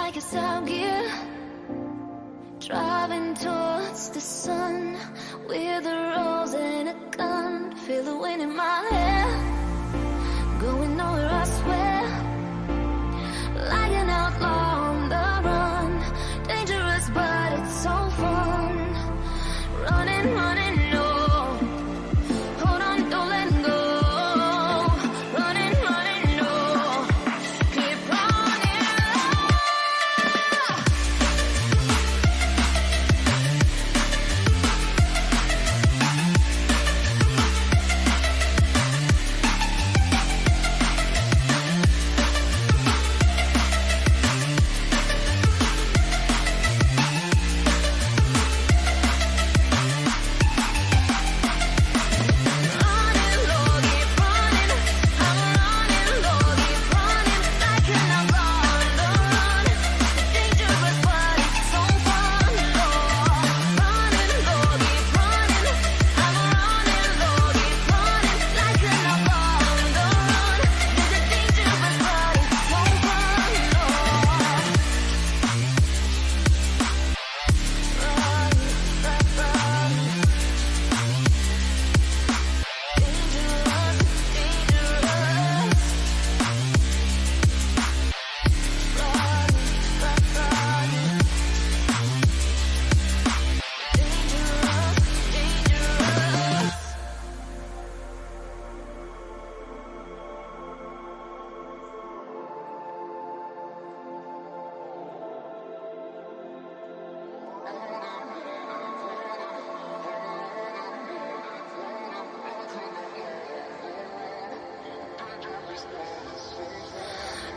like a sound gear, driving towards the sun with a rose and a gun. Feel the wind in my hair, going nowhere I swear, like an outlaw on the run. Dangerous but it's so fun. Running, running, no. Hold on, don't let go. Running, running, no. Keep running.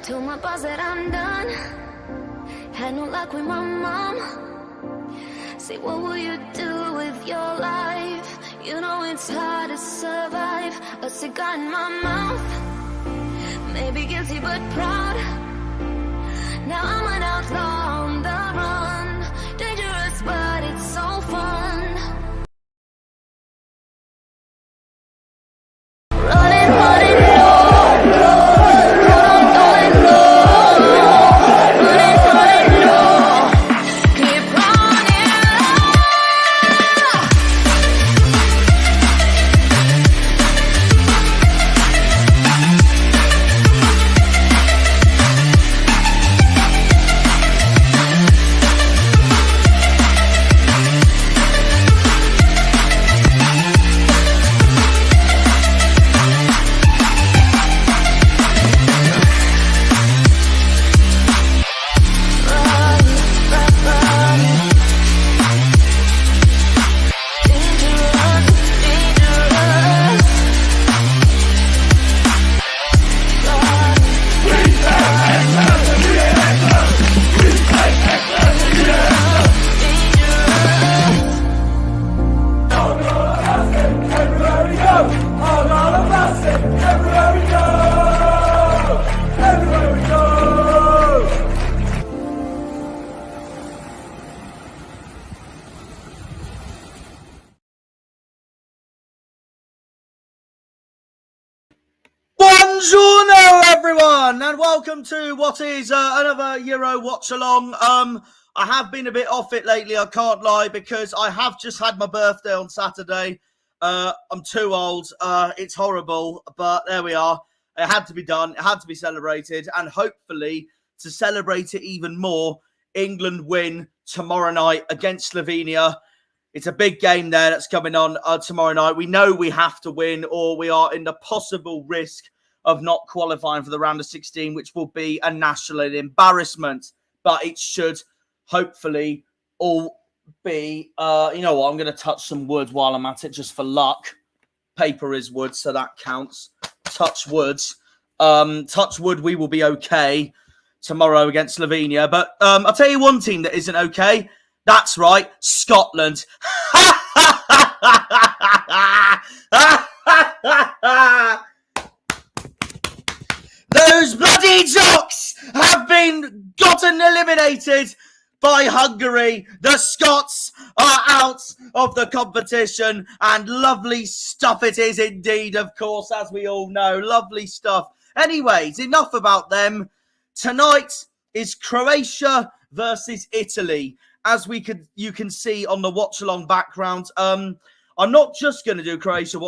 Told my boss that I'm done. Had no luck with my mom. Say, what will you do with your life? You know it's hard to survive. A cigar in my mouth. Maybe guilty but proud. Now I'm an outlaw on the run. Dangerous but it's so fun. Running, running, Buongiorno everyone and welcome to what is another Euro Watchalong. I have been a bit off it lately, I can't lie, because I have just had my birthday on Saturday. I'm too old, it's horrible, but there we are. It had to be done, it had to be celebrated, and hopefully to celebrate it even more, England win tomorrow night against Slovenia. It's a big game there that's coming on tomorrow night. We know we have to win or we are in the possible risk of not qualifying for the round of 16, which will be a national embarrassment. But it should hopefully all be, you know what, I'm going to touch some wood while I'm at it just for luck. Paper is wood, so that counts. Touch woods. Touch wood, we will be okay tomorrow against Slovenia. But I'll tell you one team that isn't okay. That's right, Scotland. Those bloody jocks have been gotten eliminated by Hungary. The Scots are out of the competition, and lovely stuff it is indeed, of course, as we all know. Lovely stuff. Anyways, enough about them. Tonight is Croatia versus Italy. As you can see on the watch-along background. I'm not just going to do Croatia,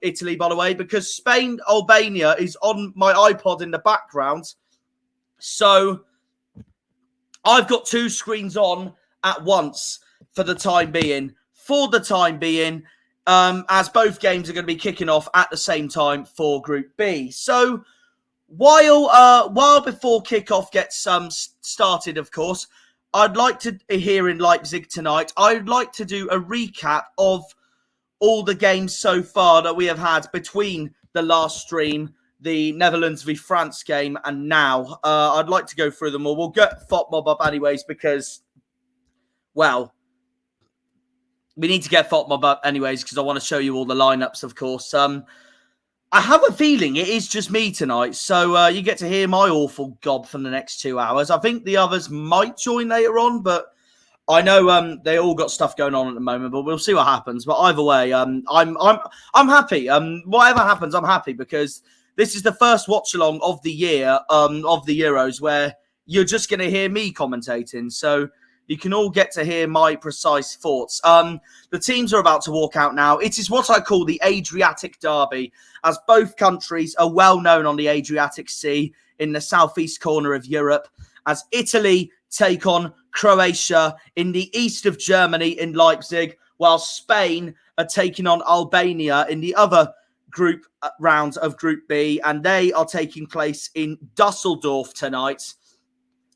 Italy, by the way, because Spain, Albania is on my iPod in the background. So I've got two screens on at once for the time being. As both games are going to be kicking off at the same time for Group B. So while before kickoff gets started, of course, I'd like to, here in Leipzig tonight, I'd like to do a recap of all the games so far that we have had between the last stream, the Netherlands v France game, and now. I'd like to go through them all. We'll get FOTMob up anyways because, well, we need to get FOTMob up anyways because I want to show you all the lineups, of course. I have a feeling it is just me tonight, so you get to hear my awful gob for the next 2 hours. I think the others might join later on, but I know they all got stuff going on at the moment, but we'll see what happens. But either way, I'm happy. Whatever happens, I'm happy because this is the first watch along of the year of the Euros where you're just going to hear me commentating. So you can all get to hear my precise thoughts. The teams are about to walk out now. It is what I call the Adriatic Derby, as both countries are well known on the Adriatic Sea in the southeast corner of Europe, as Italy take on Croatia in the east of Germany in Leipzig, while Spain are taking on Albania in the other group round of Group B, and they are taking place in Dusseldorf tonight,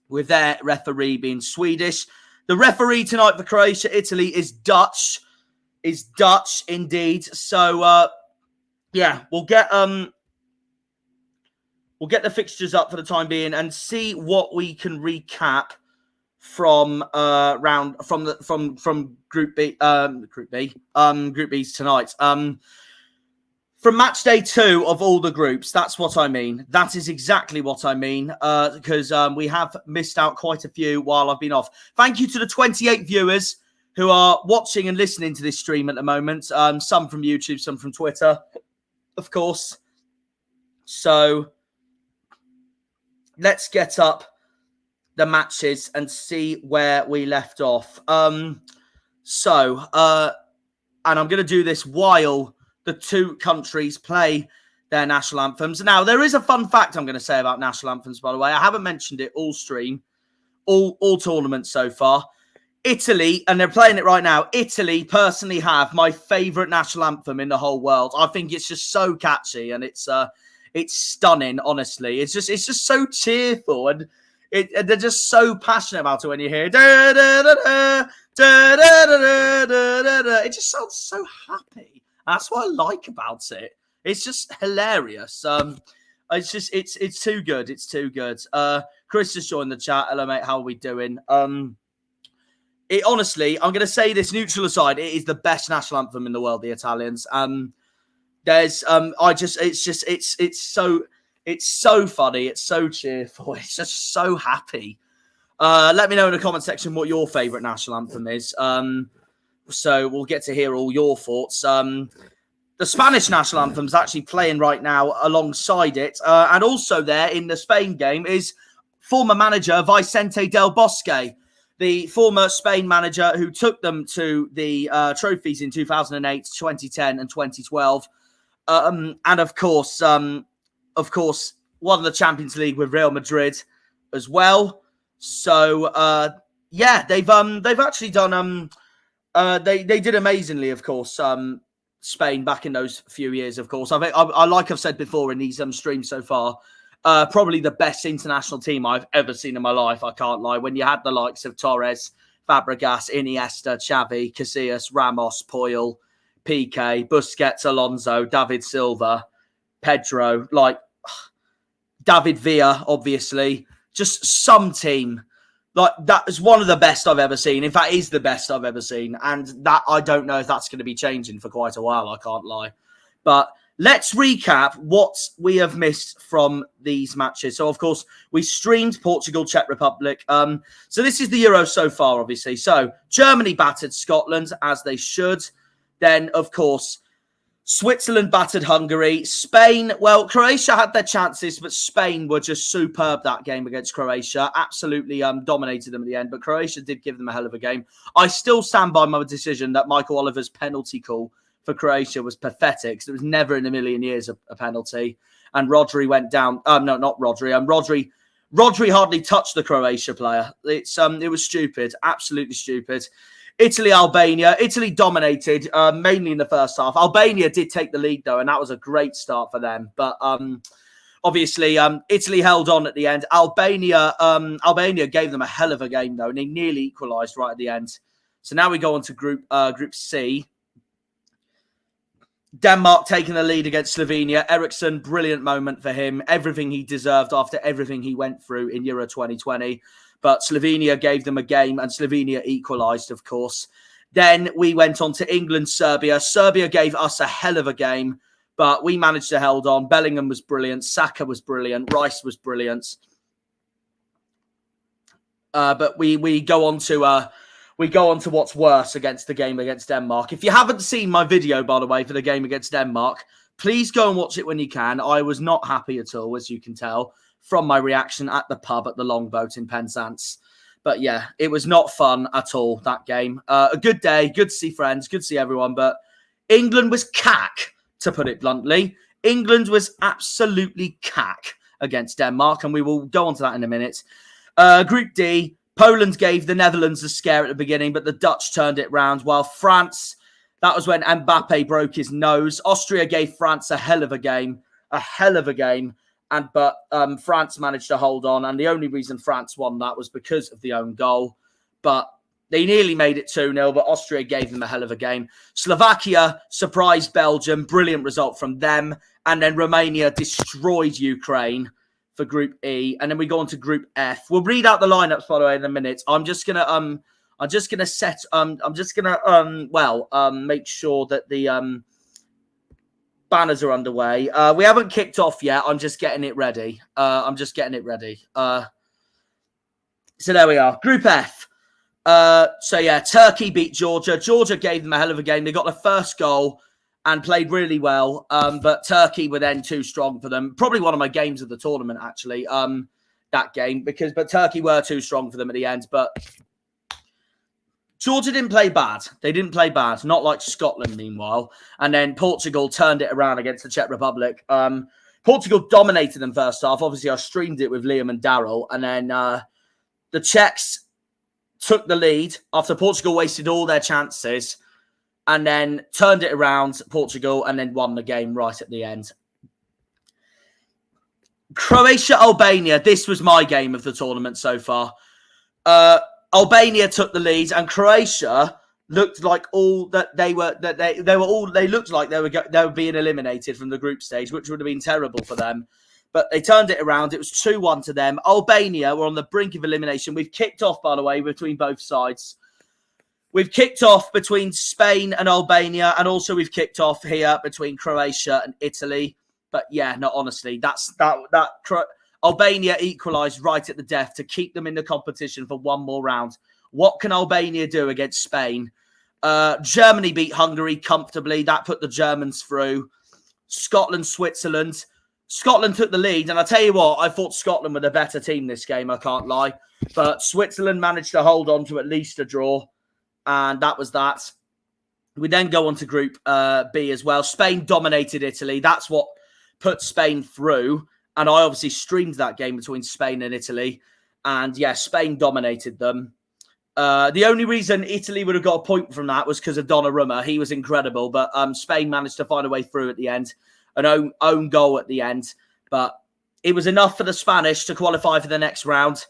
with their referee being Swedish. The referee tonight for Croatia, Italy is Dutch indeed. So, yeah, we'll get the fixtures up for the time being and see what we can recap from Group B, Group B's tonight. From match day 2 of all the groups, that's what I mean. That is exactly what I mean, because we have missed out quite a few while I've been off. Thank you to the 28 viewers who are watching and listening to this stream at the moment. Some from YouTube, some from Twitter, of course. So let's get up the matches and see where we left off. And I'm going to do this while the two countries play their national anthems. Now, there is a fun fact I'm going to say about national anthems, by the way. I haven't mentioned it all stream, all tournaments so far. Italy, and they're playing it right now. Italy personally have my favourite national anthem in the whole world. I think it's just so catchy and it's stunning, honestly. It's just so cheerful and they're just so passionate about it when you hear it. It just sounds so happy. That's what I like about it. It's just hilarious. It's too good. It's too good. Chris just joined the chat. Hello, mate. How are we doing? It honestly, I'm going to say this neutral aside, it is the best national anthem in the world, the Italians. It's so funny. It's so cheerful. It's just so happy. Let me know in the comment section what your favourite national anthem is. So we'll get to hear all your thoughts. The Spanish national anthem is actually playing right now alongside it. And also there in the Spain game is former manager Vicente Del Bosque, the former Spain manager who took them to the trophies in 2008, 2010 and 2012. And of course, won the Champions League with Real Madrid as well. So, yeah, they've actually done... They did amazingly, of course, Spain back in those few years, of course. I like I've said before in these streams so far, probably the best international team I've ever seen in my life, I can't lie. When you had the likes of Torres, Fabregas, Iniesta, Xavi, Casillas, Ramos, Puyol, Piqué, Busquets, Alonso, David Silva, Pedro, David Villa, obviously. Just some team. That is one of the best I've ever seen. In fact, is the best I've ever seen. And that I don't know if that's going to be changing for quite a while. I can't lie. But let's recap what we have missed from these matches. So, of course, we streamed Portugal, Czech Republic. So this is the Euro so far, obviously. So Germany battered Scotland, as they should. Then, of course, Switzerland battered Hungary. Spain, well, Croatia had their chances, but Spain were just superb that game against Croatia. Absolutely dominated them at the end, but Croatia did give them a hell of a game. I still stand by my decision that Michael Oliver's penalty call for Croatia was pathetic, because it was never in a million years a penalty. And Rodri went down. No, not Rodri. Rodri hardly touched the Croatia player. It was stupid, absolutely stupid. Italy, Albania. Italy dominated, mainly in the first half. Albania did take the lead, though, and that was a great start for them. But obviously, Italy held on at the end. Albania gave them a hell of a game, though, and they nearly equalised right at the end. So now we go on to Group C. Denmark taking the lead against Slovenia. Eriksson, brilliant moment for him. Everything he deserved after everything he went through in Euro 2020. But Slovenia gave them a game, and Slovenia equalised, of course. Then we went on to England, Serbia. Serbia gave us a hell of a game, but we managed to hold on. Bellingham was brilliant. Saka was brilliant. Rice was brilliant. But we go on to what's worse against the game against Denmark. If you haven't seen my video, by the way, for the game against Denmark, please go and watch it when you can. I was not happy at all, as you can tell from my reaction at the pub at the Longboat in Penzance. But yeah, it was not fun at all, that game. A good day, good to see friends, good to see everyone. But England was cack, to put it bluntly. England was absolutely cack against Denmark, and we will go on to that in a minute. Group D, Poland gave the Netherlands a scare at the beginning, but the Dutch turned it round, while France, that was when Mbappe broke his nose. Austria gave France a hell of a game. But France managed to hold on, and the only reason France won that was because of the own goal. But they nearly made it 2-0, but Austria gave them a hell of a game. Slovakia surprised Belgium, brilliant result from them. And then Romania destroyed Ukraine for Group E. And then we go on to Group F. We'll read out the lineups, by the way, in a minute. I'm just gonna make sure that the banners are underway. We haven't kicked off yet. I'm just getting it ready. So there we are. Group F. Turkey beat Georgia. Georgia gave them a hell of a game. They got the first goal and played really well. But Turkey were then too strong for them. Probably one of my games of the tournament, actually, that game. But Turkey were too strong for them at the end. But Georgia didn't play bad. They didn't play bad. Not like Scotland, meanwhile. And then Portugal turned it around against the Czech Republic. Portugal dominated them first half. Obviously, I streamed it with Liam and Daryl. And then the Czechs took the lead after Portugal wasted all their chances, and then turned it around, Portugal, and then won the game right at the end. Croatia, Albania. This was my game of the tournament so far. Albania took the lead, and Croatia looked like they were being eliminated from the group stage, which would have been terrible for them. But they turned it around. It was 2-1 to them. Albania were on the brink of elimination. We've kicked off, by the way, between both sides. We've kicked off between Spain and Albania, and also we've kicked off here between Croatia and Italy. But yeah, no, honestly, Albania equalised right at the death to keep them in the competition for one more round. What can Albania do against Spain? Germany beat Hungary comfortably. That put the Germans through. Scotland, Switzerland. Scotland took the lead, and I tell you what, I thought Scotland were the better team this game, I can't lie. But Switzerland managed to hold on to at least a draw, and that was that. We then go on to Group B as well. Spain dominated Italy. That's what put Spain through, and I obviously streamed that game between Spain and Italy, and yeah, Spain dominated them. The only reason Italy would have got a point from that was because of Donnarumma. He was incredible, but Spain managed to find a way through at the end. An own goal at the end, but it was enough for the Spanish to qualify for the next round.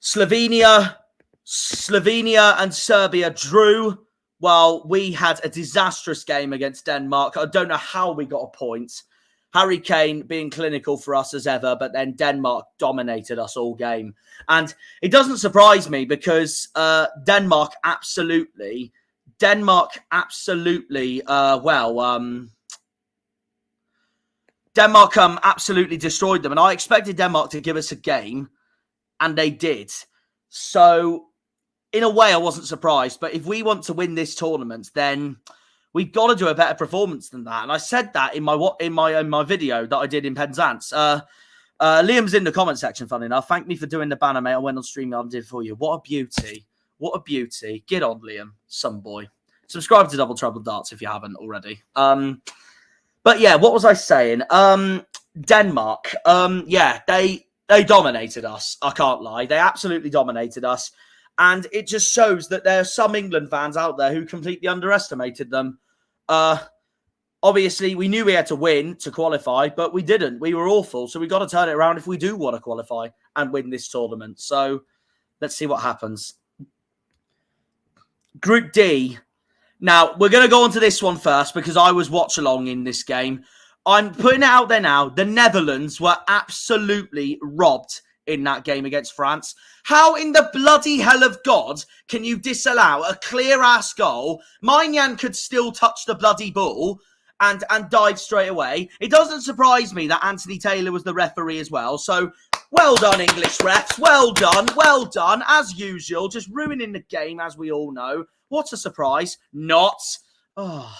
Slovenia and Serbia drew, while we had a disastrous game against Denmark. I don't know how we got a point. Harry Kane being clinical for us as ever, but then Denmark dominated us all game. And it doesn't surprise me because Denmark absolutely destroyed them. And I expected Denmark to give us a game, and they did. So, in a way, I wasn't surprised. But if we want to win this tournament, then we've got to do a better performance than that. And I said that in my video that I did in Penzance. Liam's in the comment section, funny enough. Thank me for doing the banner, mate. I went on StreamYard and did it for you. What a beauty. What a beauty. Get on, Liam, some boy. Subscribe to Double Trouble Darts if you haven't already. But yeah, what was I saying? Denmark. Yeah, they dominated us. I can't lie. They absolutely dominated us. And it just shows that there are some England fans out there who completely underestimated them. Obviously, we knew we had to win to qualify, but we didn't. We were awful. So we've got to turn it around if we do want to qualify and win this tournament. So let's see what happens. Group D. Now, we're going to go on to this one first because I was watch-along in this game. I'm putting it out there now. The Netherlands were absolutely robbed in that game against France. How in the bloody hell of God can you disallow a clear-ass goal? Maignan could still touch the bloody ball and dive straight away. It doesn't surprise me that Anthony Taylor was the referee as well. So, well done, English refs. Well done. As usual, just ruining the game, as we all know. What a surprise. Not. Oh.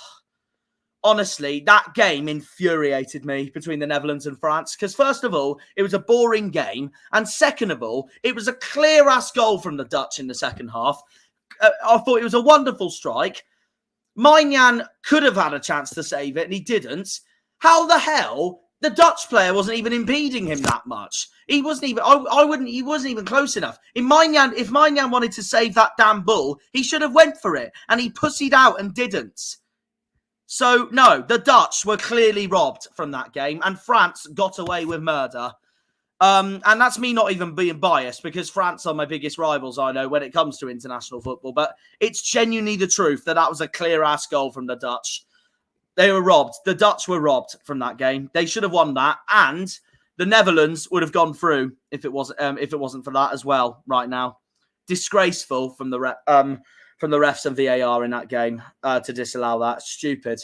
Honestly, that game infuriated me between the Netherlands and France because, first of all, it was a boring game. And second of all, it was a clear-ass goal from the Dutch in the second half. I thought it was a wonderful strike. Maignan could have had a chance to save it, and he didn't. How the hell? The Dutch player wasn't even impeding him that much. He wasn't even. He wasn't even close enough. If Maignan wanted to save that damn ball, he should have went for it, and he pussied out and didn't. So, no, the Dutch were clearly robbed from that game, and France got away with murder. And that's me not even being biased, because France are my biggest rivals, I know, when it comes to international football. But it's genuinely the truth that was a clear-ass goal from the Dutch. They were robbed. The Dutch were robbed from that game. They should have won that, and the Netherlands would have gone through if it wasn't for that as well right now. Disgraceful from the refs and VAR in that game to disallow that. Stupid.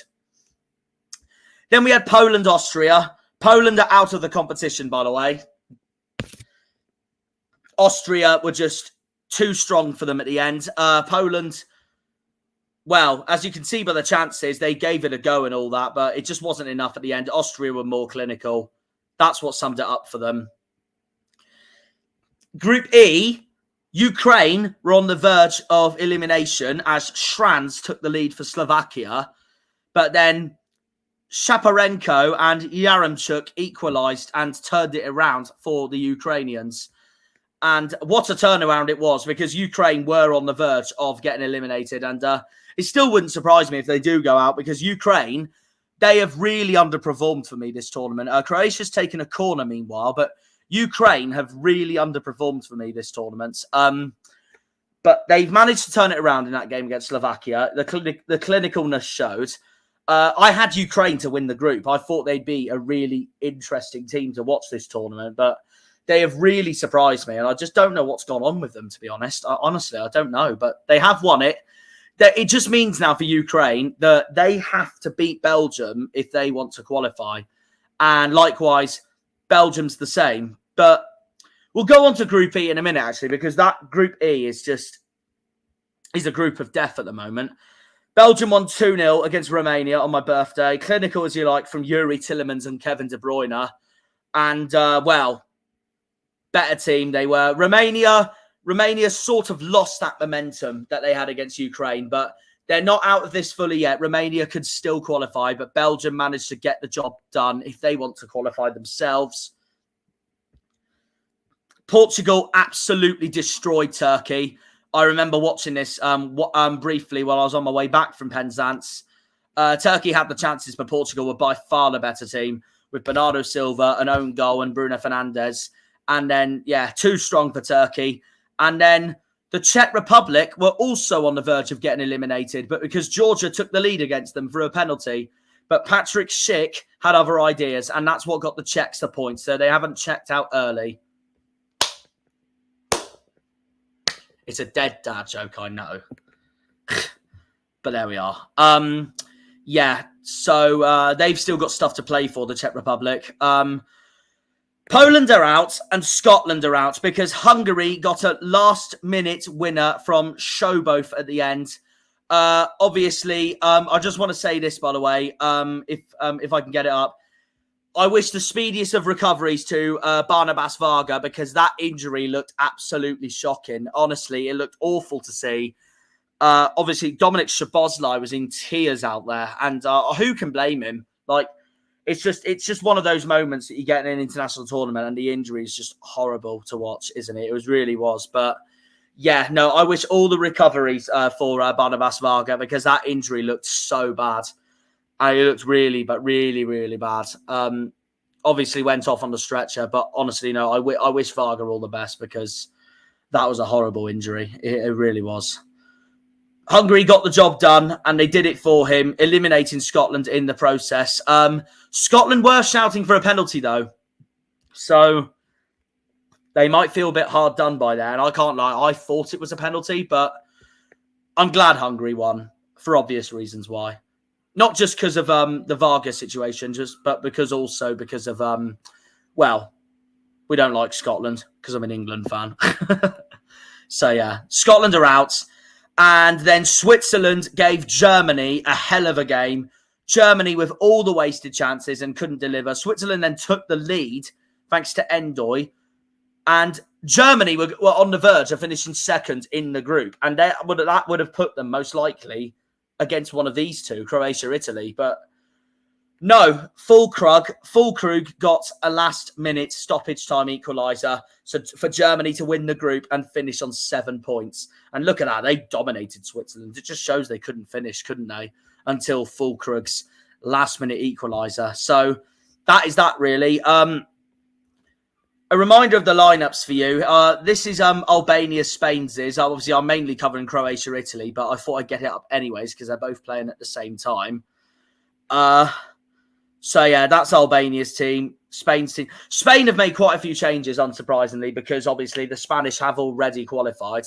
Then we had Poland, Austria. Poland are out of the competition, by the way. Austria were just too strong for them at the end. Poland, well, as you can see by the chances, they gave it a go and all that, but it just wasn't enough at the end. Austria were more clinical. That's what summed it up for them. Group E, Ukraine were on the verge of elimination as Schranz took the lead for Slovakia, but then Shaparenko and Yaremchuk equalised and turned it around for the Ukrainians. And what a turnaround it was, because Ukraine were on the verge of getting eliminated. And it still wouldn't surprise me if they do go out, because Ukraine, they have really underperformed for me this tournament. Croatia's taken a corner meanwhile, but Ukraine have really underperformed for me this tournament. But they've managed to turn it around in that game against Slovakia. The clinicalness showed. I had Ukraine to win the group. I thought they'd be a really interesting team to watch this tournament, but they have really surprised me, and I just don't know what's gone on with them, to be honest. Honestly, I don't know, but they have won it. It just means now for Ukraine that they have to beat Belgium if they want to qualify. And likewise, Belgium's the same. But we'll go on to Group E in a minute, actually, because that Group E is a group of death at the moment. Belgium won 2-0 against Romania on my birthday. Clinical, as you like, from Yuri Tillemans and Kevin De Bruyne. And, well, better team they were. Romania sort of lost that momentum that they had against Ukraine, but they're not out of this fully yet. Romania could still qualify, but Belgium managed to get the job done if they want to qualify themselves. Portugal absolutely destroyed Turkey. I remember watching this briefly while I was on my way back from Penzance. Turkey had the chances, but Portugal were by far the better team, with Bernardo Silva, an own goal, and Bruno Fernandes. And then, yeah, too strong for Turkey. And then the Czech Republic were also on the verge of getting eliminated, but because Georgia took the lead against them for a penalty. But Patrick Schick had other ideas, and that's what got the Czechs the point. So they haven't checked out early. It's a dead dad joke, I know. But there we are. Yeah, so they've still got stuff to play for, the Czech Republic. Poland are out and Scotland are out because Hungary got a last-minute winner from Showboth at the end. Obviously, I just want to say this, by the way, if I can get it up. I wish the speediest of recoveries to Barnabas Varga, because that injury looked absolutely shocking. Honestly, it looked awful to see. Obviously, Dominic Szoboszlai was in tears out there, and who can blame him? Like, it's just one of those moments that you get in an international tournament, and the injury is just horrible to watch, isn't it? It really was. But yeah, no, I wish all the recoveries for Barnabas Varga, because that injury looked so bad. It looked really bad. Obviously went off on the stretcher, but honestly, no, I wish Varga all the best, because that was a horrible injury. It really was. Hungary got the job done, and they did it for him, eliminating Scotland in the process. Scotland were shouting for a penalty, though. So they might feel a bit hard done by there, and I can't lie, I thought it was a penalty, but I'm glad Hungary won, for obvious reasons why. Not just because of the Varga situation, but because of, well, we don't like Scotland, because I'm an England fan. So, yeah, Scotland are out. And then Switzerland gave Germany a hell of a game. Germany with all the wasted chances and couldn't deliver. Switzerland then took the lead, thanks to Endoy. And Germany were on the verge of finishing second in the group. And that would have put them, most likely, against one of these two, Croatia, Italy. But no, Füllkrug got a last-minute stoppage time equaliser for Germany to win the group and finish on 7 points. And look at that, they dominated Switzerland. It just shows they couldn't finish, couldn't they, until Füllkrug's last-minute equaliser. So that is that, really. A reminder of the lineups for you. This is Albania, Spain's is. Obviously, I'm mainly covering Croatia, Italy, but I thought I'd get it up anyways because they're both playing at the same time. So, yeah, that's Albania's team. Spain's team. Spain have made quite a few changes, unsurprisingly, because obviously the Spanish have already qualified.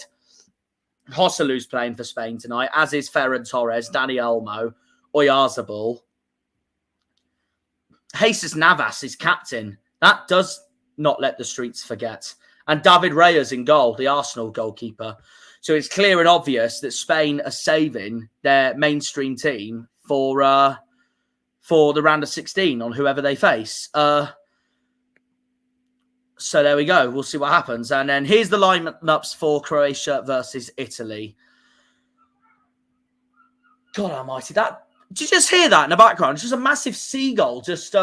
Joselu's playing for Spain tonight, as is Ferran Torres, Dani Olmo, Oyarzabal. Jesus Navas is captain. That does not let the streets forget. And David Reyes in goal, the Arsenal goalkeeper. So it's clear and obvious that Spain are saving their mainstream team for the round of 16 on whoever they face. So there we go. We'll see what happens. And then here's the lineups for Croatia versus Italy. God almighty, did you just hear that in the background? It's just a massive seagull just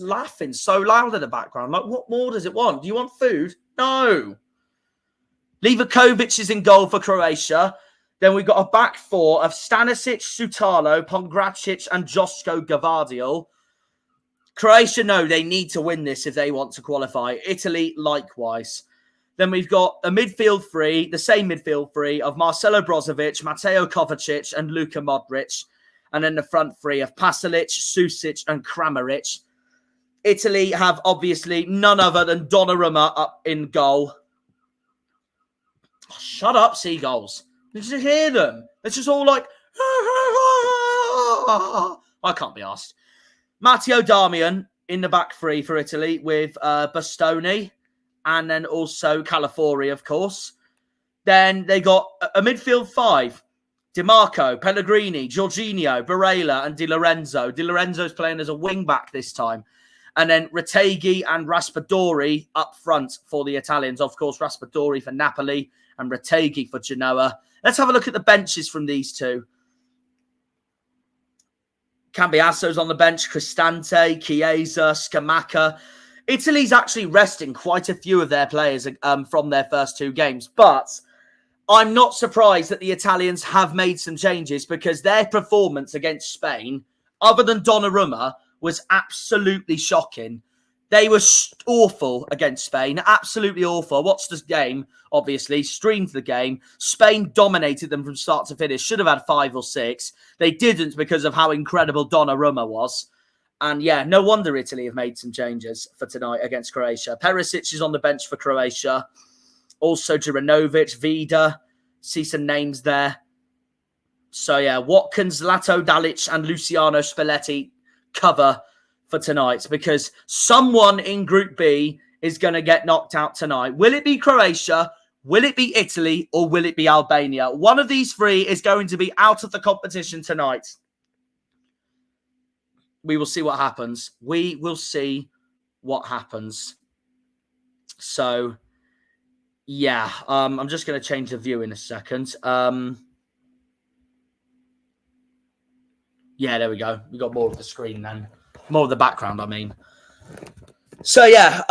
laughing so loud in the background. Like, what more does it want? Do you want food? No. Livakovic is in goal for Croatia. Then we've got a back four of Stanisic, Sutalo, Pongracic, and Josko Gvardiol. Croatia know they need to win this if they want to qualify. Italy, likewise. Then we've got a midfield three, the same midfield three of Marcelo Brozovic, Mateo Kovacic, and Luka Modric. And then the front three of Pasalic, Susic, and Kramaric. Italy have obviously none other than Donnarumma up in goal. Oh, shut up, seagulls. Did you hear them? It's just all like... I can't be asked. Matteo Darmian in the back three for Italy with Bastoni and then also Calafiori, of course. Then they got a midfield five. Di Marco, Pellegrini, Jorginho, Barella and Di Lorenzo. Di Lorenzo's playing as a wing-back this time. And then Retegui and Raspadori up front for the Italians. Of course, Raspadori for Napoli and Retegui for Genoa. Let's have a look at the benches from these two. Cambiaso's on the bench, Cristante, Chiesa, Scamacca. Italy's actually resting quite a few of their players from their first two games. But I'm not surprised that the Italians have made some changes because their performance against Spain, other than Donnarumma, was absolutely shocking. They were awful against Spain, absolutely awful. Watched this game, obviously, streamed the game. Spain dominated them from start to finish. Should have had 5 or 6. They didn't because of how incredible Donnarumma was. And yeah, no wonder Italy have made some changes for tonight against Croatia. Perisic is on the bench for Croatia. Also Juranovic, Vida. See some names there. So yeah, Watkins, Lato Dalic and Luciano Spalletti cover for tonight because someone in Group B is going to get knocked out tonight. Will it be Croatia? Will it be Italy or will it be Albania? One of these three is going to be out of the competition tonight. We will see what happens. We will see what happens. So, yeah, I'm just going to change the view in a second. Yeah, there we go. We got more of the screen then. More of the background, I mean. So, yeah,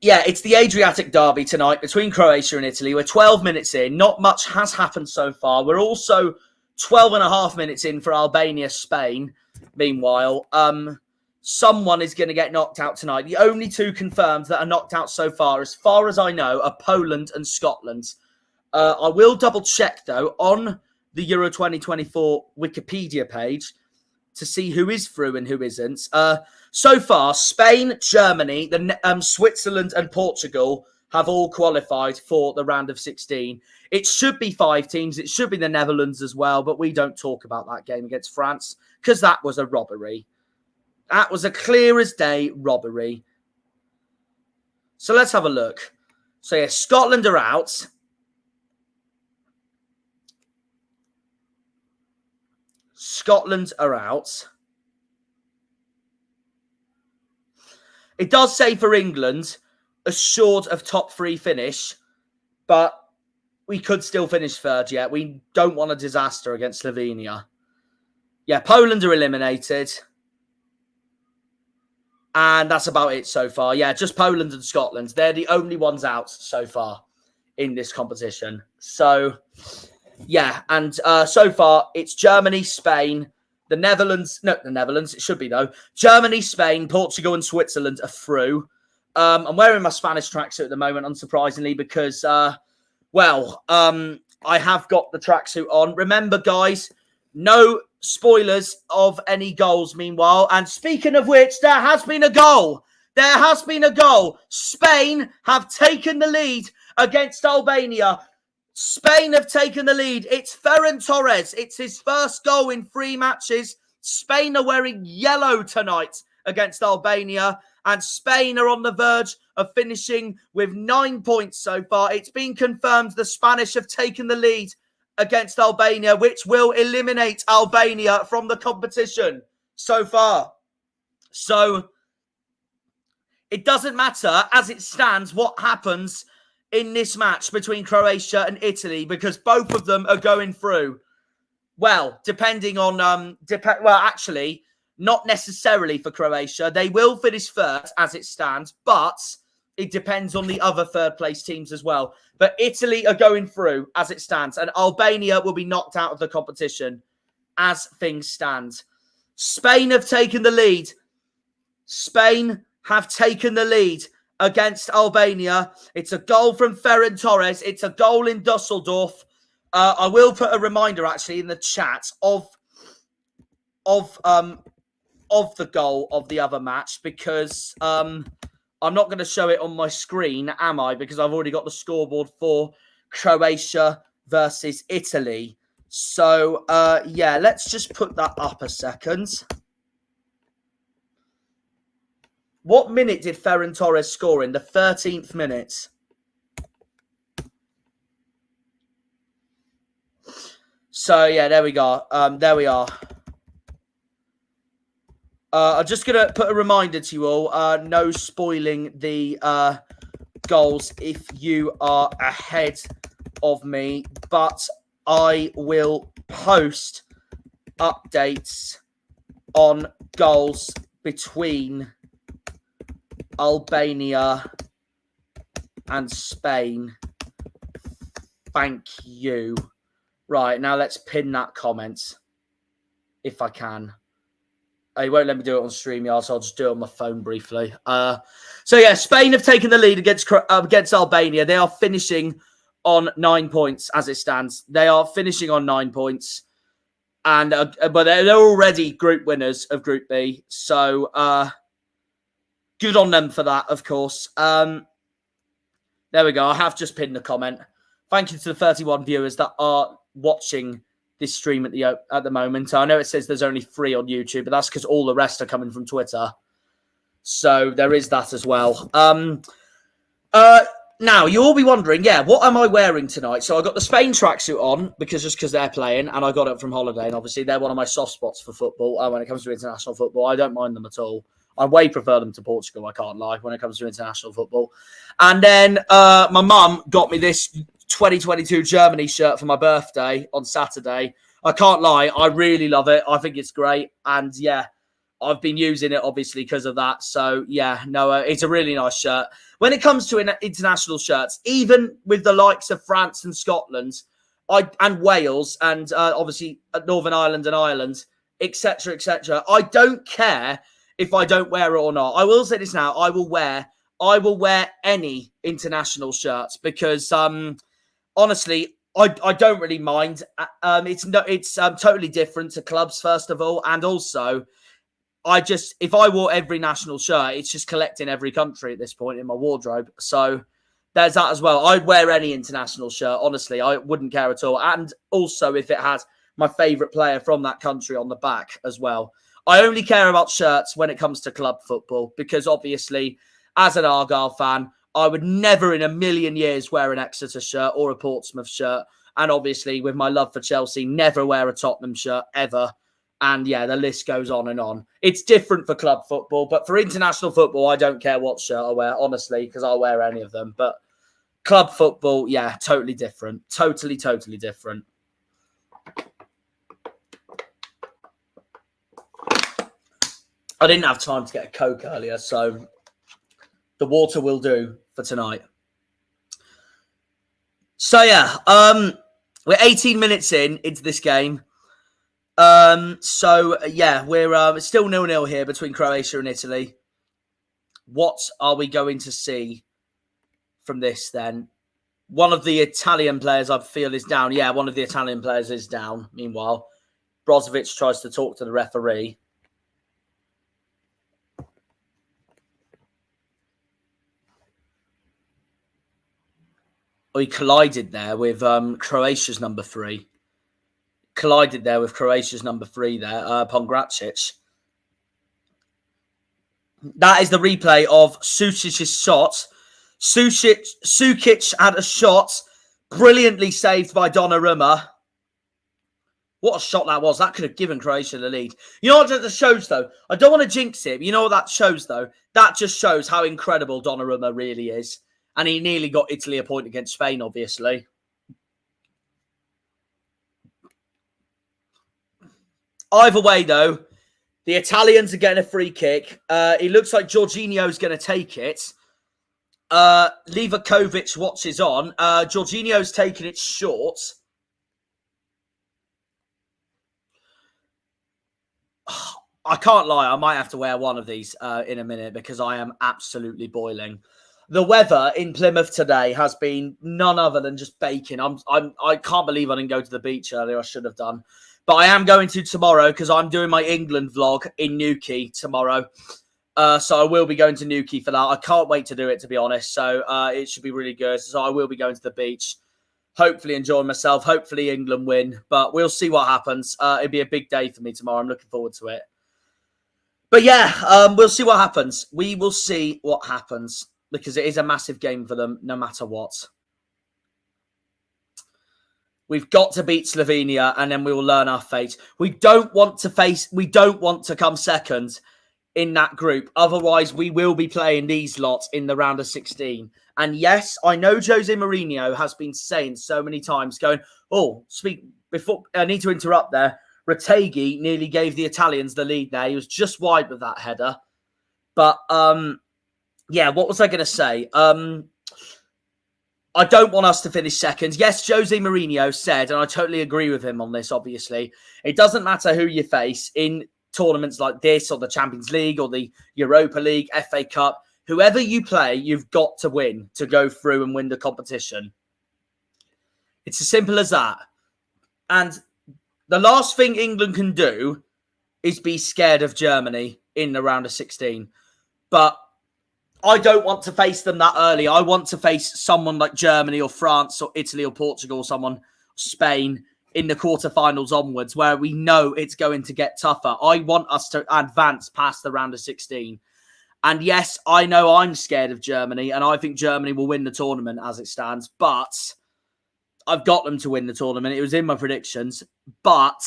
it's the Adriatic derby tonight between Croatia and Italy. We're 12 minutes in. Not much has happened so far. We're also 12 and a half minutes in for Albania-Spain. Meanwhile, someone is going to get knocked out tonight. The only two confirmed that are knocked out so far as I know, are Poland and Scotland. I will double check, though, on the Euro 2024 Wikipedia page to see who is through and who isn't. So far, Spain, Germany, Switzerland and Portugal have all qualified for the round of 16. It should be 5 teams. It should be the Netherlands as well, but we don't talk about that game against France because that was a robbery. That was a clear as day robbery. So let's have a look. So, yeah, Scotland are out. Scotland are out. It does say for England, assured of top 3 finish, but we could still finish third yet. We don't want a disaster against Slovenia. Yeah, Poland are eliminated. And that's about it so far. Yeah, just Poland and Scotland. They're the only ones out so far in this competition. So, yeah, and so far it's Germany, Spain, the Netherlands. No, the Netherlands, it should be though. Germany, Spain, Portugal and Switzerland are through. I'm wearing my Spanish tracksuit at the moment, unsurprisingly, because, I have got the tracksuit on. Remember, guys, no spoilers of any goals, meanwhile. And speaking of which, there has been a goal. There has been a goal. Spain have taken the lead against Albania. Spain have taken the lead. It's Ferran Torres. It's his first goal in 3 matches. Spain are wearing yellow tonight against Albania. And Spain are on the verge of finishing with 9 points so far. It's been confirmed the Spanish have taken the lead against Albania, which will eliminate Albania from the competition so far. So it doesn't matter, as it stands, what happens in this match between Croatia and Italy, because both of them are going through. Well, depending on... actually, not necessarily for Croatia. They will finish third, as it stands, but it depends on the other third-place teams as well. But Italy are going through as it stands, and Albania will be knocked out of the competition as things stand. Spain have taken the lead. Spain have taken the lead against Albania. It's a goal from Ferran Torres. It's a goal in Dusseldorf. I will put a reminder, actually, in the chat of the goal of the other match, because... I'm not going to show it on my screen, am I? Because I've already got the scoreboard for Croatia versus Italy. So, yeah, let's just put that up a second. What minute did Ferran Torres score in? The 13th minute. So, yeah, there we go. There we are. I'm just going to put a reminder to you all, no spoiling the goals if you are ahead of me, but I will post updates on goals between Albania and Spain. Thank you. Right, now let's pin that comment, if I can. He won't let me do it on StreamYard, so I'll just do it on my phone briefly. So, yeah, Spain have taken the lead against Albania. They are finishing on 9 points as it stands. They are finishing on 9 points. And but they're already group winners of Group B. So, good on them for that, of course. There we go. I have just pinned the comment. Thank you to the 31 viewers that are watching this stream at the moment. I know it says there's only 3 on YouTube, but that's because all the rest are coming from Twitter. So there is that as well. Now, you'll be wondering, what am I wearing tonight? So I got the Spain tracksuit on because they're playing, and I got it from holiday, and obviously they're one of my soft spots for football. When it comes to international football, I don't mind them at all. I way prefer them to Portugal, I can't lie, when it comes to international football. And then my mum got me this 2022 Germany shirt for my birthday on Saturday. I can't lie, I really love it. I think it's great. And I've been using it, obviously, because of that. So, it's a really nice shirt. When it comes to international shirts, even with the likes of France and Scotland and Wales and obviously Northern Ireland and Ireland, etc., I don't care if I don't wear it or not. I will say this now. I will wear any international shirts because, honestly, I don't really mind. It's totally different to clubs, first of all. And also, if I wore every national shirt, it's just collecting every country at this point in my wardrobe. So there's that as well. I'd wear any international shirt. Honestly, I wouldn't care at all. And also if it has my favourite player from that country on the back as well. I only care about shirts when it comes to club football because obviously, as an Argyle fan, I would never in a million years wear an Exeter shirt or a Portsmouth shirt. And obviously, with my love for Chelsea, never wear a Tottenham shirt ever. And the list goes on and on. It's different for club football, but for international football, I don't care what shirt I wear, honestly, because I'll wear any of them. But club football, totally different. Totally different. I didn't have time to get a Coke earlier, so the water will do for tonight. So, we're 18 minutes into this game. We're still 0-0 here between Croatia and Italy. What are we going to see from this then? One of the Italian players I feel is down. Yeah, one of the Italian players is down. Meanwhile, Brozovic tries to talk to the referee. He collided there with Croatia's number 3. Pongracic. That is the replay of Sucic's shot. Sukic had a shot brilliantly saved by Donnarumma. What a shot that was. That could have given Croatia the lead. You know what that shows, though? I don't want to jinx it, but you know what that shows, though? That just shows how incredible Donnarumma really is. And he nearly got Italy a point against Spain, obviously. Either way, though, the Italians are getting a free kick. It looks like Jorginho's going to take it. Livakovic watches on. Jorginho's taking it short. I can't lie. I might have to wear one of these in a minute because I am absolutely boiling. The weather in Plymouth today has been none other than just baking. I can't believe I didn't go to the beach earlier. I should have done. But I am going to tomorrow because I'm doing my England vlog in Newquay tomorrow. So I will be going to Newquay for that. I can't wait to do it, to be honest. So it should be really good. So I will be going to the beach. Hopefully enjoying myself. Hopefully England win. But we'll see what happens. It'll be a big day for me tomorrow. I'm looking forward to it. But we'll see what happens. We will see what happens. Because it is a massive game for them, no matter what. We've got to beat Slovenia, and then we will learn our fate. We don't want to come second in that group. Otherwise, we will be playing these lots in the round of 16. And yes, I know Jose Mourinho has been saying so many times, going, I need to interrupt there. Retegui nearly gave the Italians the lead there. He was just wide with that header. But, what was I going to say? I don't want us to finish second. Yes, Jose Mourinho said, and I totally agree with him on this, obviously, it doesn't matter who you face in tournaments like this or the Champions League or the Europa League, FA Cup. Whoever you play, you've got to win to go through and win the competition. It's as simple as that. And the last thing England can do is be scared of Germany in the round of 16. But I don't want to face them that early. I want to face someone like Germany or France or Italy or Portugal, Spain in the quarterfinals onwards, where we know it's going to get tougher. I want us to advance past the round of 16. And yes, I know I'm scared of Germany, and I think Germany will win the tournament as it stands. But I've got them to win the tournament. It was in my predictions. But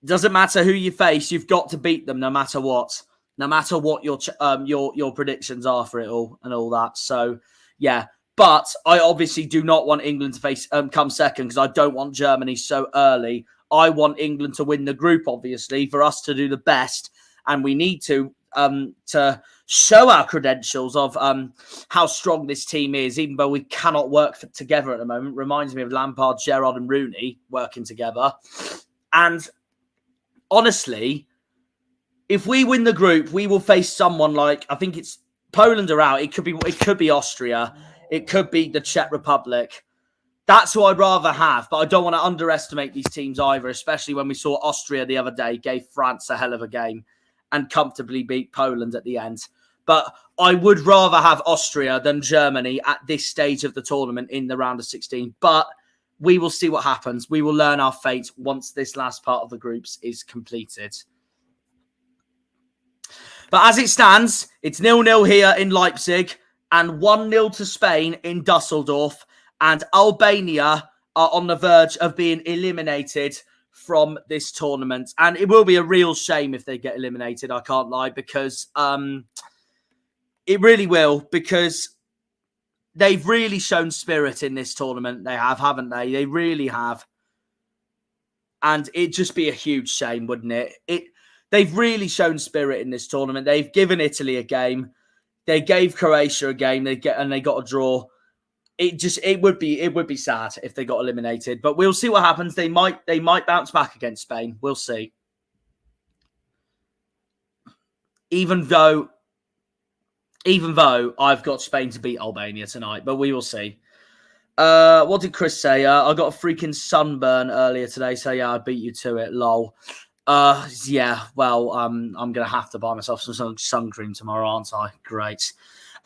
doesn't matter who you face, you've got to beat them no matter what. No matter what your predictions are for it all and all that. So, yeah. But I obviously do not want England to face come second because I don't want Germany so early. I want England to win the group, obviously, for us to do the best. And we need to show our credentials of how strong this team is, even though we cannot work together at the moment. Reminds me of Lampard, Gerrard and Rooney working together. And honestly, if we win the group, we will face someone like, I think it's Poland are out. It could be Austria. It could be the Czech Republic. That's who I'd rather have, but I don't want to underestimate these teams either, especially when we saw Austria the other day gave France a hell of a game and comfortably beat Poland at the end. But I would rather have Austria than Germany at this stage of the tournament in the round of 16. But we will see what happens. We will learn our fate once this last part of the groups is completed. But as it stands, it's 0-0 here in Leipzig and 1-0 to Spain in Dusseldorf. And Albania are on the verge of being eliminated from this tournament. And it will be a real shame if they get eliminated, I can't lie, because it really will, because they've really shown spirit in this tournament. They have, haven't they? They really have. And it'd just be a huge shame, wouldn't it? They've really shown spirit in this tournament. They've given Italy a game. They gave Croatia a game. They got a draw. It would be sad if they got eliminated. But we'll see what happens. They might bounce back against Spain. We'll see. Even though I've got Spain to beat Albania tonight, but we will see. What did Chris say? I got a freaking sunburn earlier today, so yeah, I beat you to it. Lol. Yeah, well, I'm going to have to buy myself some sun cream tomorrow, aren't I? Great.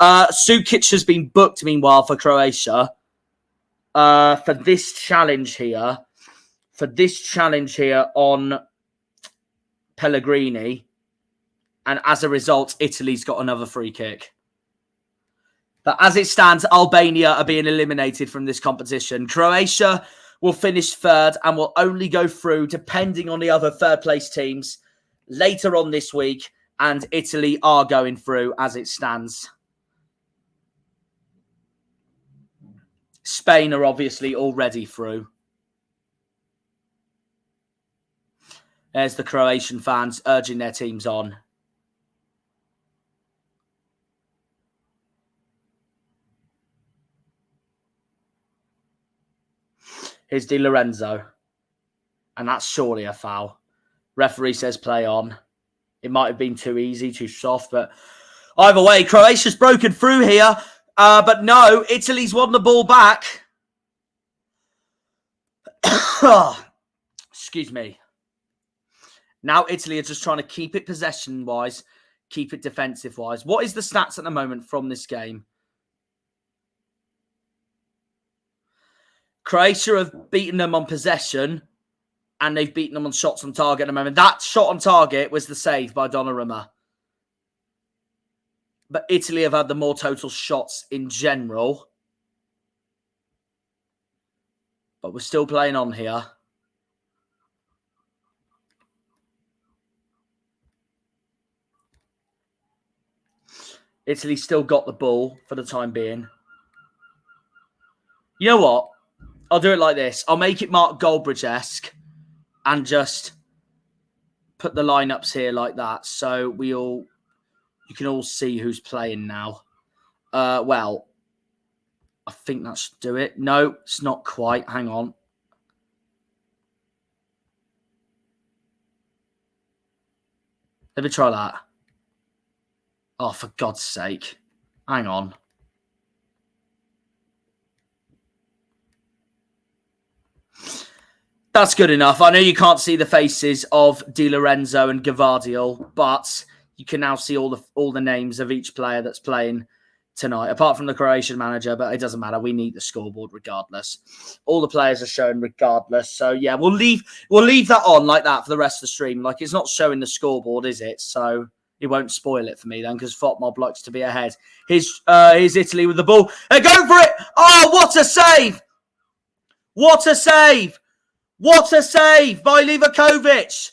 Sukic has been booked, meanwhile, for Croatia. For this challenge here on Pellegrini. And as a result, Italy's got another free kick. But as it stands, Albania are being eliminated from this competition. Croatia will finish third and will only go through, depending on the other third-place teams, later on this week. And Italy are going through as it stands. Spain are obviously already through. There's the Croatian fans urging their teams on. Here's Di Lorenzo. And that's surely a foul. Referee says play on. It might have been too easy, too soft, but either way, Croatia's broken through here. But no, Italy's won the ball back. Excuse me. Now Italy are just trying to keep it possession-wise, keep it defensive-wise. What is the stats at the moment from this game? Croatia have beaten them on possession, and they've beaten them on shots on target at the moment. That shot on target was the save by Donnarumma. But Italy have had the more total shots in general. But we're still playing on here. Italy still got the ball for the time being. You know what? I'll do it like this. I'll make it Mark Goldbridge-esque and just put the lineups here like that. So you can all see who's playing now. Well, I think that should do it. No, it's not quite. Hang on. Let me try that. Oh, for God's sake. Hang on. That's good enough. I know you can't see the faces of Di Lorenzo and Gvardiol, but you can now see all the names of each player that's playing tonight, apart from the Croatian manager, but it doesn't matter. We need the scoreboard regardless. All the players are shown regardless. So yeah, we'll leave that on like that for the rest of the stream. Like, it's not showing the scoreboard, is it? So He won't spoil it for me then, because Fotmob likes to be ahead. Here's Italy with the ball. They're going for it. Oh, what a save! What a save! What a save by Livakovic.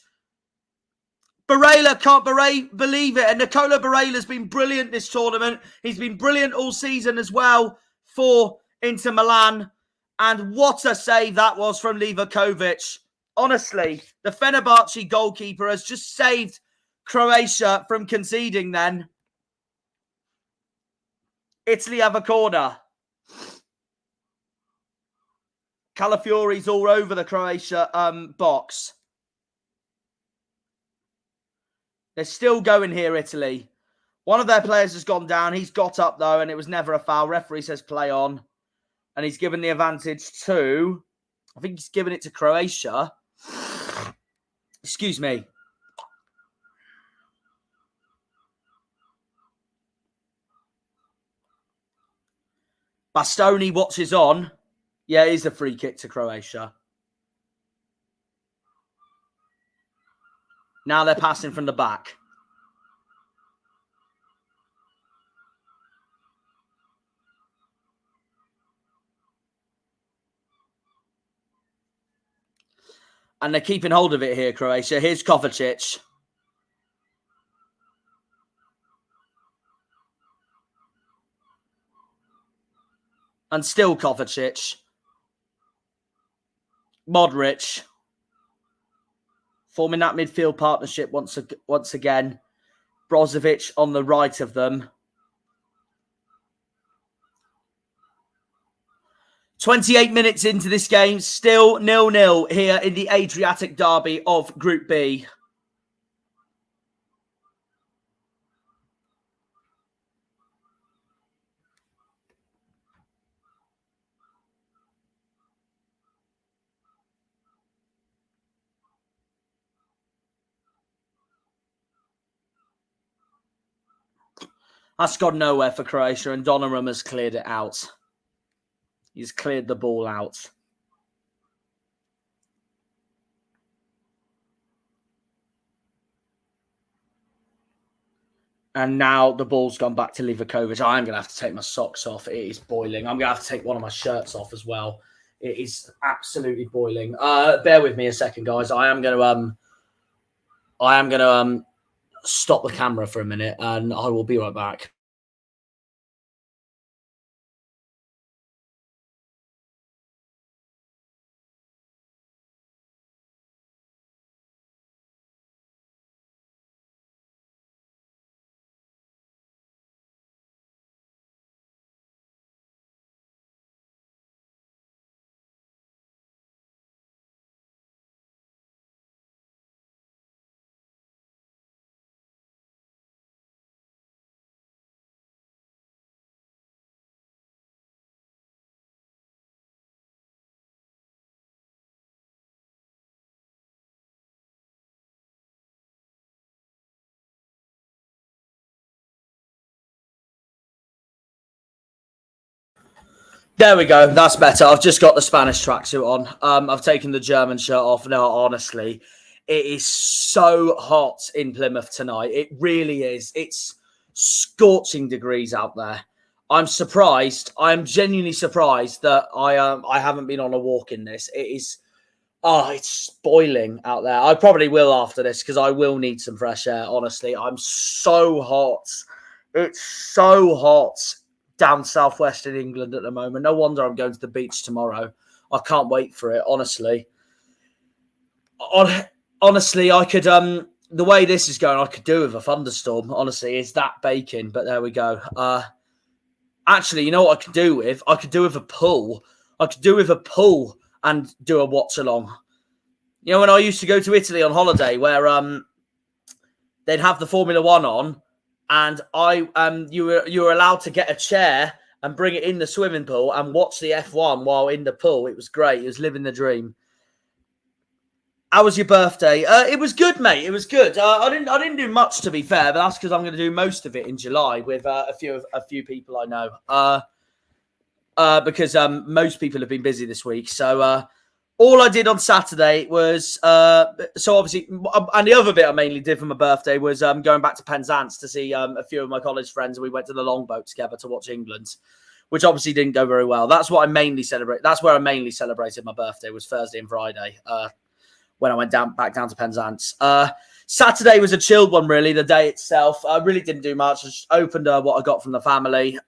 Barella can't believe it. And Nicola Barella's been brilliant this tournament. He's been brilliant all season as well for Inter Milan. And what a save that was from Livakovic. Honestly, the Fenerbahce goalkeeper has just saved Croatia from conceding then. Italy have a corner. Calafiori's all over the Croatia box. They're still going here, Italy. One of their players has gone down. He's got up, though, and it was never a foul. Referee says play on. And he's given the advantage to... I think he's given it to Croatia. Excuse me. Bastoni watches on. Yeah, it is a free kick to Croatia. Now they're passing from the back. And they're keeping hold of it here, Croatia. Here's Kovacic. And still Kovacic. Modric. Forming that midfield partnership once again. Brozovic on the right of them. 28 minutes into this game. Still 0-0 here in the Adriatic derby of Group B. That's gone nowhere for Croatia, and Donnarumma has cleared it out. He's cleared the ball out. And now the ball's gone back to Livakovic. I'm going to have to take my socks off. It is boiling. I'm going to have to take one of my shirts off as well. It is absolutely boiling. Bear with me a second, guys. I am going to stop the camera for a minute, and I will be right back. There we go. That's better. I've just got the Spanish tracksuit on. I've taken the German shirt off. No, honestly, it is so hot in Plymouth tonight. It really is. It's scorching degrees out there. I'm surprised. I'm genuinely surprised that I haven't been on a walk in this. It is, it's boiling out there. I probably will after this because I will need some fresh air. Honestly, I'm so hot. It's so hot down southwest in England at the moment. No wonder I'm going to the beach tomorrow. I can't wait for it, honestly. Honestly, I could, the way this is going, I could do with a thunderstorm, honestly. It's that baking, but there we go. Actually, you know what I could do with? I could do with a pool. I could do with a pool and do a watch-along. You know, when I used to go to Italy on holiday where they'd have the Formula One on, and you were allowed to get a chair and bring it in the swimming pool and watch the F1 while in the pool. It was great. It was living the dream. How was your birthday? It was good, mate. It was good. I didn't do much, to be fair, but that's because I'm going to do most of it in July with a few people I know. Because most people have been busy this week. So all I did on Saturday was, so obviously, and the other bit I mainly did for my birthday was going back to Penzance to see a few of my college friends. We went to the longboat together to watch England, which obviously didn't go very well. That's what I mainly celebrate. That's where I mainly celebrated my birthday, was Thursday and Friday, when I went back down to Penzance. Saturday was a chilled one, really, the day itself. I really didn't do much. I just opened what I got from the family.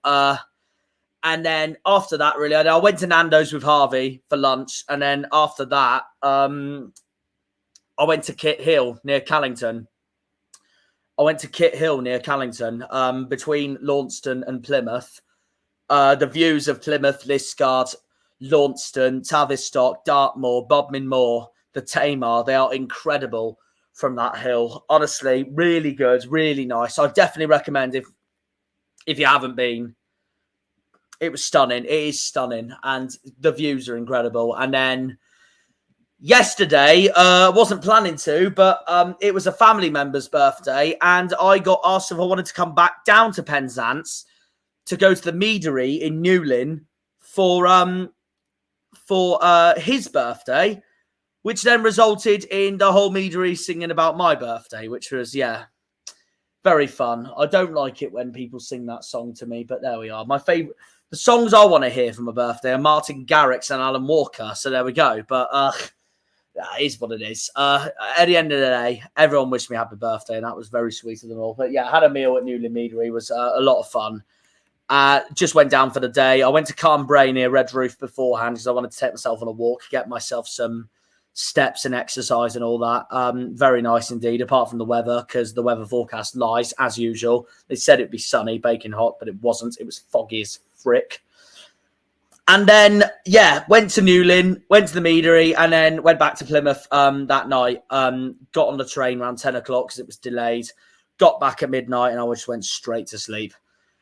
And then after that, really, I went to Nando's with Harvey for lunch. And then after that, I went to Kit Hill near Callington. Between Launceston and Plymouth. The views of Plymouth, Liskeard, Launceston, Tavistock, Dartmoor, Bodmin Moor, the Tamar, they are incredible from that hill. Honestly, really good, really nice. I definitely recommend if you haven't been. It was stunning. It is stunning. And the views are incredible. And then yesterday, wasn't planning to, but it was a family member's birthday. And I got asked if I wanted to come back down to Penzance to go to the Meadery in Newlyn for his birthday, which then resulted in the whole Meadery singing about my birthday, which was, very fun. I don't like it when people sing that song to me, but there we are. The songs I want to hear for my birthday are Martin Garrix and Alan Walker, so there we go. But that is what it is. At the end of the day, everyone wished me happy birthday, and that was very sweet of them all. But yeah, I had a meal at Newlyn Meadery. It was a lot of fun. Just went down for the day. I went to Carnbray near Red Roof beforehand because I wanted to take myself on a walk, get myself some steps and exercise and all that. Very nice indeed, apart from the weather, because the weather forecast lies as usual. They said it'd be sunny, baking hot, but it wasn't. It was foggy as frick. And then, went to Newlyn, went to the Meadery, and then went back to Plymouth that night. Got on the train around 10 o'clock because it was delayed. Got back at midnight, and I just went straight to sleep.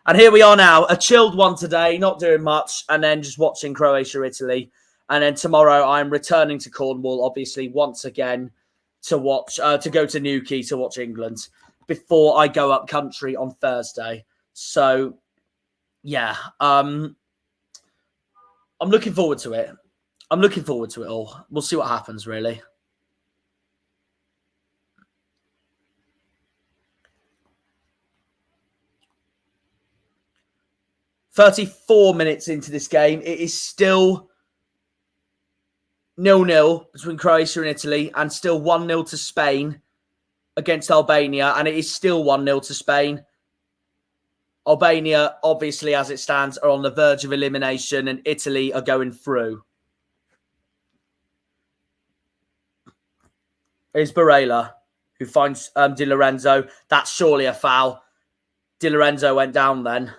And here we are now, a chilled one today, not doing much, and then just watching Croatia, Italy. And then tomorrow I'm returning to Cornwall, obviously, once again, to go to Newquay to watch England before I go up country on Thursday. So, I'm looking forward to it. I'm looking forward to it all. We'll see what happens, really. "34 minutes into this game. It is still 0-0 between Croatia and Italy, and still 1-0 to Spain against Albania, and it is still 1-0 to Spain. Albania, obviously, as it stands, are on the verge of elimination, and Italy are going through. It's Barella who finds Di Lorenzo. That's surely a foul. Di Lorenzo went down then.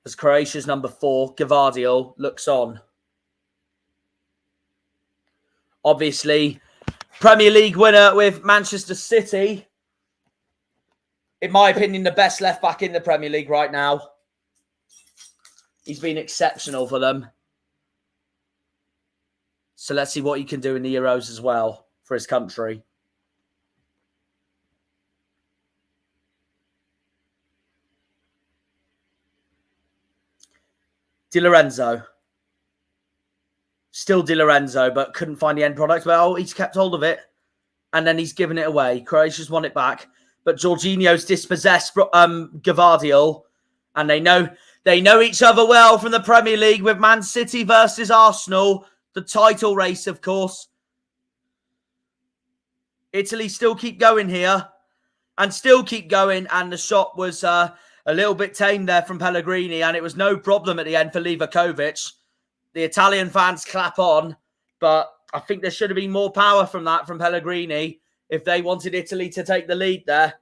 As Croatia's number 4, Gvardiol, looks on. Obviously, Premier League winner with Manchester City. In my opinion, the best left-back in the Premier League right now. He's been exceptional for them. So let's see what he can do in the Euros as well for his country. Di Lorenzo. Still Di Lorenzo, but couldn't find the end product. Well, he's kept hold of it. And then he's given it away. Croatia's won it back. But Jorginho's dispossessed Gvardiol. And they know each other well from the Premier League with Man City versus Arsenal. The title race, of course. Italy still keep going here. And still keep going. And the shot was a little bit tame there from Pellegrini. And it was no problem at the end for Livakovic. The Italian fans clap on. But I think there should have been more power from Pellegrini if they wanted Italy to take the lead there.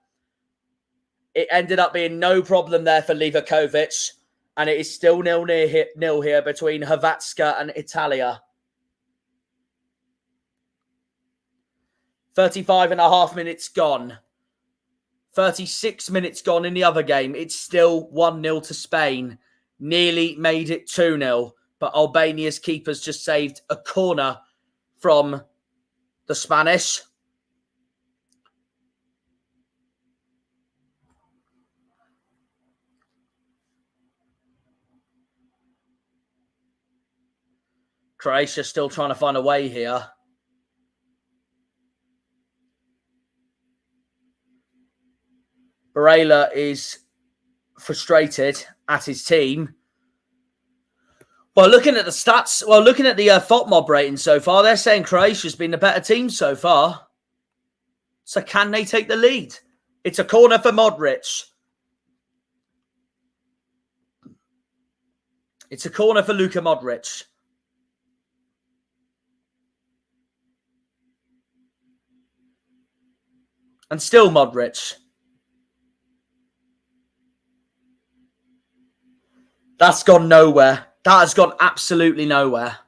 It ended up being no problem there for Livakovic. And it is still 0-0 here between Hrvatska and Italia. 35.5 minutes gone. 36 minutes gone in the other game. It's still 1-0 to Spain. Nearly made it 2-0. But Albania's keeper's just saved a corner from the Spanish. Croatia still trying to find a way here. Barela is frustrated at his team. Well, looking at the stats, looking at the FOTMob rating so far, they're saying Croatia's been the better team so far. So can they take the lead? It's a corner for Modric. It's a corner for Luka Modric. And still Modric. That's gone nowhere. That has gone absolutely nowhere.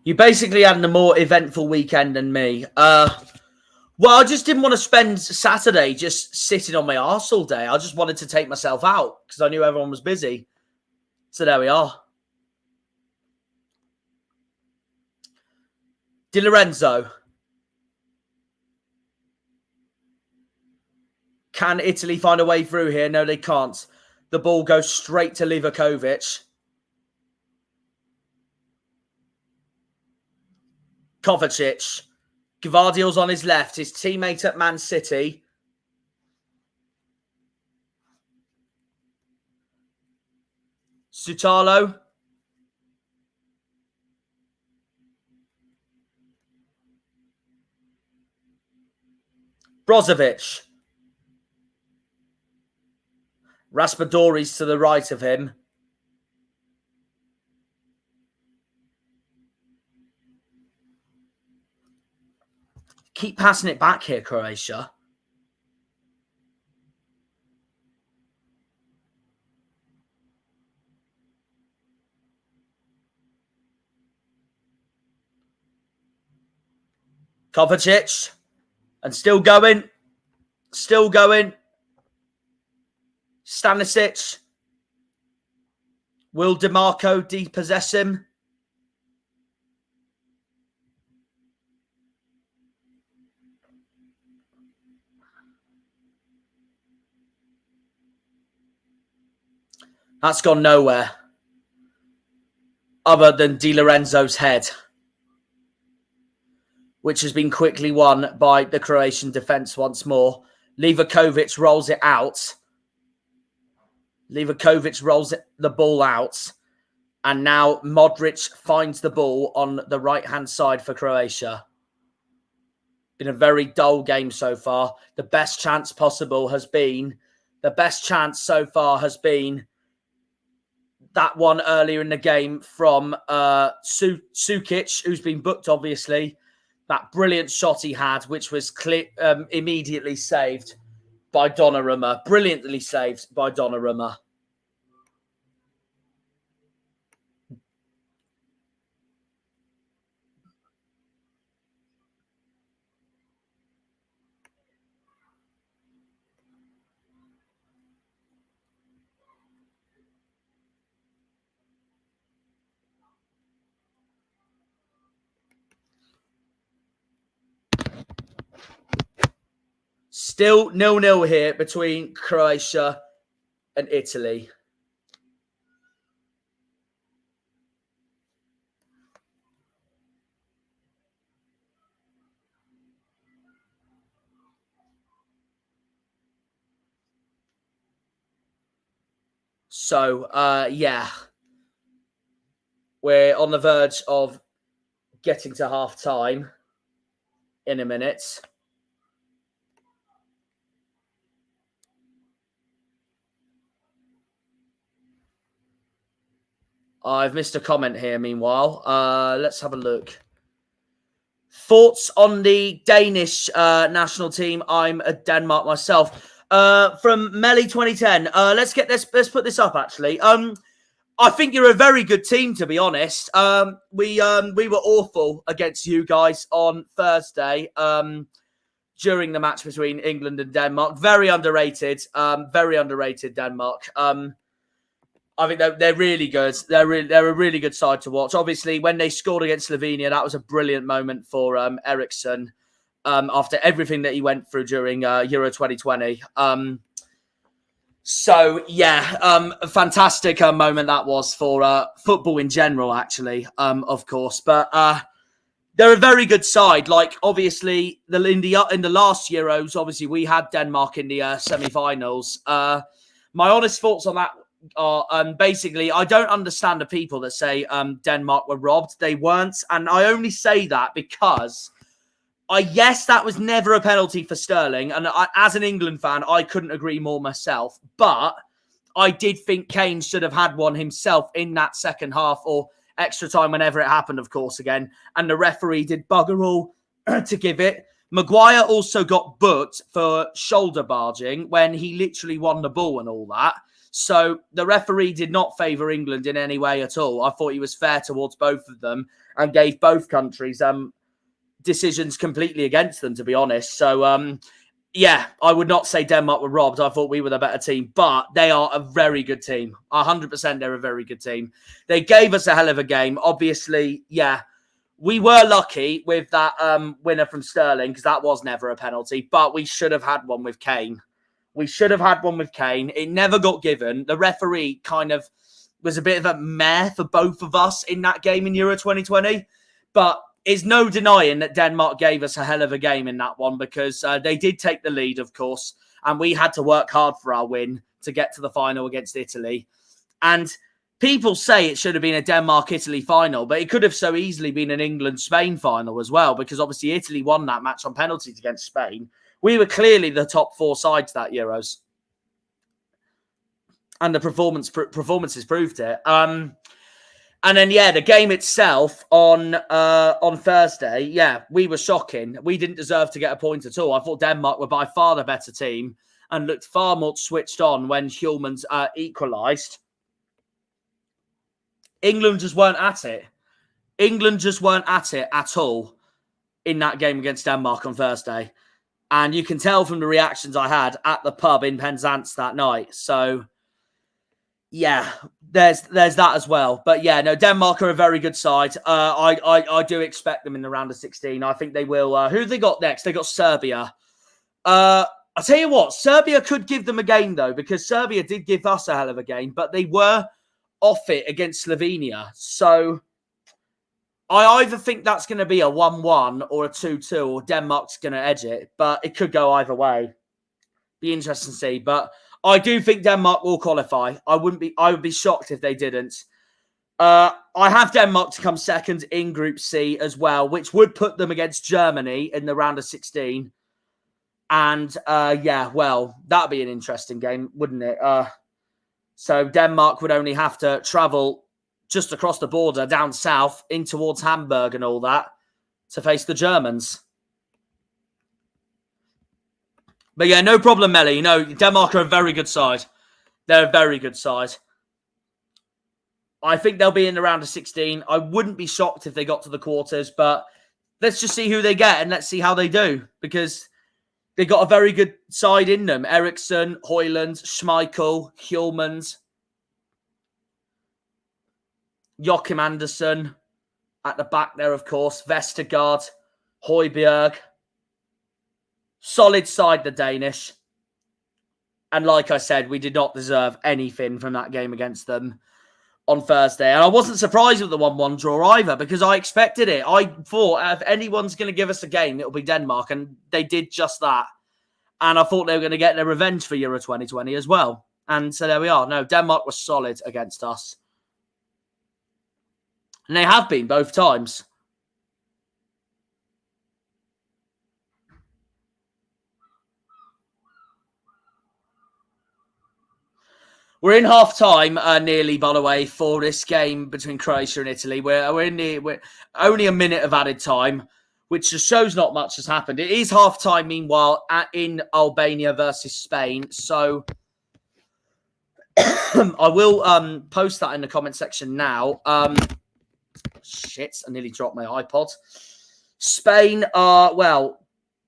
You basically had a more eventful weekend than me. Well, I just didn't want to spend Saturday just sitting on my arse all day. I just wanted to take myself out because I knew everyone was busy. So there we are. Di Lorenzo. Can Italy find a way through here? No, they can't. The ball goes straight to Livakovic. Kovacic. Gvardiol's on his left. His teammate at Man City. Sutalo. Brozovic. Raspadori's to the right of him. Keep passing it back here, Croatia. Kovacic. And still going. Still going. Stanisic. Will DeMarco depossess him? That's gone nowhere. Other than Di Lorenzo's head, which has been quickly won by the Croatian defence once more. Livakovic rolls it out. Livakovic rolls the ball out. And now Modric finds the ball on the right-hand side for Croatia. Been a very dull game so far. The best chance possible has been... The best chance so far has been that one earlier in the game from Sukic, who's been booked, obviously. That brilliant shot he had, which was immediately saved by Donnarumma. Brilliantly saved by Donnarumma. Still 0-0 here between Croatia and Italy. So, yeah. We're on the verge of getting to half-time in a minute. I've missed a comment here, meanwhile. Let's have a look. Thoughts on the Danish national team? I'm a Denmark myself. From Melly 2010. Let's put this up, actually. I think you're a very good team, to be honest. We were awful against you guys on Thursday during the match between England and Denmark. Very underrated. Very underrated, Denmark. I think they're really good. They're a really good side to watch. Obviously, when they scored against Slovenia, that was a brilliant moment for Eriksson after everything that he went through during Euro 2020. So, yeah, a fantastic moment that was for football in general, actually, of course. But they're a very good side. Like, obviously, in the last Euros, obviously, we had Denmark in the semi-finals. My honest thoughts on that are basically, I don't understand the people that say Denmark were robbed. They weren't. And I only say that because yes, that was never a penalty for Sterling. And as an England fan, I couldn't agree more myself. But I did think Kane should have had one himself in that second half or extra time whenever it happened, of course, again. And the referee did bugger all to give it. Maguire also got booked for shoulder barging when he literally won the ball and all that. So the referee did not favour England in any way at all. I thought he was fair towards both of them and gave both countries decisions completely against them, to be honest. So, yeah, I would not say Denmark were robbed. I thought we were the better team, but they are a very good team. 100% they're a very good team. They gave us a hell of a game. Obviously, yeah, we were lucky with that winner from Sterling because that was never a penalty, but we should have had one with Kane. We should have had one with Kane. It never got given. The referee kind of was a bit of a meh for both of us in that game in Euro 2020, but there's no denying that Denmark gave us a hell of a game in that one because they did take the lead, of course, and we had to work hard for our win to get to the final against Italy. And people say it should have been a Denmark-Italy final, but it could have so easily been an England-Spain final as well because obviously Italy won that match on penalties against Spain. We were clearly the top four sides that Euros. And the performances proved it. And then, yeah, the game itself on Thursday, yeah, we were shocking. We didn't deserve to get a point at all. I thought Denmark were by far the better team and looked far more switched on when Hjulmand's equalised. England just weren't at it. England just weren't at it at all in that game against Denmark on Thursday. And you can tell from the reactions I had at the pub in Penzance that night. So, yeah, there's that as well. But yeah, no, Denmark are a very good side. I do expect them in the round of 16. I think they will. Who have they got next? They got Serbia. I'll tell you what, Serbia could give them a game though, because Serbia did give us a hell of a game, but they were off it against Slovenia. So I either think that's going to be a 1-1 or a 2-2, or Denmark's going to edge it, but it could go either way. Be interesting to see, but I do think Denmark will qualify. I would be shocked if they didn't. I have Denmark to come second in Group C as well, which would put them against Germany in the round of 16. And yeah, well, that'd be an interesting game, wouldn't it? So Denmark would only have to travel just across the border down south in towards Hamburg and all that to face the Germans. But yeah, no problem, Melly. No, Denmark are a very good side. They're a very good side. I think they'll be in the round of 16. I wouldn't be shocked if they got to the quarters, but let's just see who they get and let's see how they do, because they got a very good side in them. Eriksson, Højlund, Schmeichel, Hjulmand, Joachim Andersen at the back there, of course. Vestergaard, Højbjerg. Solid side, the Danish. And like I said, we did not deserve anything from that game against them on Thursday. And I wasn't surprised with the 1-1 draw either, because I expected it. I thought if anyone's going to give us a game, it'll be Denmark. And they did just that. And I thought they were going to get their revenge for Euro 2020 as well. And so there we are. No, Denmark was solid against us. And they have been both times. We're in half-time nearly, by the way, for this game between Croatia and Italy. We're only a minute of added time, which just shows not much has happened. It is half-time, meanwhile, in Albania versus Spain. So I will post that in the comment section now. Shit, I nearly dropped my iPod. Spain are, well,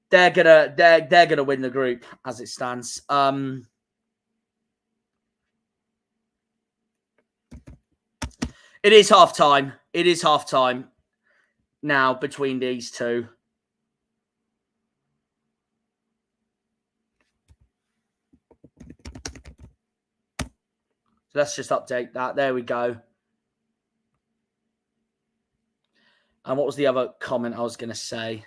they're gonna win the group as it stands. It is half-time. It is half-time now between these two. Let's just update that. There we go. And what was the other comment I was going to say?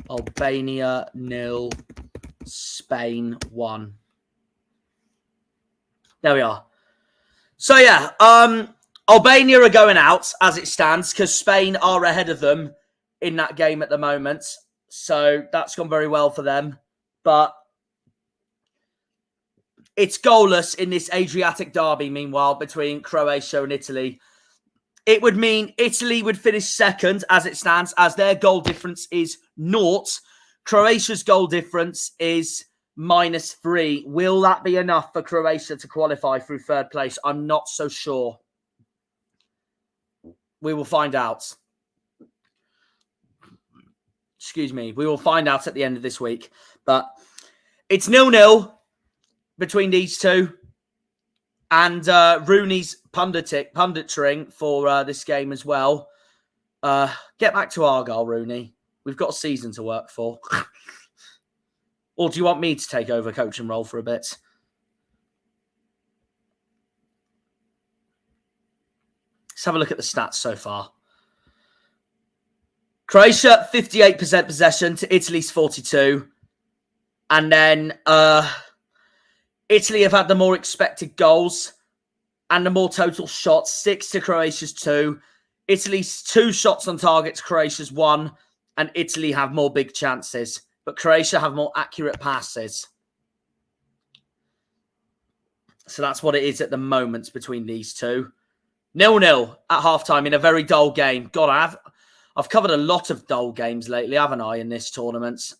Albania 0, Spain 1. There we are. So yeah, Albania are going out as it stands because Spain are ahead of them in that game at the moment. So that's gone very well for them. But it's goalless in this Adriatic derby, meanwhile, between Croatia and Italy. It would mean Italy would finish second as it stands, as their goal difference is 0. Croatia's goal difference is -3. Will that be enough for Croatia to qualify through third place? I'm not so sure. We will find out. Excuse me. We will find out at the end of this week. But it's 0-0 between these two. And Rooney's punditering for this game as well. Get back to Argyle, Rooney. We've got a season to work for. Or do you want me to take over coaching role for a bit? Let's have a look at the stats so far. Croatia, 58% possession to Italy's 42%. And then Italy have had the more expected goals and the more total shots, 6 to Croatia's 2. Italy's 2 shots on target to Croatia's 1. And Italy have more big chances. But Croatia have more accurate passes. So that's what it is at the moment between these two. 0-0 at halftime in a very dull game. God, I've covered a lot of dull games lately, haven't I, in this tournament?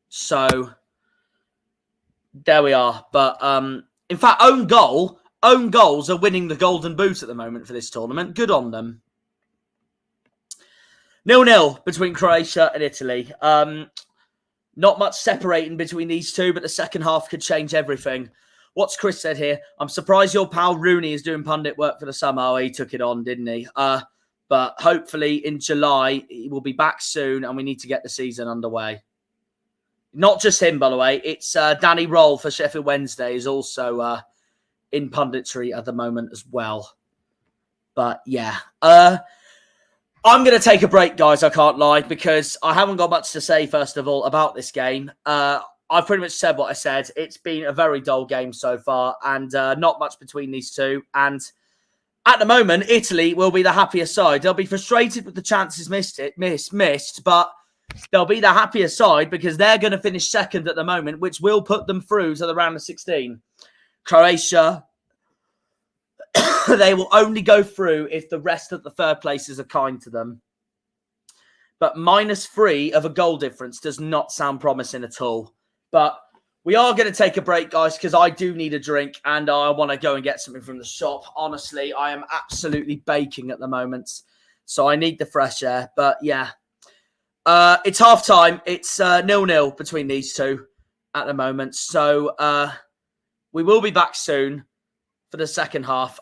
So there we are. But in fact, own goals are winning the Golden Boot at the moment for this tournament. Good on them. 0-0 between Croatia and Italy. Not much separating between these two, but the second half could change everything. What's Chris said here? I'm surprised your pal Rooney is doing pundit work for the summer. Oh, he took it on, didn't he? But hopefully in July, he will be back soon and we need to get the season underway. Not just him, by the way. It's Danny Roll for Sheffield Wednesday is also in punditry at the moment as well. But yeah. I'm going to take a break, guys, I can't lie, because I haven't got much to say, first of all, about this game. I've pretty much said what I said. It's been a very dull game so far, and not much between these two. And at the moment, Italy will be the happier side. They'll be frustrated with the chances missed, but they'll be the happier side because they're going to finish second at the moment, which will put them through to the round of 16. Croatia, they will only go through if the rest of the third places are kind to them. But -3 of a goal difference does not sound promising at all. But we are going to take a break, guys, because I do need a drink and I want to go and get something from the shop. Honestly, I am absolutely baking at the moment. So I need the fresh air. But yeah, it's half time. It's 0-0 between these two at the moment. So we will be back soon for the second half.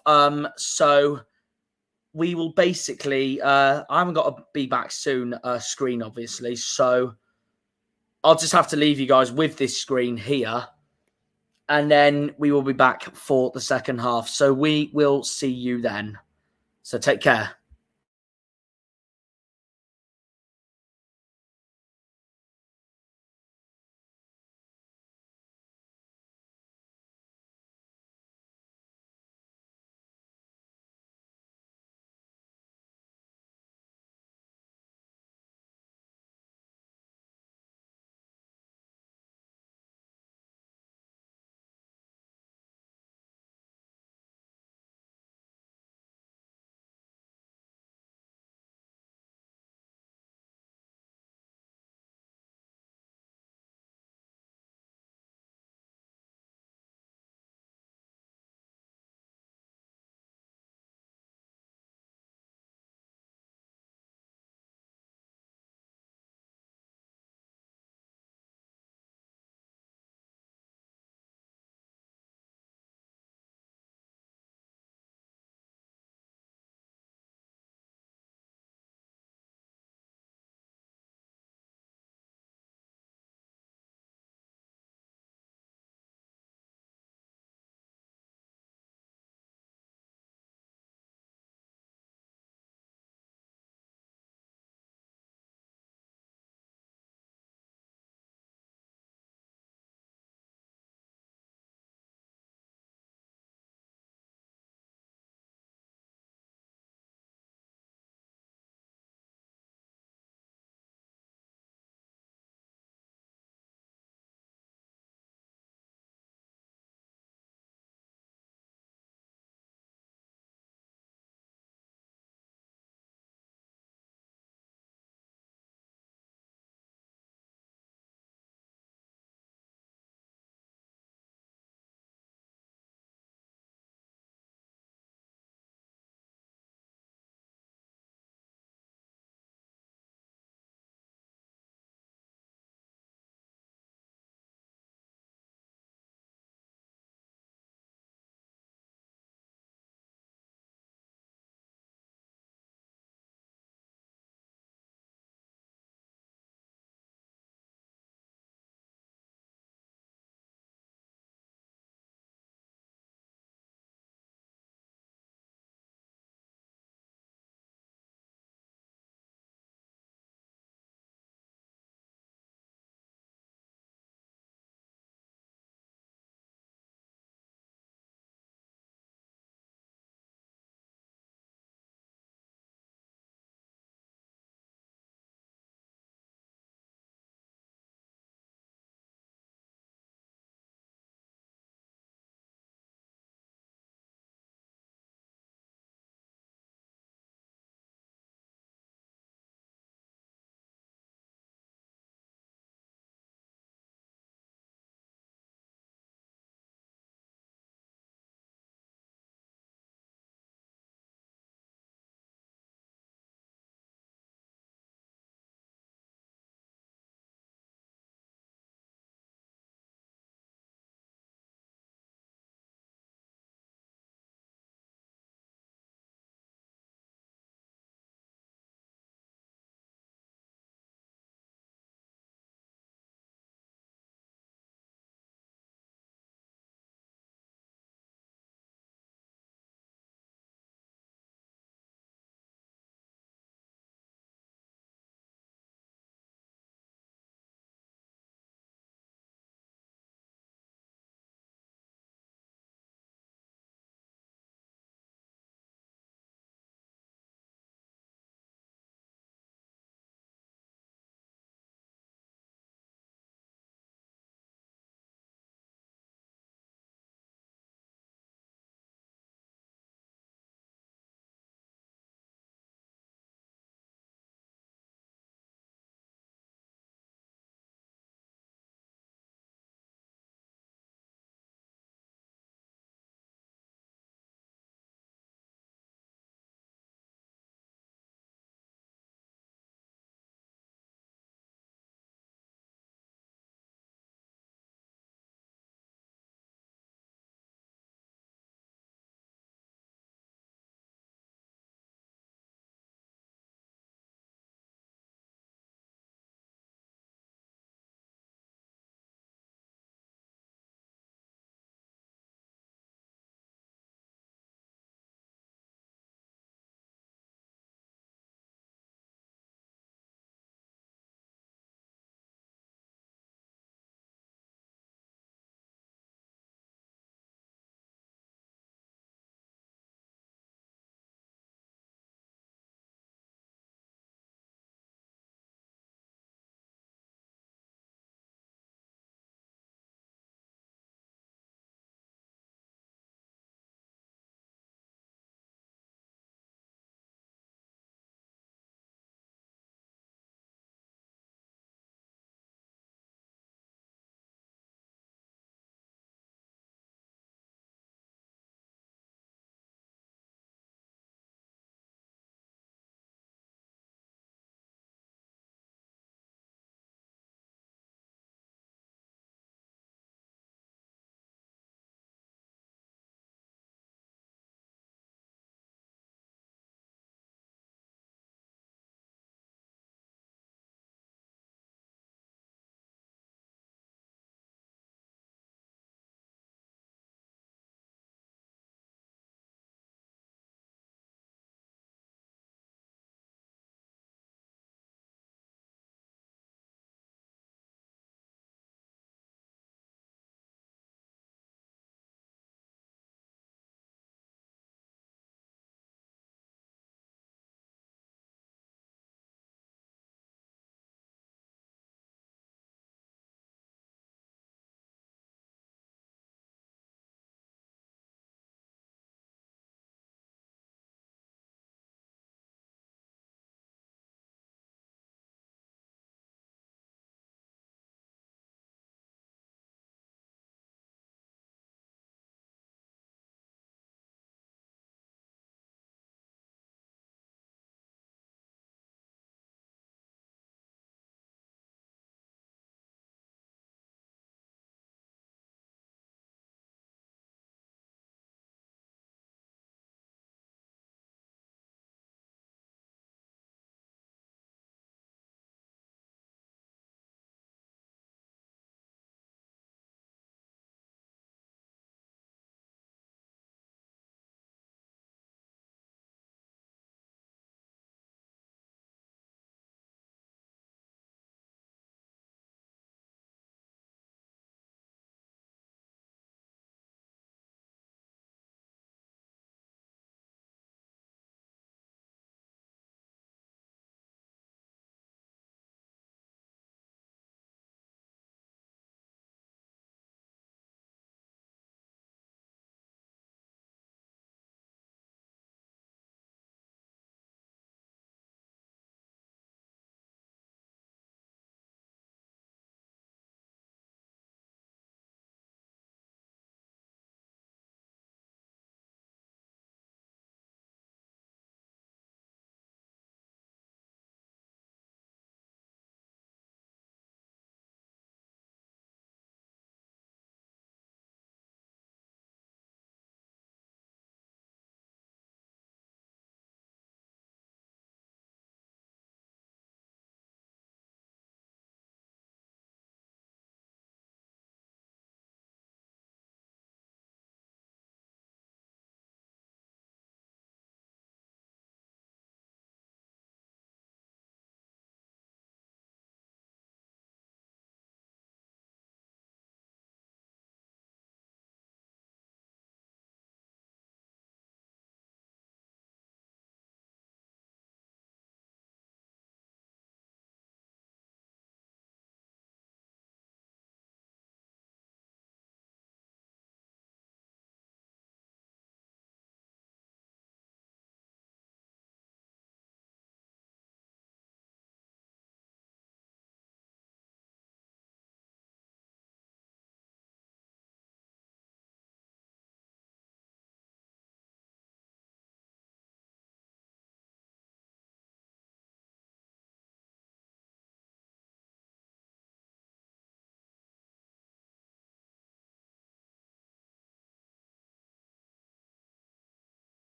So we will basically, I haven't got a be back soon screen, obviously. So I'll just have to leave you guys with this screen here. And then we will be back for the second half. So we will see you then. So take care.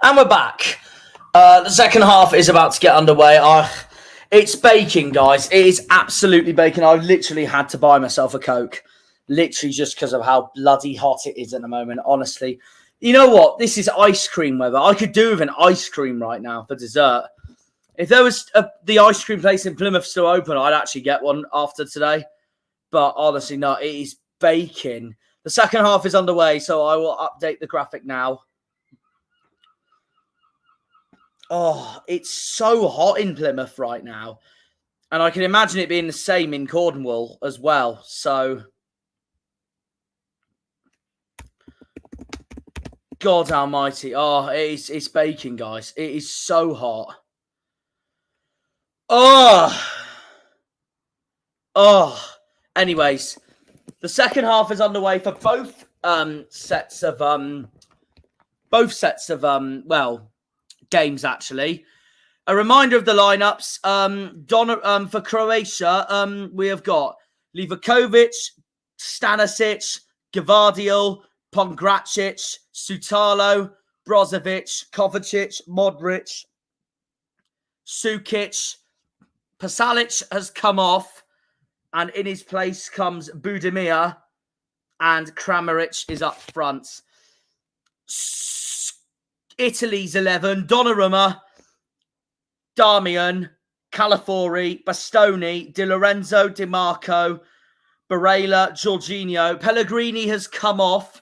And we're back. The second half is about to get underway. It's baking, guys. It is absolutely baking. I've literally had to buy myself a Coke. Literally just because of how bloody hot it is at the moment, honestly. You know what? This is ice cream weather. I could do with an ice cream right now for dessert. If there was the ice cream place in Plymouth still open, I'd actually get one after today. But honestly, no, it is baking. The second half is underway, so I will update the graphic now. Oh, it's so hot in Plymouth right now. And I can imagine it being the same in Cornwall as well. So, God almighty. Oh, it's baking, guys. It is so hot. Oh. Anyways, the second half is underway for both sets of games, actually. A reminder of the lineups. For Croatia, we have got Livakovic, Stanisic, Gvardiol, Pongracic, Sutalo, Brozovic, Kovacic, Modric, Sukic. Pasalic has come off, and in his place comes Budimir, and Kramaric is up front. Italy's 11, Donnarumma, Darmian, Calafiori, Bastoni, Di Lorenzo, Di Marco, Barella, Jorginho. Pellegrini has come off,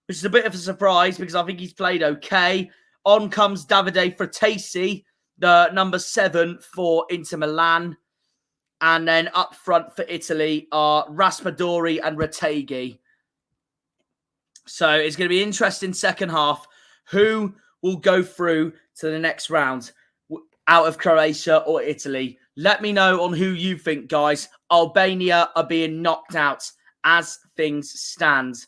which is a bit of a surprise because I think he's played okay. On comes Davide Fratesi, the number 7 for Inter Milan. And then up front for Italy are Raspadori and Retegui. So it's going to be interesting second half. Who will go through to the next round out of Croatia or Italy? Let me know on who you think, guys. Albania are being knocked out as things stand.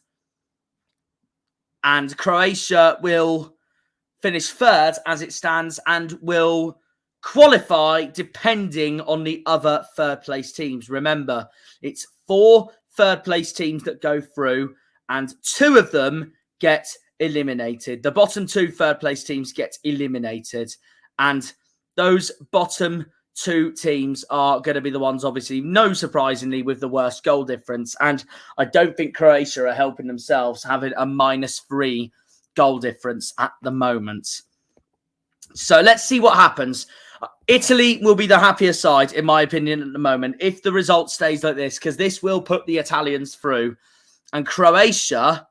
And Croatia will finish third as it stands and will qualify depending on the other third place teams. Remember, it's 4 third place teams that go through and 2 of them get eliminated. The bottom 2 third place teams get eliminated, and those bottom 2 teams are going to be the ones, obviously, no surprisingly, with the worst goal difference. And I don't think Croatia are helping themselves having a -3 goal difference at the moment. So let's see what happens. Italy will be the happier side, in my opinion, at the moment, if the result stays like this, because this will put the Italians through. And Croatia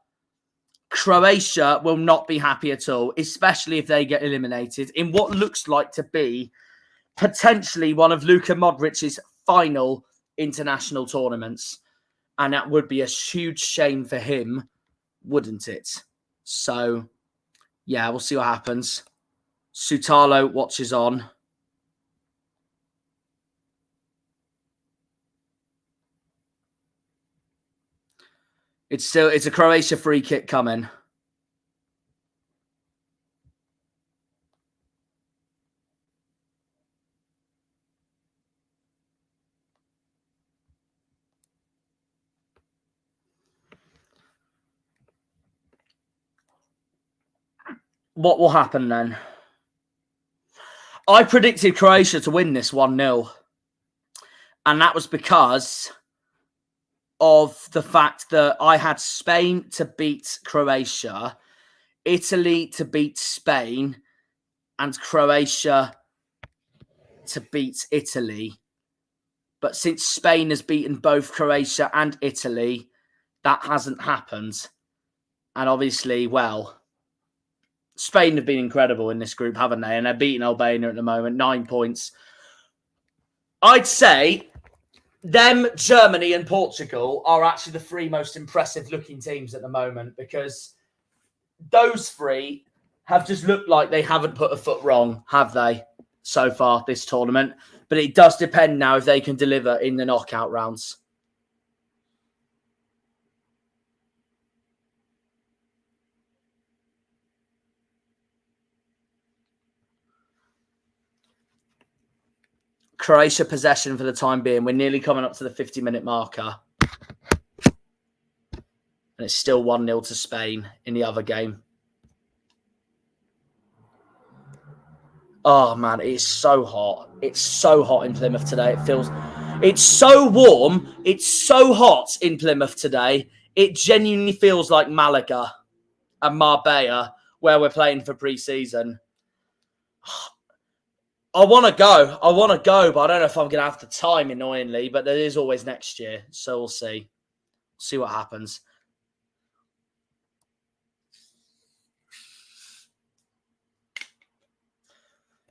will not be happy at all, especially if they get eliminated in what looks like to be potentially one of Luka Modric's final international tournaments. And that would be a huge shame for him, wouldn't it? So, yeah, we'll see what happens. Sutalo watches on. It's a Croatia free kick coming. What will happen then? I predicted Croatia to win this 1-0. And that was because of the fact that I had Spain to beat Croatia, Italy to beat Spain, and Croatia to beat Italy. But since Spain has beaten both Croatia and Italy, that hasn't happened. And obviously, well, Spain have been incredible in this group, haven't they? And they're beating Albania at the moment, 9 points. I'd say them, Germany and Portugal are actually the 3 most impressive looking teams at the moment, because those 3 have just looked like they haven't put a foot wrong, have they, so far this tournament? But it does depend now if they can deliver in the knockout rounds. Croatia possession for the time being. We're nearly coming up to the 50-minute marker. And it's still 1-0 to Spain in the other game. Oh, man, it's so hot. It's so hot in Plymouth today. It's so warm. It's so hot in Plymouth today. It genuinely feels like Malaga and Marbella, where we're playing for pre-season. I want to go, but I don't know if I'm going to have the time, annoyingly. But there is always next year, so we'll see. See what happens.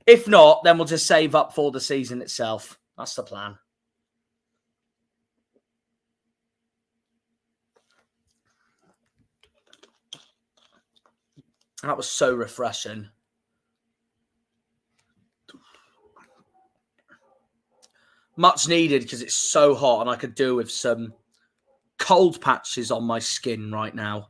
If not, then we'll just save up for the season itself. That's the plan. That was so refreshing. Much needed because it's so hot and I could do with some cold patches on my skin right now.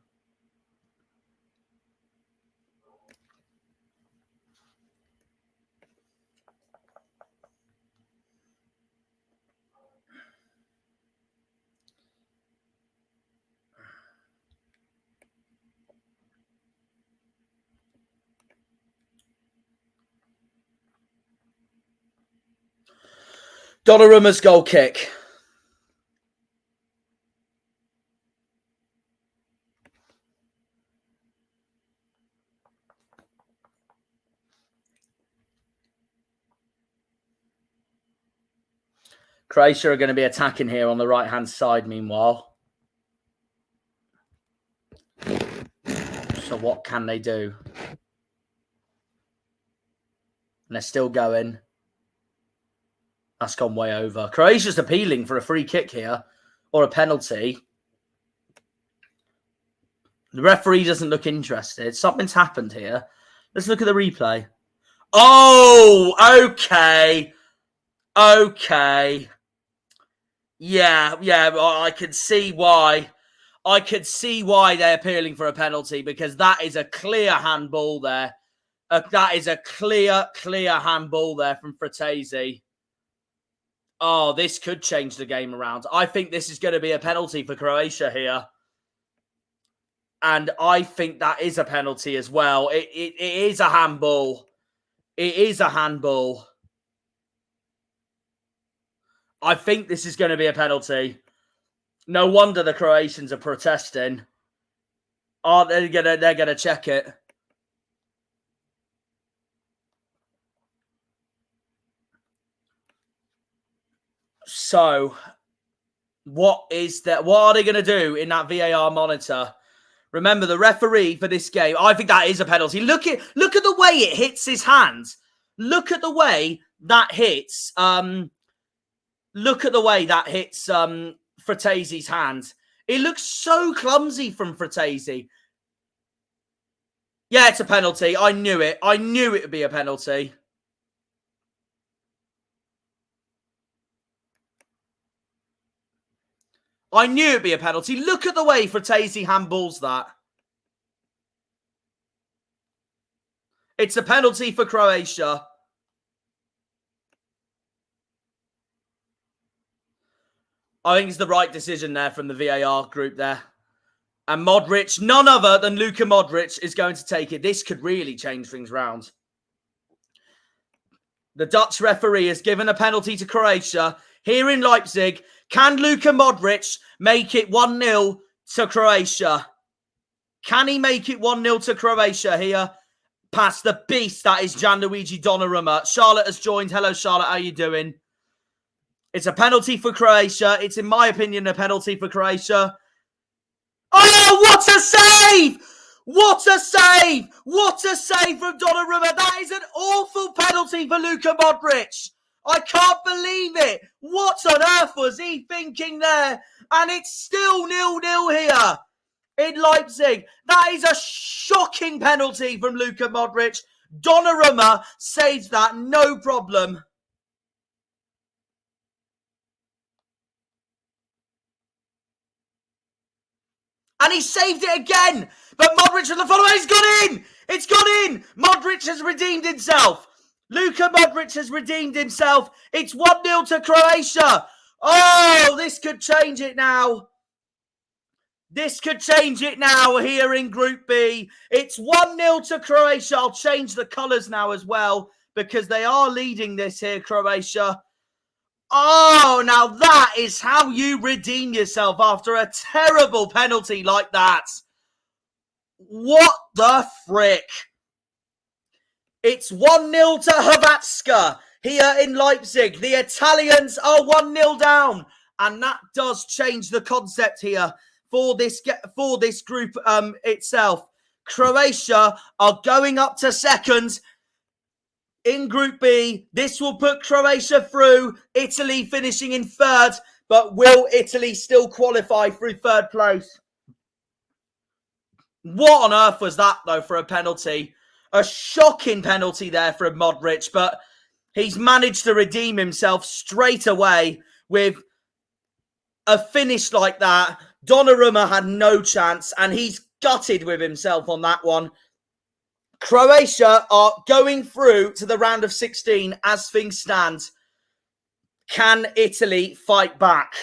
Donnarumma's goal kick. Croatia are going to be attacking here on the right-hand side, meanwhile. So what can they do? And they're still going. That's gone way over. Croatia's appealing for a free kick here or a penalty. The referee doesn't look interested. Something's happened here. Let's look at the replay. Oh, okay. Okay. Yeah, I can see why. I could see why they're appealing for a penalty because that is a clear handball there. That is a clear handball there from Fratesi. Oh, this could change the game around. I think this is going to be a penalty for Croatia here. And I think that is a penalty as well. It is a handball. It is a handball. I think this is going to be a penalty. No wonder the Croatians are protesting. Oh, they're gonna check it. So, what are they going to do in that VAR monitor? Remember, the referee for this game, I think that is a penalty. Look at the way it hits his hands. Look at the way that hits. Look at the way that hits Fratesi's hands. It looks so clumsy from Fratesi. Yeah, it's a penalty. I knew it. I knew it would be a penalty. I knew it'd be a penalty. Look at the way Fratesi handballs that. It's a penalty for Croatia. I think it's the right decision there from the VAR group there. And Modric, none other than Luka Modric, is going to take it. This could really change things round. The Dutch referee has given a penalty to Croatia here in Leipzig. Can Luka Modric make it 1-0 to Croatia? Can he make it 1-0 to Croatia here? Past the beast that is Gianluigi Donnarumma. Charlotte has joined. Hello, Charlotte. How are you doing? It's a penalty for Croatia. It's, in my opinion, a penalty for Croatia. Oh, what a save! What a save! What a save from Donnarumma. That is an awful penalty for Luka Modric. I can't believe it. What on earth was he thinking there? And it's still 0-0 here in Leipzig. That is a shocking penalty from Luka Modric. Donnarumma saves that, no problem. And he saved it again. But Modric on the follow. It's gone in. It's gone in. Modric has redeemed himself. Luka Modric has redeemed himself. It's 1-0 to Croatia. Oh, this could change it now. This could change it now here in Group B. It's 1-0 to Croatia. I'll change the colours now as well because they are leading this here, Croatia. Oh, now that is how you redeem yourself after a terrible penalty like that. What the frick? It's 1-0 to Hrvatska here in Leipzig. The Italians are 1-0 down. And that does change the concept here for this group itself. Croatia are going up to second in Group B. This will put Croatia through. Italy finishing in third. But will Italy still qualify through third place? What on earth was that, though, for a penalty? A shocking penalty there from Modric, but he's managed to redeem himself straight away with a finish like that. Donnarumma had no chance, and he's gutted with himself on that one. Croatia are going through to the round of 16 as things stand. Can Italy fight back?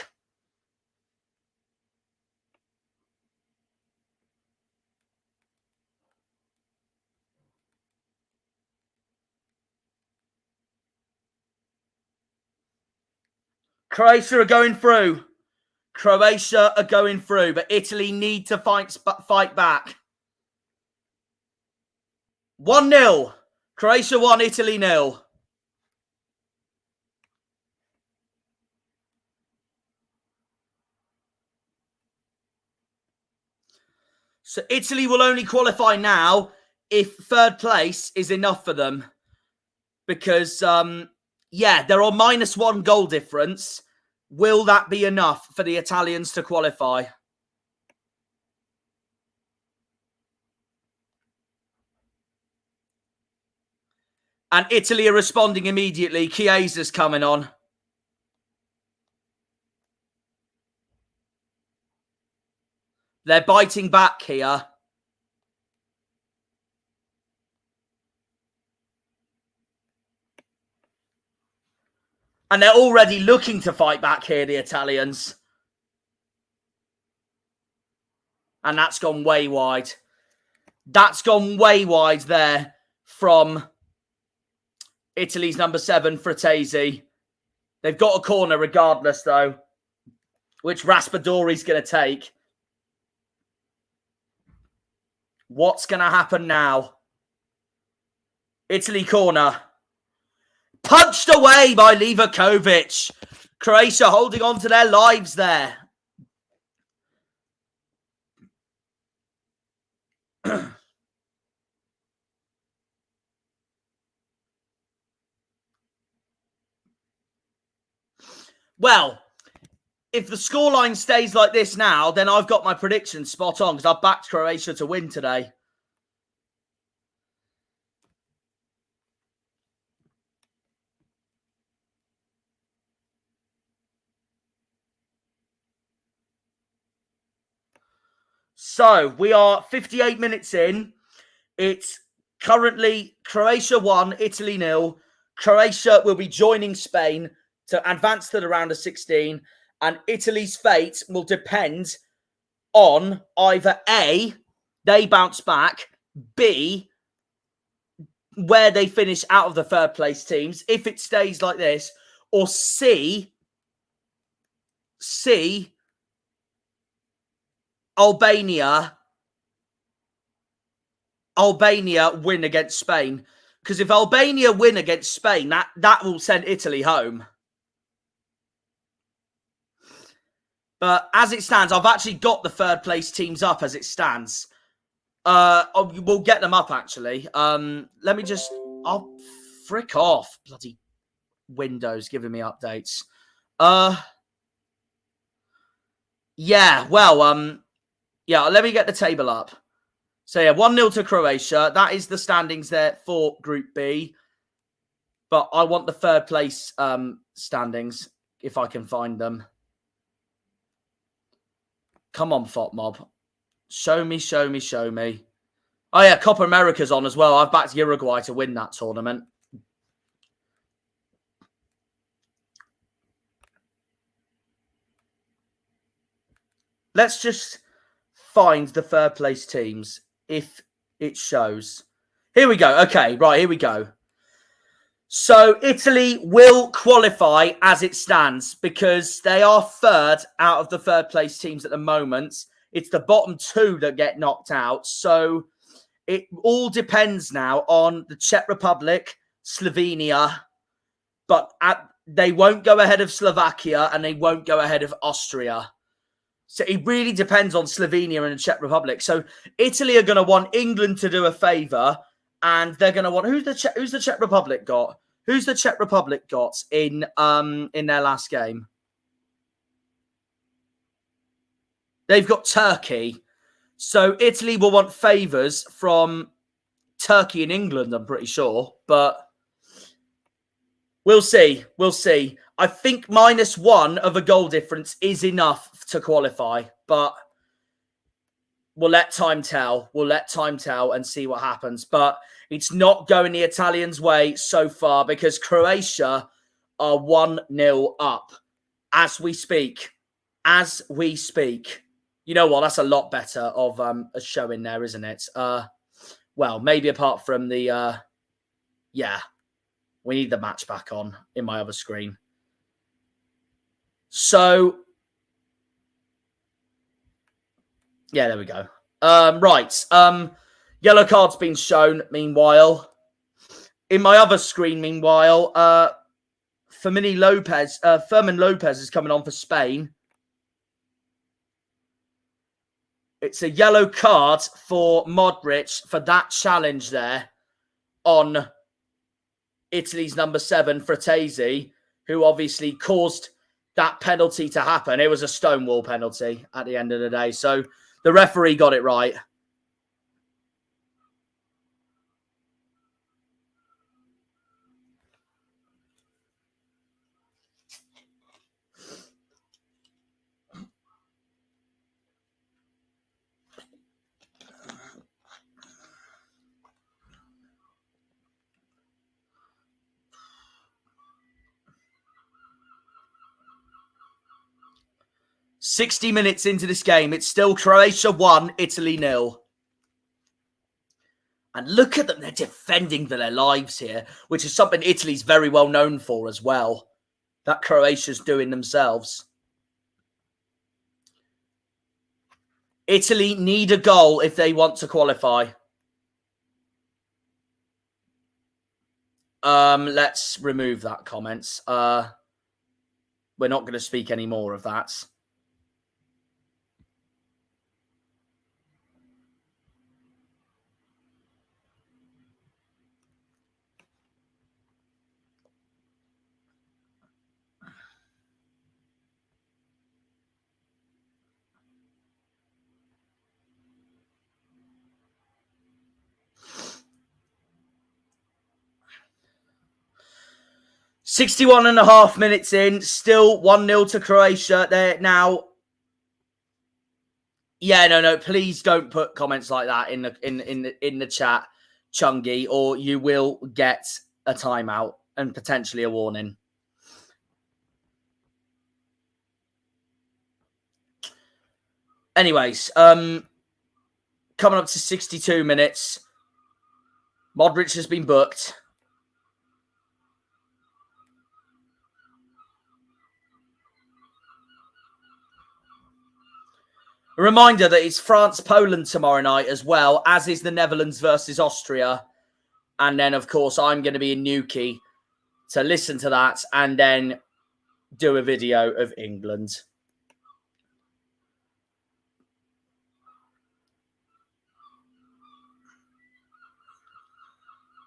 Croatia are going through. Croatia are going through, but Italy need to fight back. 1-0. Croatia 1, Italy 0. So Italy will only qualify now if third place is enough for them. Because, they're on -1 goal difference. Will that be enough for the Italians to qualify? And Italy are responding immediately. Chiesa's coming on. They're biting back here. And they're already looking to fight back here, the Italians. And that's gone way wide. That's gone way wide there from Italy's number 7, Fratesi. They've got a corner regardless, though, which Raspadori's going to take. What's going to happen now? Italy corner. Punched away by Livakovic. Croatia holding on to their lives there. Well, if the scoreline stays like this now, then I've got my prediction spot on because I've backed Croatia to win today. So, we are 58 minutes in. It's currently Croatia 1, Italy 0. Croatia will be joining Spain to advance to the round of 16. And Italy's fate will depend on either A, they bounce back, B, where they finish out of the third place teams, if it stays like this, or C, Albania win against Spain. Because if Albania win against Spain, that will send Italy home. But as it stands, I've actually got the third place teams up as it stands. We'll get them up, actually. Let me just... I'll frick off. Bloody Windows giving me updates. Yeah, well, yeah, let me get the table up. So, yeah, 1-0 to Croatia. That is the standings there for Group B. But I want the third place standings, if I can find them. Come on, FOTMob. Show me. Oh, yeah, Copa America's on as well. I've backed Uruguay to win that tournament. Let's just find the third place teams if it shows. Here we go. Okay, right, here we go. So Italy will qualify as it stands because they are third out of the third place teams at the moment. It's the bottom two that get knocked out. So it all depends now on the Czech Republic, Slovenia, but they won't go ahead of Slovakia and they won't go ahead of Austria. So it really depends on Slovenia and the Czech Republic. So Italy are going to want England to do a favour, and they're going to want who's the Czech Republic got? Who's the Czech Republic got in their last game? They've got Turkey. So Italy will want favours from Turkey and England, I'm pretty sure. But we'll see. We'll see. I think -1 of a goal difference is enough to qualify. But we'll let time tell. We'll let time tell and see what happens. But it's not going the Italians' way so far because Croatia are 1-0 up as we speak. As we speak. You know what? That's a lot better of a show in there, isn't it? Well, maybe apart from the... yeah. We need the match back on in my other screen. So... yeah, there we go. Right. Yellow card's been shown, meanwhile. In my other screen, meanwhile, Fermin Lopez is coming on for Spain. It's a yellow card for Modric for that challenge there on Italy's number 7, Fratesi, who obviously caused that penalty to happen. It was a stonewall penalty at the end of the day. So the referee got it right. "60 minutes into this game, it's still Croatia 1, Italy 0. And look at them, they're defending for their lives here, which is something Italy's very well known for as well. That Croatia's doing themselves. Italy need a goal if they want to qualify. Let's remove that comments. We're not going to speak any more of that. "61.5 minutes in, still 1-0 to Croatia. They're now..." Yeah, no, please don't put comments like that in the chat, Chungy, or you will get a timeout and potentially a warning. Anyways, coming up to 62 minutes. Modric has been booked. A reminder that it's France-Poland tomorrow night as well, as is the Netherlands versus Austria. And then, of course, I'm going to be in Newquay to listen to that and then do a video of England.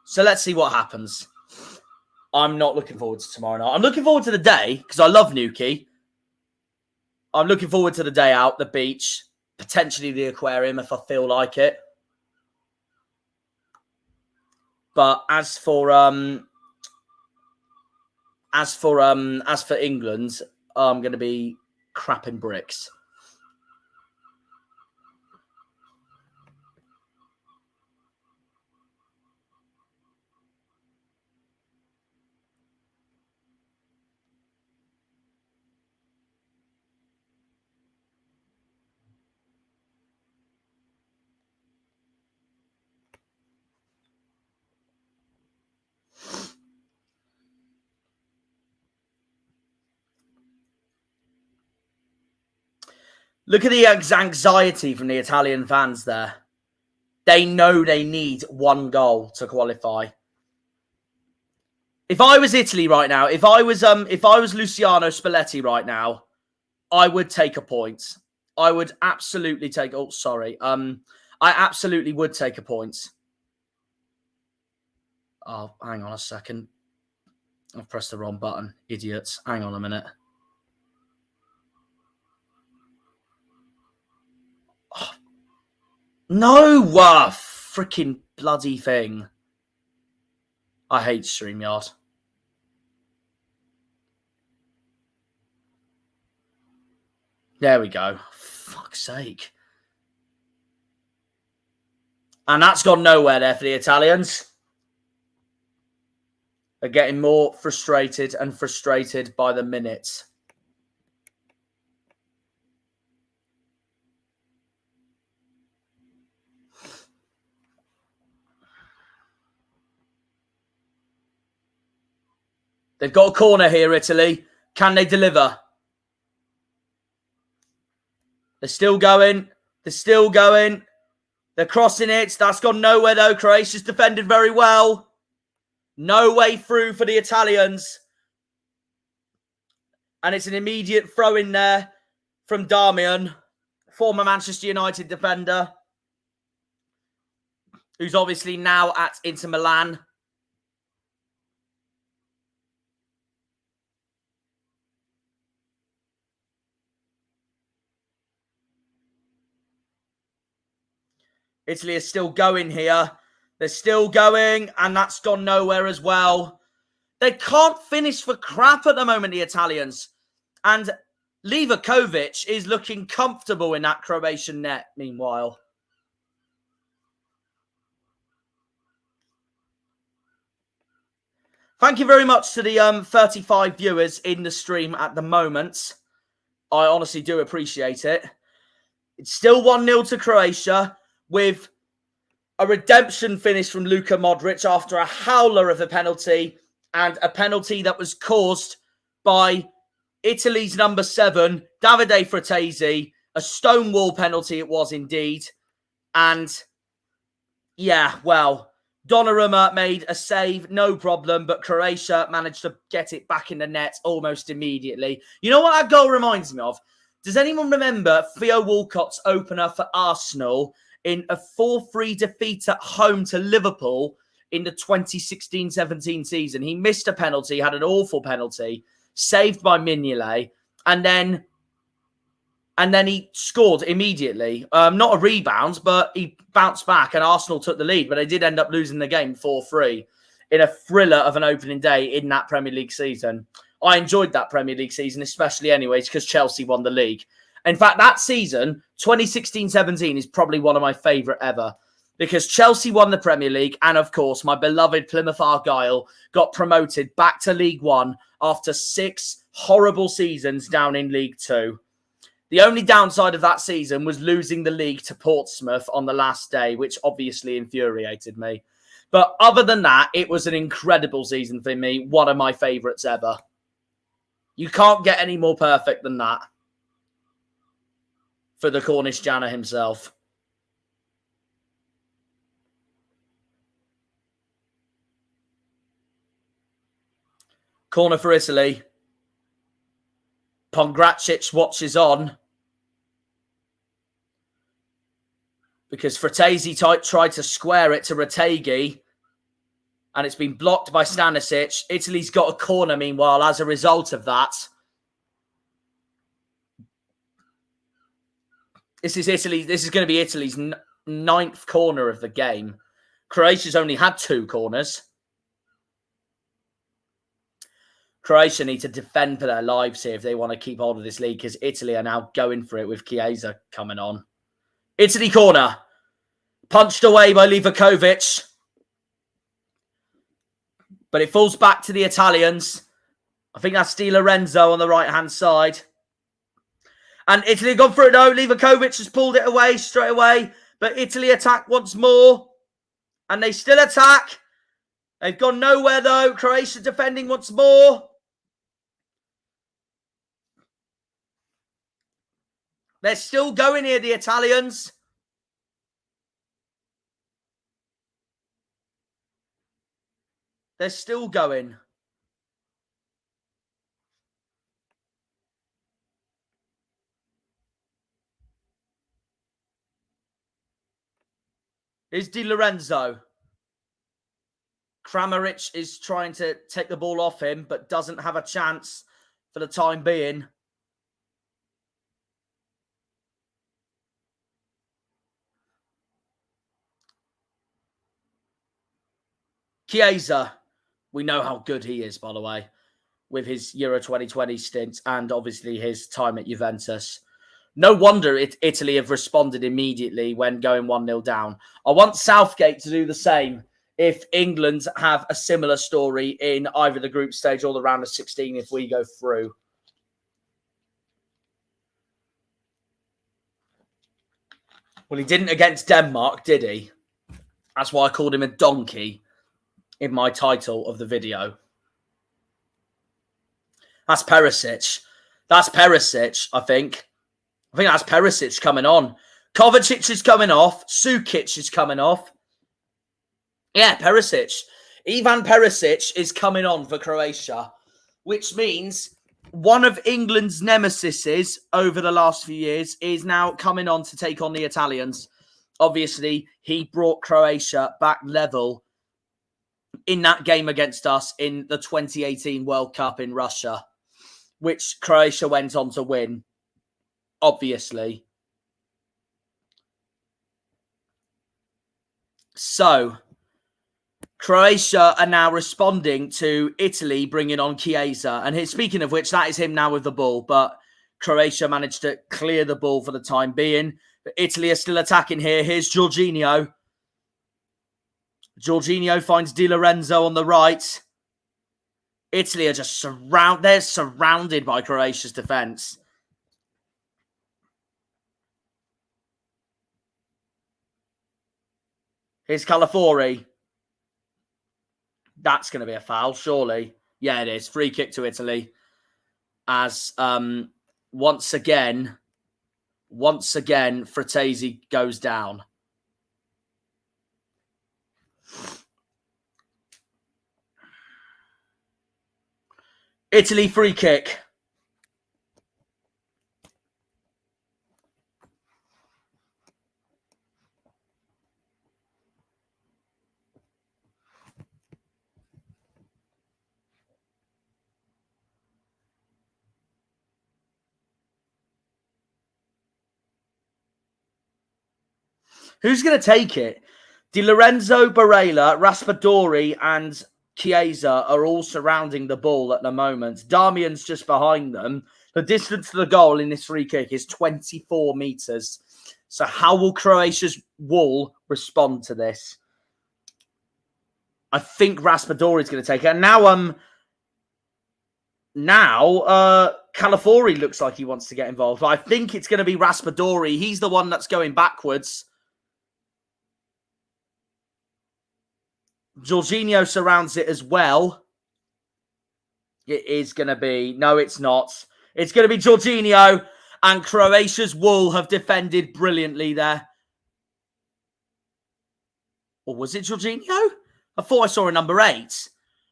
So let's see what happens. I'm not looking forward to tomorrow night. I'm looking forward to the day because I love Newquay. I'm looking forward to the day out, the beach, potentially the aquarium if I feel like it. But as for England, I'm going to be crapping bricks. Look at the anxiety from the Italian fans there. They know they need one goal to qualify. If I was Italy right now, if I was Luciano Spalletti right now, I would take a point. I would absolutely take. Oh, sorry. I absolutely would take a point. Oh, hang on a second. I've pressed the wrong button. Idiots. Hang on a minute. Oh. No! Freaking bloody thing. I hate StreamYard. There we go. Fuck's sake. And that's gone nowhere there for the Italians. They're getting more frustrated and frustrated by the minute. They've got a corner here, Italy. Can they deliver? They're still going. They're still going. They're crossing it. That's gone nowhere, though. Croatia's defended very well. No way through for the Italians. And it's an immediate throw in there from Damian, former Manchester United defender, who's obviously now at Inter Milan. Italy is still going here. They're still going, and that's gone nowhere as well. They can't finish for crap at the moment, the Italians. And Livakovic is looking comfortable in that Croatian net, meanwhile. Thank you very much to the 35 viewers in the stream at the moment. I honestly do appreciate it. It's still 1-0 to Croatia, with a redemption finish from Luka Modric after a howler of a penalty, and a penalty that was caused by Italy's number 7, Davide Fratesi. A stonewall penalty it was indeed. And yeah, well, Donnarumma made a save, no problem, but Croatia managed to get it back in the net almost immediately. You know what that goal reminds me of? Does anyone remember Theo Walcott's opener for Arsenal in a 4-3 defeat at home to Liverpool in the 2016-17 season? He missed a penalty, had an awful penalty, saved by Mignolet, and then he scored immediately. Not a rebound, but he bounced back and Arsenal took the lead, but they did end up losing the game 4-3 in a thriller of an opening day in that Premier League season. I enjoyed that Premier League season, especially anyways, because Chelsea won the league. In fact, that season, 2016-17, is probably one of my favourite ever, because Chelsea won the Premier League, and of course, my beloved Plymouth Argyle got promoted back to League One after 6 horrible seasons down in League Two. The only downside of that season was losing the league to Portsmouth on the last day, which obviously infuriated me. But other than that, it was an incredible season for me, one of my favourites ever. You can't get any more perfect than that for the Cornish Janner himself. Corner for Italy. Pongracic watches on, because Fratesi tried to square it to Retegui, and it's been blocked by Stanisic. Italy's got a corner, meanwhile, as a result of that. This is going to be Italy's 9th corner of the game. Croatia's only had 2 corners. Croatia need to defend for their lives here if they want to keep hold of this league, because Italy are now going for it with Chiesa coming on. Italy corner. Punched away by Livakovic. But it falls back to the Italians. I think that's Di Lorenzo on the right-hand side. And Italy gone for it though. Livakovic has pulled it away straight away. But Italy attack once more. And they still attack. They've gone nowhere though. Croatia defending once more. They're still going here, the Italians. They're still going. Is Di Lorenzo. Kramaric is trying to take the ball off him, but doesn't have a chance for the time being. Chiesa. We know how good he is, by the way, with his Euro 2020 stint and obviously his time at Juventus. No wonder Italy have responded immediately when going 1-0 down. I want Southgate to do the same if England have a similar story in either the group stage or the round of 16 if we go through. Well, he didn't against Denmark, did he? That's why I called him a donkey in my title of the video. That's Perisic. That's Perisic, I think. I think that's Perisic coming on. Kovacic is coming off. Sukic is coming off. Yeah, Perisic. Ivan Perisic is coming on for Croatia, which means one of England's nemesises over the last few years is now coming on to take on the Italians. Obviously, he brought Croatia back level in that game against us in the 2018 World Cup in Russia, which Croatia went on to win, obviously. So, Croatia are now responding to Italy bringing on Chiesa. And speaking of which, that is him now with the ball. But Croatia managed to clear the ball for the time being. But Italy are still attacking here. Here's Jorginho. Jorginho finds Di Lorenzo on the right. Italy are just they're surrounded by Croatia's defence. Here's Calafori. That's going to be a foul, surely. Yeah, it is. Free kick to Italy. As once again, Fratesi goes down. Italy free kick. Who's going to take it? Di Lorenzo, Barella, Raspadori and Chiesa are all surrounding the ball at the moment. Damian's just behind them. The distance to the goal in this free kick is 24 metres. So how will Croatia's wall respond to this? I think Raspadori is going to take it. And now Calafori looks like he wants to get involved. I think it's going to be Raspadori. He's the one that's going backwards. Jorginho surrounds it as well. It is going to be... No, it's not. It's going to be Jorginho. And Croatia's wool have defended brilliantly there. Or was it Jorginho? I thought I saw a number 8.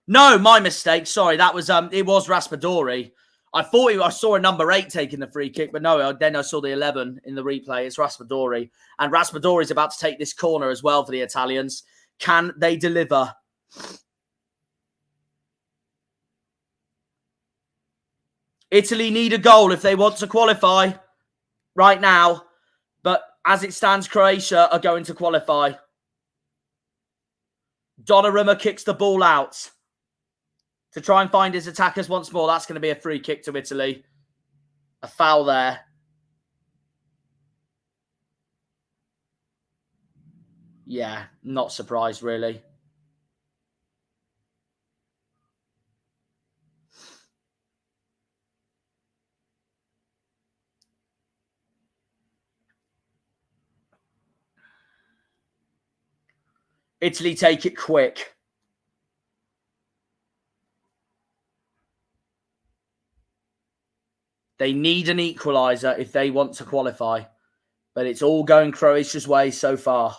No, my mistake. Sorry, that was it was Raspadori. I thought I saw a number 8 taking the free kick, but no, then I saw the 11 in the replay. It's Raspadori. And Raspadori is about to take this corner as well for the Italians. Can they deliver? Italy need a goal if they want to qualify right now. But as it stands, Croatia are going to qualify. Donnarumma kicks the ball out to try and find his attackers once more. That's going to be a free kick to Italy. A foul there. Yeah, not surprised, really. Italy take it quick. They need an equaliser if they want to qualify. But it's all going Croatia's way so far.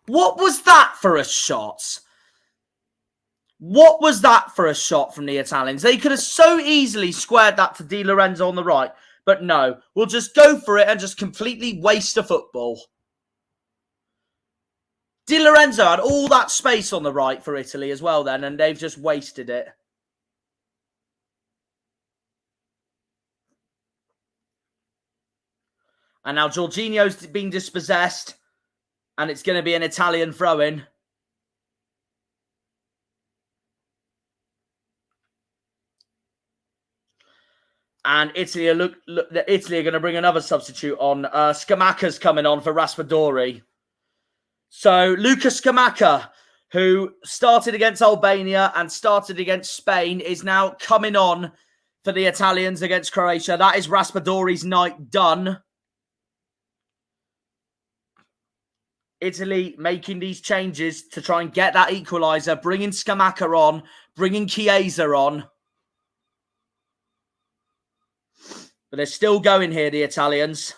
What was that for a shot? What was that for a shot from the Italians? They could have so easily squared that to Di Lorenzo on the right. But no, we'll just go for it and just completely waste a football. Di Lorenzo had all that space on the right for Italy as well then, and they've just wasted it. And now Jorginho's been dispossessed, and it's going to be an Italian throw-in. And Italy are going to bring another substitute on. Scamacca's coming on for Raspadori. So Lucas Scamacca, who started against Albania and started against Spain, is now coming on for the Italians against Croatia. That is Raspadori's night done. Italy making these changes to try and get that equaliser, bringing Scamacca on, bringing Chiesa on. But they're still going here, the Italians.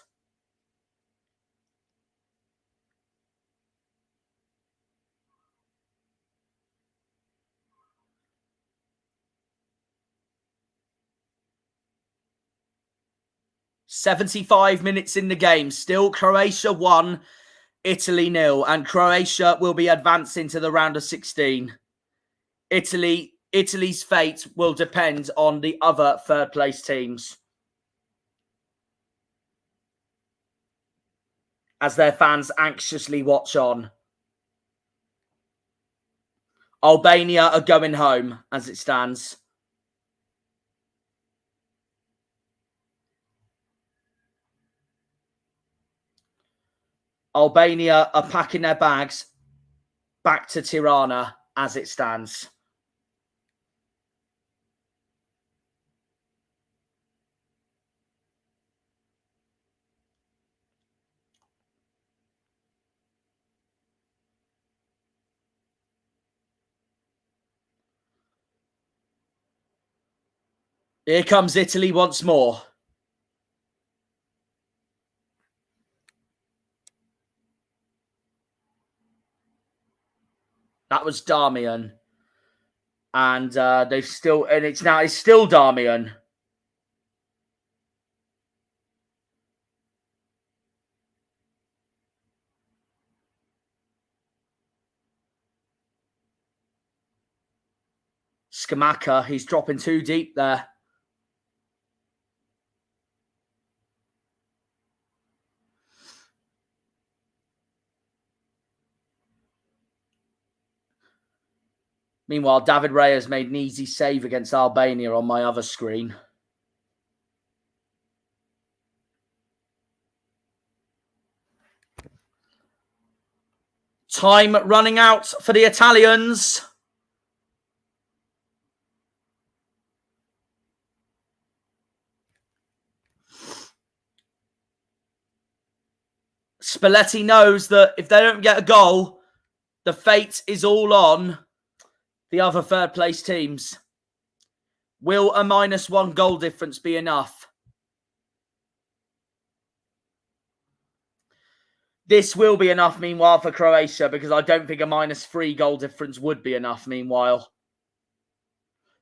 "75 minutes in the game. Still Croatia 1, Italy 0. And Croatia will be advancing to the round of 16. Italy's fate will depend on the other third-place teams, as their fans anxiously watch on. Albania are going home as it stands. Albania are packing their bags back to Tirana as it stands. Here comes Italy once more. That was Darmian. And it's still Darmian. Scamacca, he's dropping too deep there. Meanwhile, David Reyes made an easy save against Albania on my other screen. Time running out for the Italians. Spalletti knows that if they don't get a goal, the fate is all on the other third-place teams. Will a -1 goal difference be enough? This will be enough, meanwhile, for Croatia, because I don't think a -3 goal difference would be enough, meanwhile.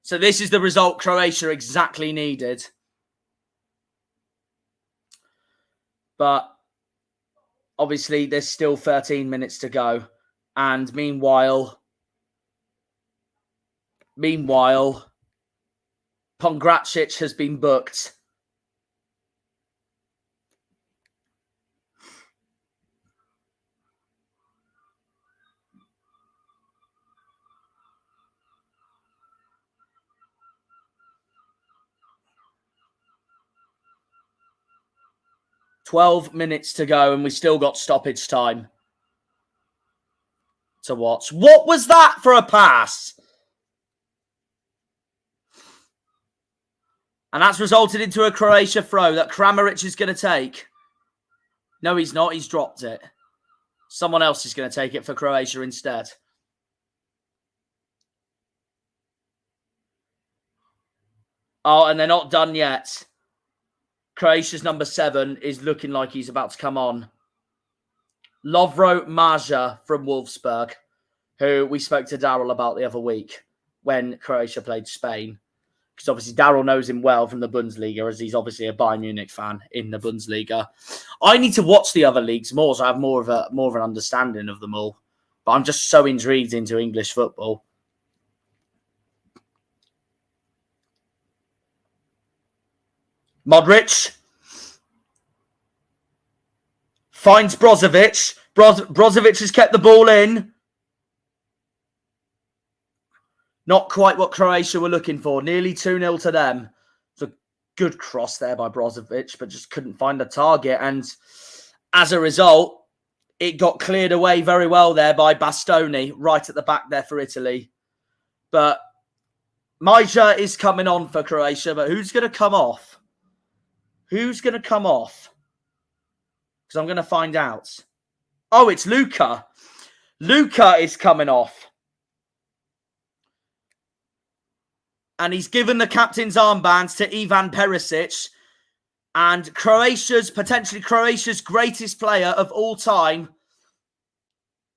So this is the result Croatia exactly needed. But obviously, there's still 13 minutes to go. And meanwhile, Pongracic has been booked. "12 minutes to go, and we still got stoppage time to watch." What was that for a pass? And that's resulted into a Croatia throw that Kramaric is going to take. No, he's not. He's dropped it. Someone else is going to take it for Croatia instead. Oh, and they're not done yet. Croatia's number 7 is looking like he's about to come on. Lovro Maja from Wolfsburg, who we spoke to Daryl about the other week when Croatia played Spain. Because obviously Daryl knows him well from the Bundesliga, as he's obviously a Bayern Munich fan in the Bundesliga. I need to watch the other leagues more, so I have more of an understanding of them all. But I'm just so intrigued into English football. Modric finds Brozovic. Brozovic has kept the ball in. Not quite what Croatia were looking for. Nearly 2-0 to them. It's a good cross there by Brozovic, but just couldn't find a target. And as a result, it got cleared away very well there by Bastoni, right at the back there for Italy. But Maja is coming on for Croatia, but who's going to come off? Who's going to come off? Because I'm going to find out. Oh, it's Luka. Luka is coming off. And he's given the captain's armbands to Ivan Perisic. And potentially Croatia's greatest player of all time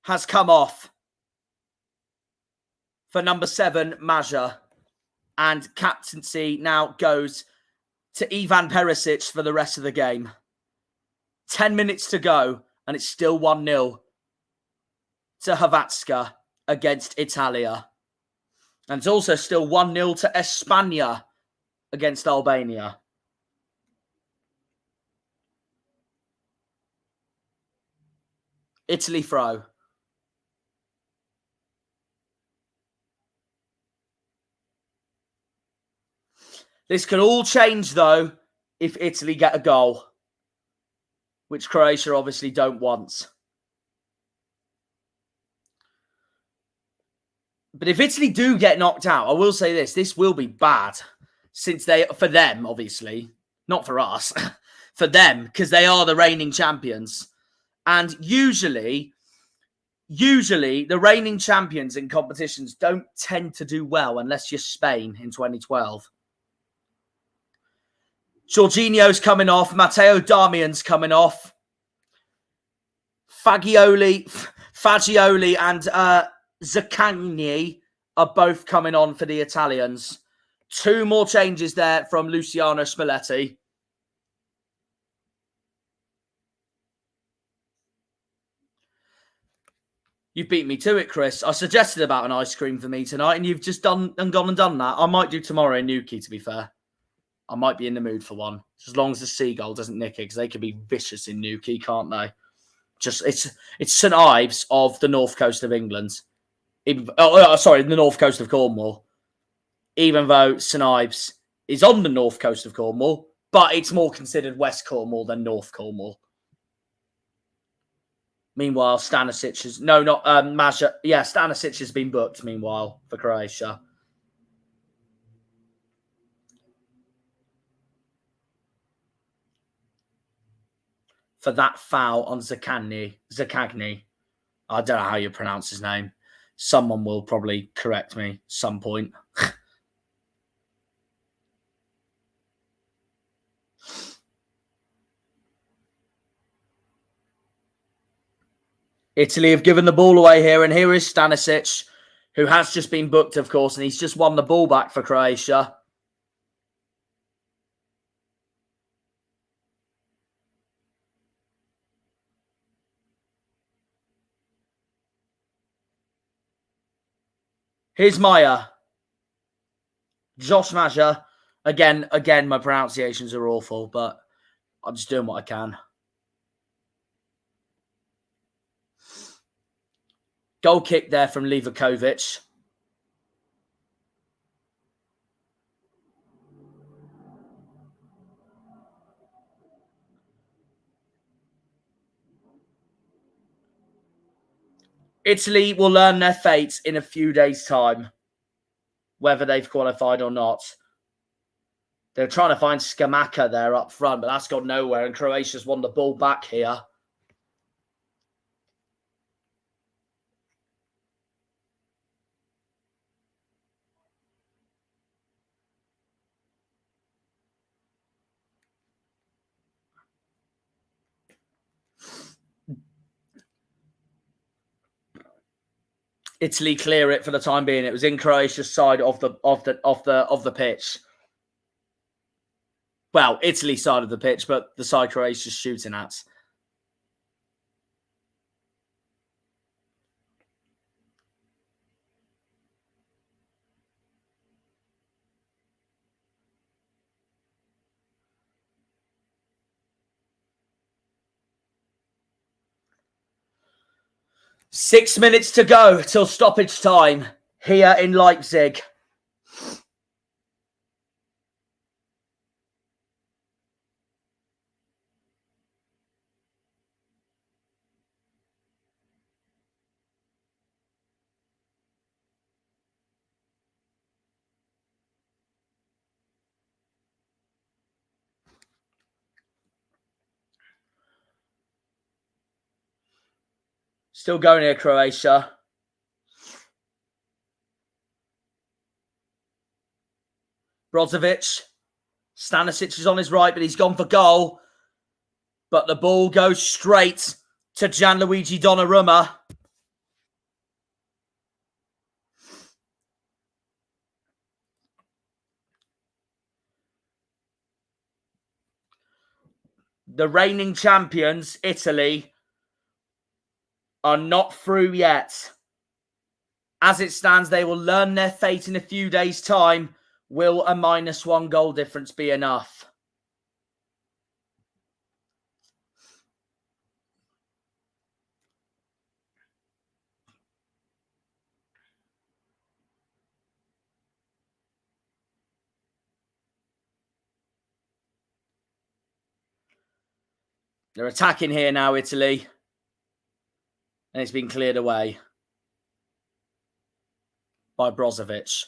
has come off for number 7, Maja. And captaincy now goes to Ivan Perisic for the rest of the game. 10 minutes to go, and it's still 1-0 to Hrvatska against Italia. And it's also still 1-0 to Espana against Albania. Italy throw. This can all change, though, if Italy get a goal, which Croatia obviously don't want. But if Italy do get knocked out, I will say this will be bad, for them, obviously, not for us, for them, because they are the reigning champions. And usually the reigning champions in competitions don't tend to do well unless you're Spain in 2012. Jorginho's coming off. Matteo Darmian's coming off. Fagioli and Zaccagni are both coming on for the Italians. 2 more changes there from Luciano Spalletti. You beat me to it, Chris. I suggested about an ice cream for me tonight, and you've just gone and done that. I might do tomorrow in Newquay, to be fair. I might be in the mood for one. Just as long as the seagull doesn't nick it, because they can be vicious in Newquay, can't they? It's St Ives of the north coast of England. The north coast of Cornwall. Even though St Ives is on the north coast of Cornwall, but it's more considered West Cornwall than North Cornwall. Meanwhile, Stanisic Stanisic has been booked, meanwhile, for Croatia. For that foul on Zaccagni. I don't know how you pronounce his name. Someone will probably correct me at some point. Italy have given the ball away here, and here is Stanisic, who has just been booked, of course, and he's just won the ball back for Croatia. Here's Maya. Josh Maja. Again, my pronunciations are awful, but I'm just doing what I can. Goal kick there from Livakovic. Italy will learn their fate in a few days' time, whether they've qualified or not. They're trying to find Skamaka there up front, but that's gone nowhere, and Croatia's won the ball back here. Italy clear it for the time being. It was in Croatia's side of the pitch. Well, Italy's side of the pitch, but the side Croatia's shooting at. Six minutes to go till stoppage time here in Leipzig. Still going here, Croatia. Brozovic. Stanisic is on his right, but he's gone for goal. But the ball goes straight to Gianluigi Donnarumma. The reigning champions, Italy, are not through yet. As it stands, they will learn their fate in a few days' time. Will a -1 goal difference be enough? They're attacking here now, Italy. And it's been cleared away by Brozovic.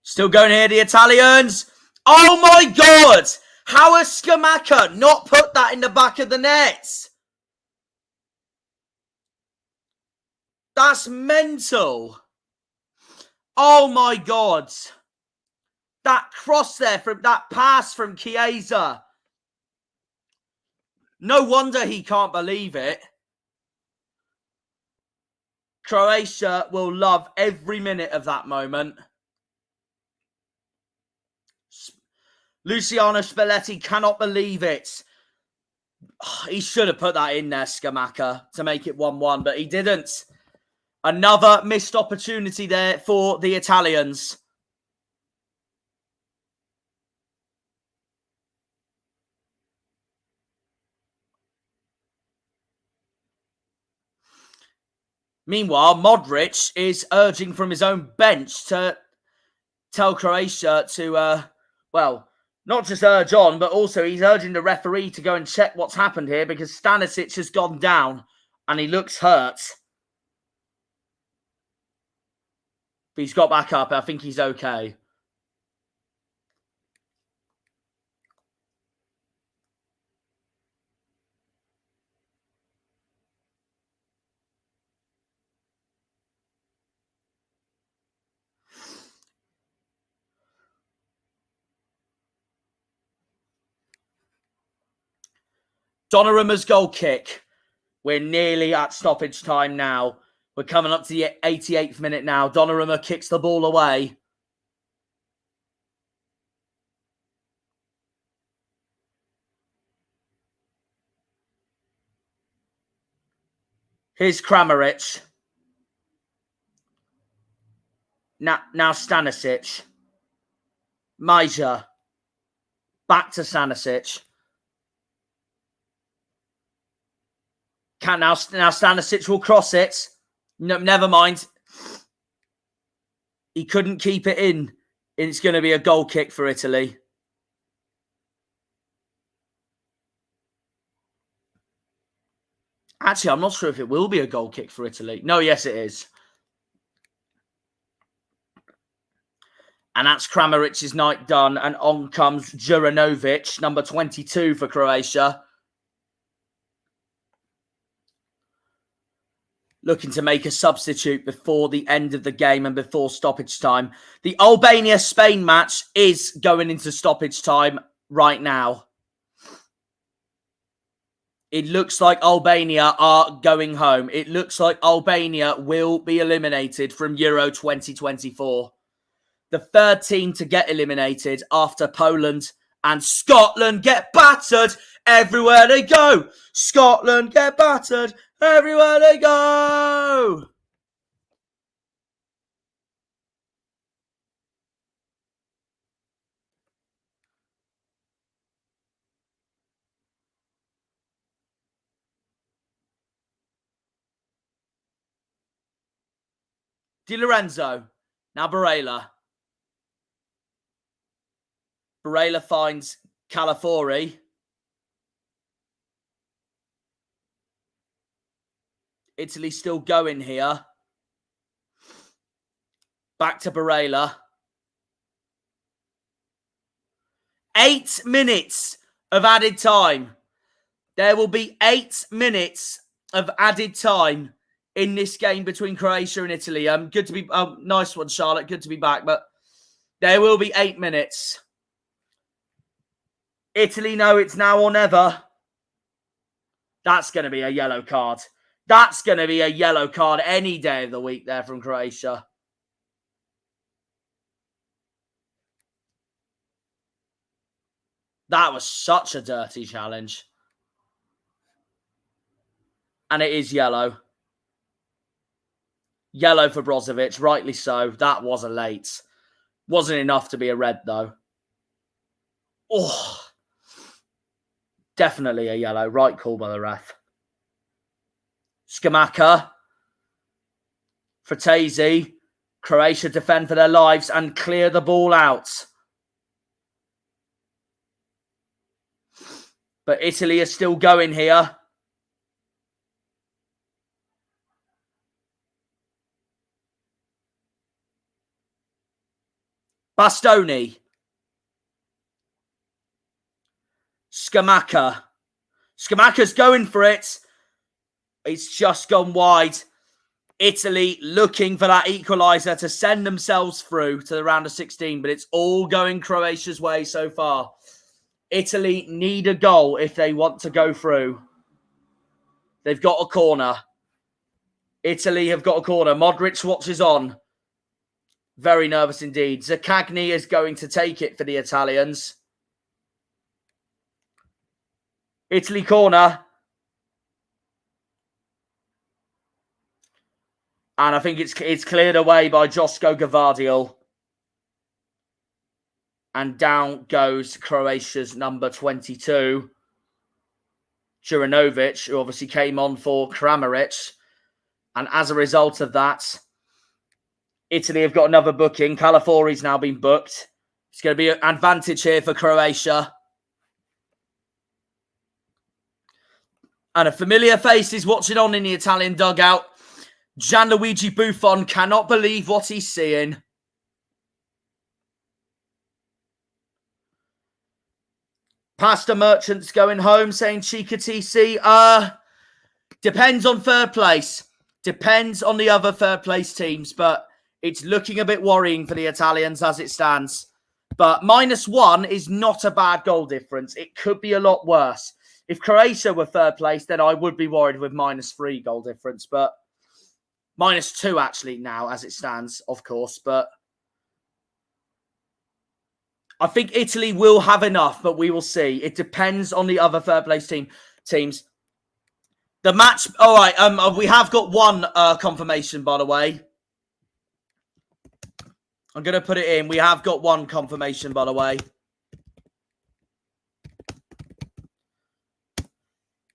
Still going here, the Italians. Oh my God! How has Skamaka not put that in the back of the net? That's mental. Oh my God. That cross there, from that pass from Chiesa. No wonder he can't believe it. Croatia will love every minute of that moment. Luciano Spalletti cannot believe it. He should have put that in there, Skamaka, to make it 1-1, but he didn't. Another missed opportunity there for the Italians. Meanwhile, Modric is urging from his own bench to tell Croatia to, well, not just urge on, but also he's urging the referee to go and check what's happened here because Stanisic has gone down and he looks hurt. But he's got back up. I think he's okay. Donnarumma's goal kick. We're nearly at stoppage time now. We're coming up to the 88th minute now. Donnarumma kicks the ball away. Here's Kramaric. Now Stanisic. Major. Back to Stanisic. Now Stanisic will cross it. No, never mind. He couldn't keep it in. It's going to be a goal kick for Italy. Actually, I'm not sure if it will be a goal kick for Italy. No, yes, it is. And that's Kramaric's night done. And on comes Juranovic, number 22 for Croatia. Looking to make a substitute before the end of the game and before stoppage time. The Albania-Spain match is going into stoppage time right now. It looks like Albania are going home. It looks like Albania will be eliminated from Euro 2024. The third team to get eliminated after Poland and Scotland get battered everywhere they go. Scotland get battered everywhere they go. Di Lorenzo. Now Barella. Barella finds Calafiori. Italy still going here. Back to Barella. 8 minutes of added time. There will be 8 minutes of added time in this game between Croatia and Italy. Good to be... nice one, Charlotte. Good to be back. But there will be 8 minutes. Italy know it's now or never. That's going to be a yellow card. That's going to be a yellow card any day of the week there from Croatia. That was such a dirty challenge. And it is yellow. Yellow for Brozovic, rightly so. That was a late. Wasn't enough to be a red, though. Oh. Definitely a yellow. Right call by the ref. Skamaka. Fratesi. Croatia defend for their lives and clear the ball out. But Italy is still going here. Bastoni. Skamaka. Skamaka's going for it. It's just gone wide. Italy looking for that equaliser to send themselves through to the round of 16, but it's all going Croatia's way so far. Italy need a goal if they want to go through. They've got a corner. Italy have got a corner. Modric watches on. Very nervous indeed. Zaccagni is going to take it for the Italians. Italy corner. And I think it's cleared away by Josko Gvardiol. And down goes Croatia's number 22, Juranovic, who obviously came on for Kramaric. And as a result of that, Italy have got another booking. Calafiori's now been booked. It's going to be an advantage here for Croatia. And a familiar face is watching on in the Italian dugout. Gianluigi Buffon cannot believe what he's seeing. Pasta merchants going home saying Chica TC. Depends on third place. Depends on the other third place teams. But it's looking a bit worrying for the Italians as it stands. But -1 is not a bad goal difference. It could be a lot worse. If Croatia were third place, then I would be worried with -3 goal difference. But -2 actually now as it stands, of course. But I think Italy will have enough, but we will see. It depends on the other third place teams. The match... All right, we have got one confirmation, by the way. I'm going to put it in. We have got one confirmation, by the way.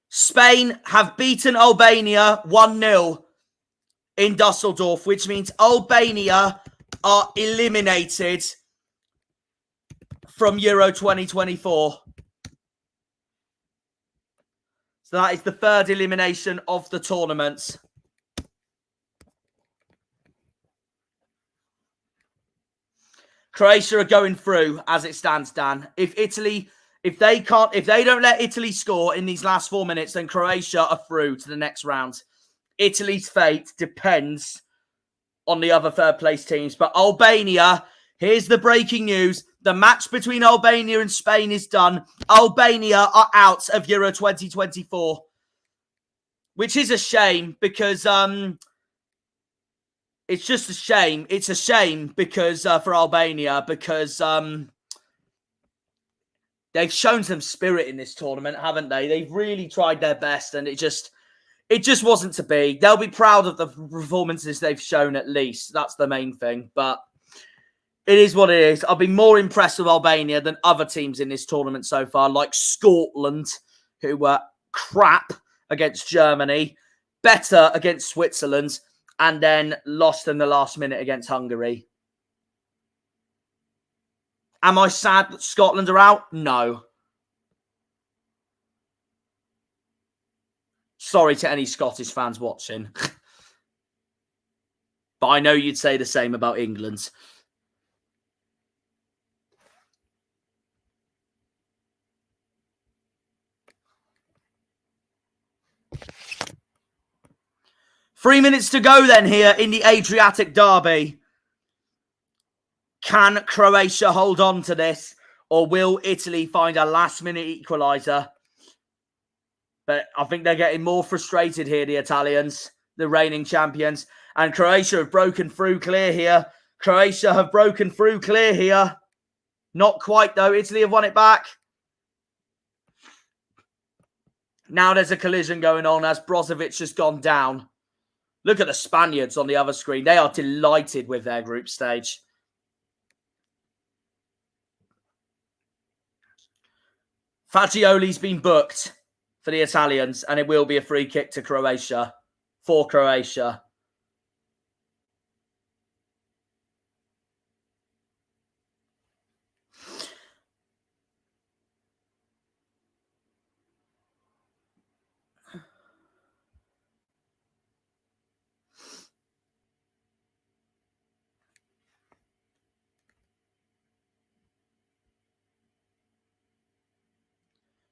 Spain have beaten Albania 1-0 in Dusseldorf, which means Albania are eliminated from Euro 2024. So that is the third elimination of the tournament. Croatia are going through as it stands, Dan. If they don't let Italy score in these last 4 minutes, then Croatia are through to the next round. Italy's fate depends on the other third place teams. But Albania, here's the breaking news. The match between Albania and Spain is done. Albania are out of Euro 2024. Which is a shame because it's just a shame. It's a shame because for Albania because they've shown some spirit in this tournament, haven't they? They've really tried their best and it just wasn't to be. They'll be proud of the performances they've shown at least. That's the main thing. But it is what it is. I've been more impressed with Albania than other teams in this tournament so far, like Scotland, who were crap against Germany, better against Switzerland, and then lost in the last minute against Hungary. Am I sad that Scotland are out? No. Sorry to any Scottish fans watching. But I know you'd say the same about England. 3 minutes to go then here in the Adriatic Derby. Can Croatia hold on to this? Or will Italy find a last-minute equaliser? But I think they're getting more frustrated here, the Italians, the reigning champions. And Croatia have broken through clear here. Croatia have broken through clear here. Not quite, though. Italy have won it back. Now there's a collision going on as Brozovic has gone down. Look at the Spaniards on the other screen. They are delighted with their group stage. Fagioli's been booked for the Italians, and it will be a free kick to Croatia, for Croatia.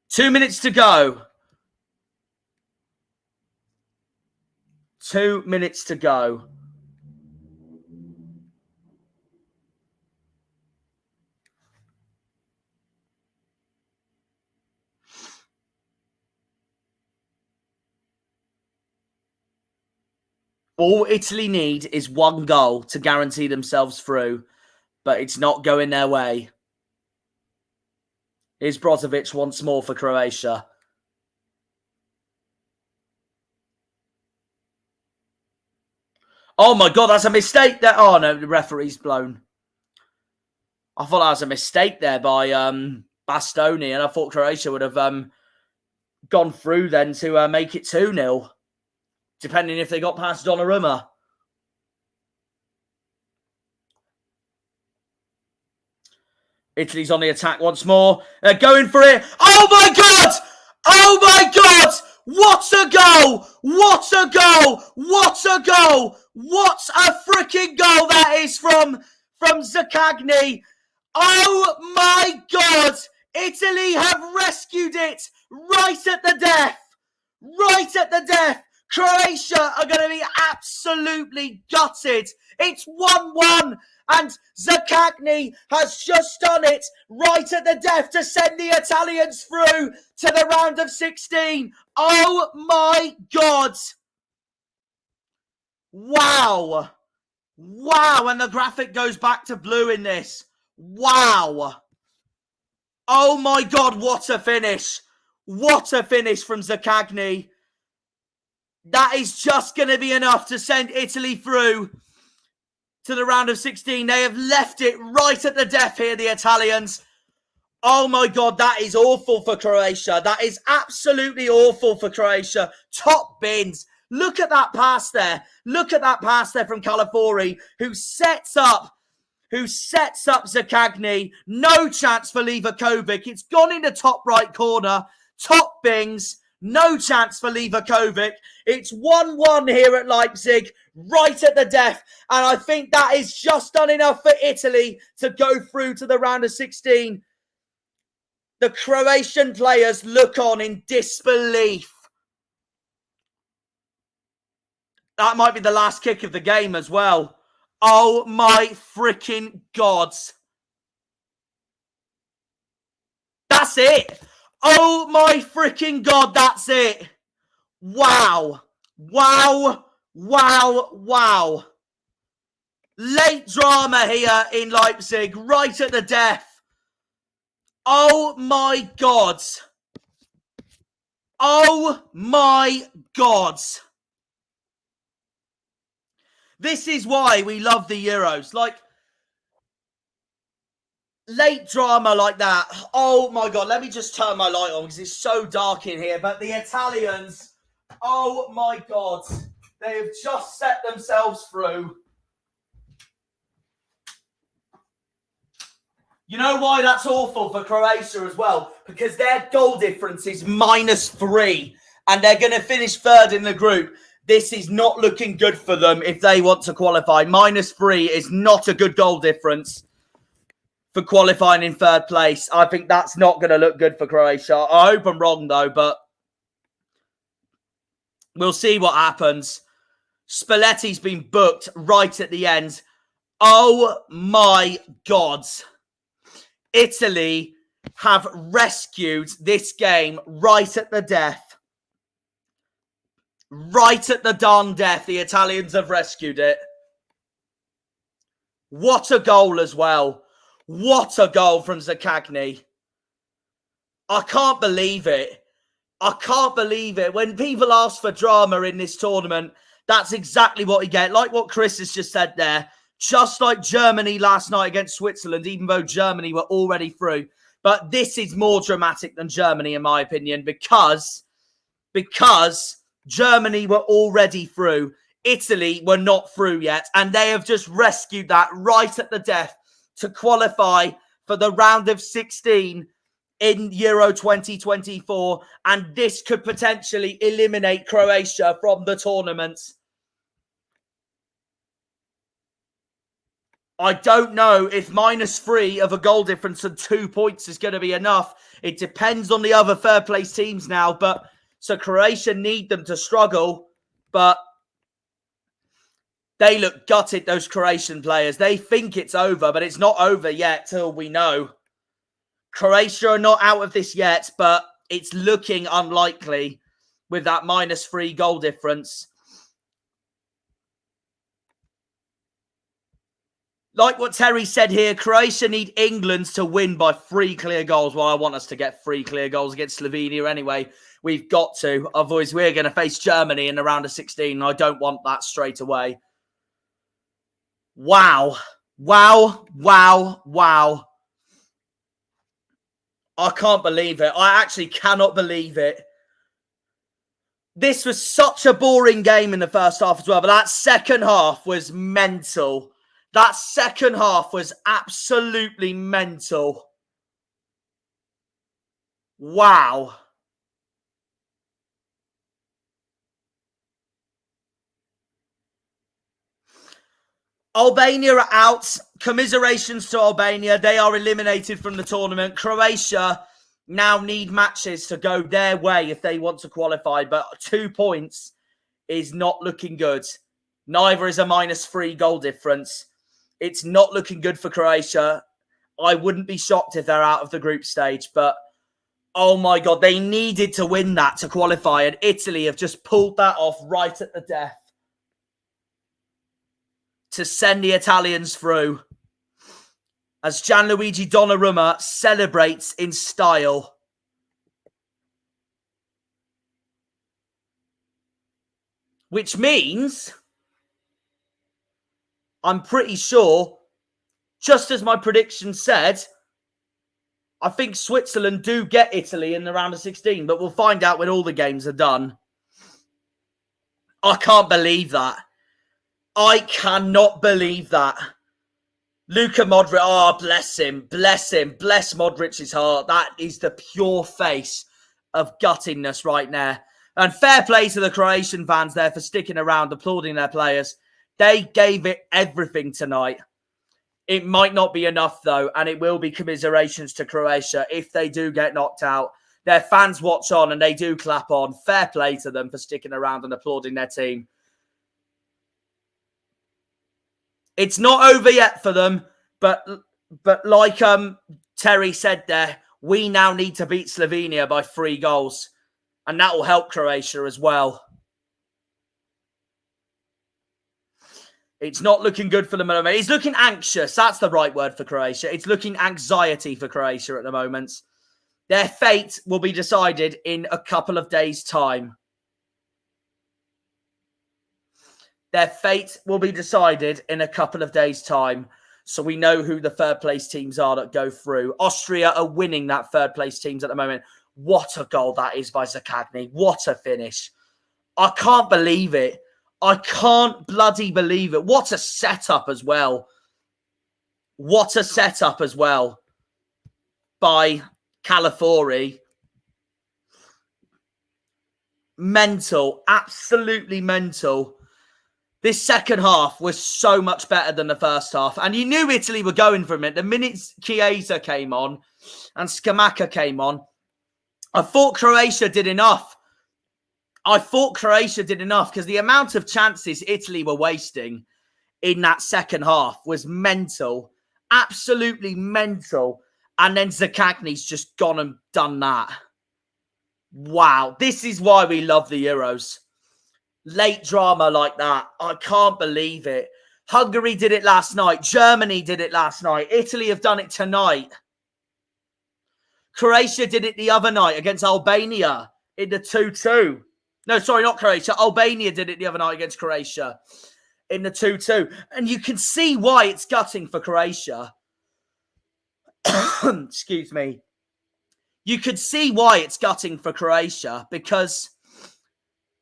Two minutes to go. 2 minutes to go. All Italy need is one goal to guarantee themselves through, but it's not going their way. Here's Brozovic once more for Croatia. Oh my God, that's a mistake there. Oh no, the referee's blown. I thought that was a mistake there by Bastoni, and I thought Croatia would have gone through then to make it 2-0, depending if they got past Donnarumma. Italy's on the attack once more. They're going for it. Oh my God! Oh my God! What a goal! What a goal! What a goal! What a freaking goal that is from Zaccagni. Oh my God! Italy have rescued it right at the death. Right at the death. Croatia are going to be absolutely gutted. It's 1-1. And Zaccagni has just done it right at the death to send the Italians through to the round of 16. Oh my God. Wow. Wow. And the graphic goes back to blue in this. Wow. Oh my God. What a finish. What a finish from Zaccagni. That is just going to be enough to send Italy through to the round of 16. They have left it right at the death here, the Italians. Oh my God, that is awful for Croatia. That is absolutely awful for Croatia. Top bins. Look at that pass there. Look at that pass there from Calafori, who sets up Zakagni. No chance for Livakovic. It's gone in the top right corner. Top bings. No chance for Livakovic. It's 1-1 here at Leipzig, right at the death. And I think that is just done enough for Italy to go through to the round of 16. The Croatian players look on in disbelief. That might be the last kick of the game as well. Oh my freaking gods. That's it. Oh my freaking God, that's it. Wow. Wow. Wow. Wow. Late drama here in Leipzig, right at the death. Oh my God. Oh my God. This is why we love the Euros. Like, late drama like that. Oh my God. Let me just turn my light on because it's so dark in here. But the Italians, oh my God. They have just set themselves through. You know why that's awful for Croatia as well? Because their goal difference is -3 and they're going to finish third in the group. This is not looking good for them if they want to qualify. -3 is not a good goal difference for qualifying in third place. I think that's not going to look good for Croatia. I hope I'm wrong though, but we'll see what happens. Spalletti's been booked right at the end. Oh my God. Italy have rescued this game right at the death. Right at the darn death, the Italians have rescued it. What a goal as well. What a goal from Zakagni. I can't believe it. I can't believe it. When people ask for drama in this tournament, that's exactly what you get. Like what Chris has just said there. Just like Germany last night against Switzerland, even though Germany were already through. But this is more dramatic than Germany, in my opinion, because Germany were already through. Italy were not through yet, and they have just rescued that right at the death to qualify for the round of 16 in Euro 2024, and this could potentially eliminate Croatia from the tournament. I don't know if -3 of a goal difference and 2 points is going to be enough. It depends on the other third place teams now, but so Croatia need them to struggle, but they look gutted, those Croatian players. They think it's over, but it's not over yet till we know. Croatia are not out of this yet, but it's looking unlikely with that -3 goal difference. Like what Terry said here, Croatia need England to win by 3 clear goals. Well, I want us to get 3 clear goals against Slovenia anyway. We've got to. Otherwise, we're going to face Germany in the round of 16. And I don't want that straight away. Wow. Wow. Wow. Wow. I can't believe it. I actually cannot believe it. This was such a boring game in the first half as well. But that second half was mental. That second half was absolutely mental. Wow. Albania are out. Commiserations to Albania. They are eliminated from the tournament. Croatia now need matches to go their way if they want to qualify. But 2 points is not looking good. Neither is a -3 goal difference. It's not looking good for Croatia. I wouldn't be shocked if they're out of the group stage. But, oh my God, they needed to win that to qualify. And Italy have just pulled that off right at the death to send the Italians through. As Gianluigi Donnarumma celebrates in style. Which means I'm pretty sure, just as my prediction said, I think Switzerland do get Italy in the round of 16, but we'll find out when all the games are done. I can't believe that. I cannot believe that. Luka Modric, oh, bless him, bless him, bless Modric's heart. That is the pure face of guttingness right there. And fair play to the Croatian fans there for sticking around, applauding their players. They gave it everything tonight. It might not be enough, though, and it will be commiserations to Croatia if they do get knocked out. Their fans watch on and they do clap on. Fair play to them for sticking around and applauding their team. It's not over yet for them, but like Terry said there, we now need to beat Slovenia by 3 goals, and that will help Croatia as well. It's not looking good for them at the moment. It's looking anxious. That's the right word for Croatia. It's looking anxiety for Croatia at the moment. Their fate will be decided in a couple of days' time. Their fate will be decided in a couple of days' time. So we know who the third place teams are that go through. Austria are winning that third place teams at the moment. What a goal that is by Zakagny. What a finish. I can't believe it. I can't bloody believe it. What a setup as well. What a setup as well by Calafiori. Mental. Absolutely mental. This second half was so much better than the first half. And you knew Italy were going for it. The minute Chiesa came on and Scamacca came on, I thought Croatia did enough. I thought Croatia did enough because the amount of chances Italy were wasting in that second half was mental. Absolutely mental. And then Zakagny's just gone and done that. Wow. This is why we love the Euros. Late drama like that. I can't believe it. Hungary did it last night. Germany did it last night. Italy have done it tonight. Croatia did it the other night against Albania in the 2-2. No, sorry, not Croatia. Albania did it the other night against Croatia in the 2-2. And you can see why it's gutting for Croatia. Excuse me. You could see why it's gutting for Croatia because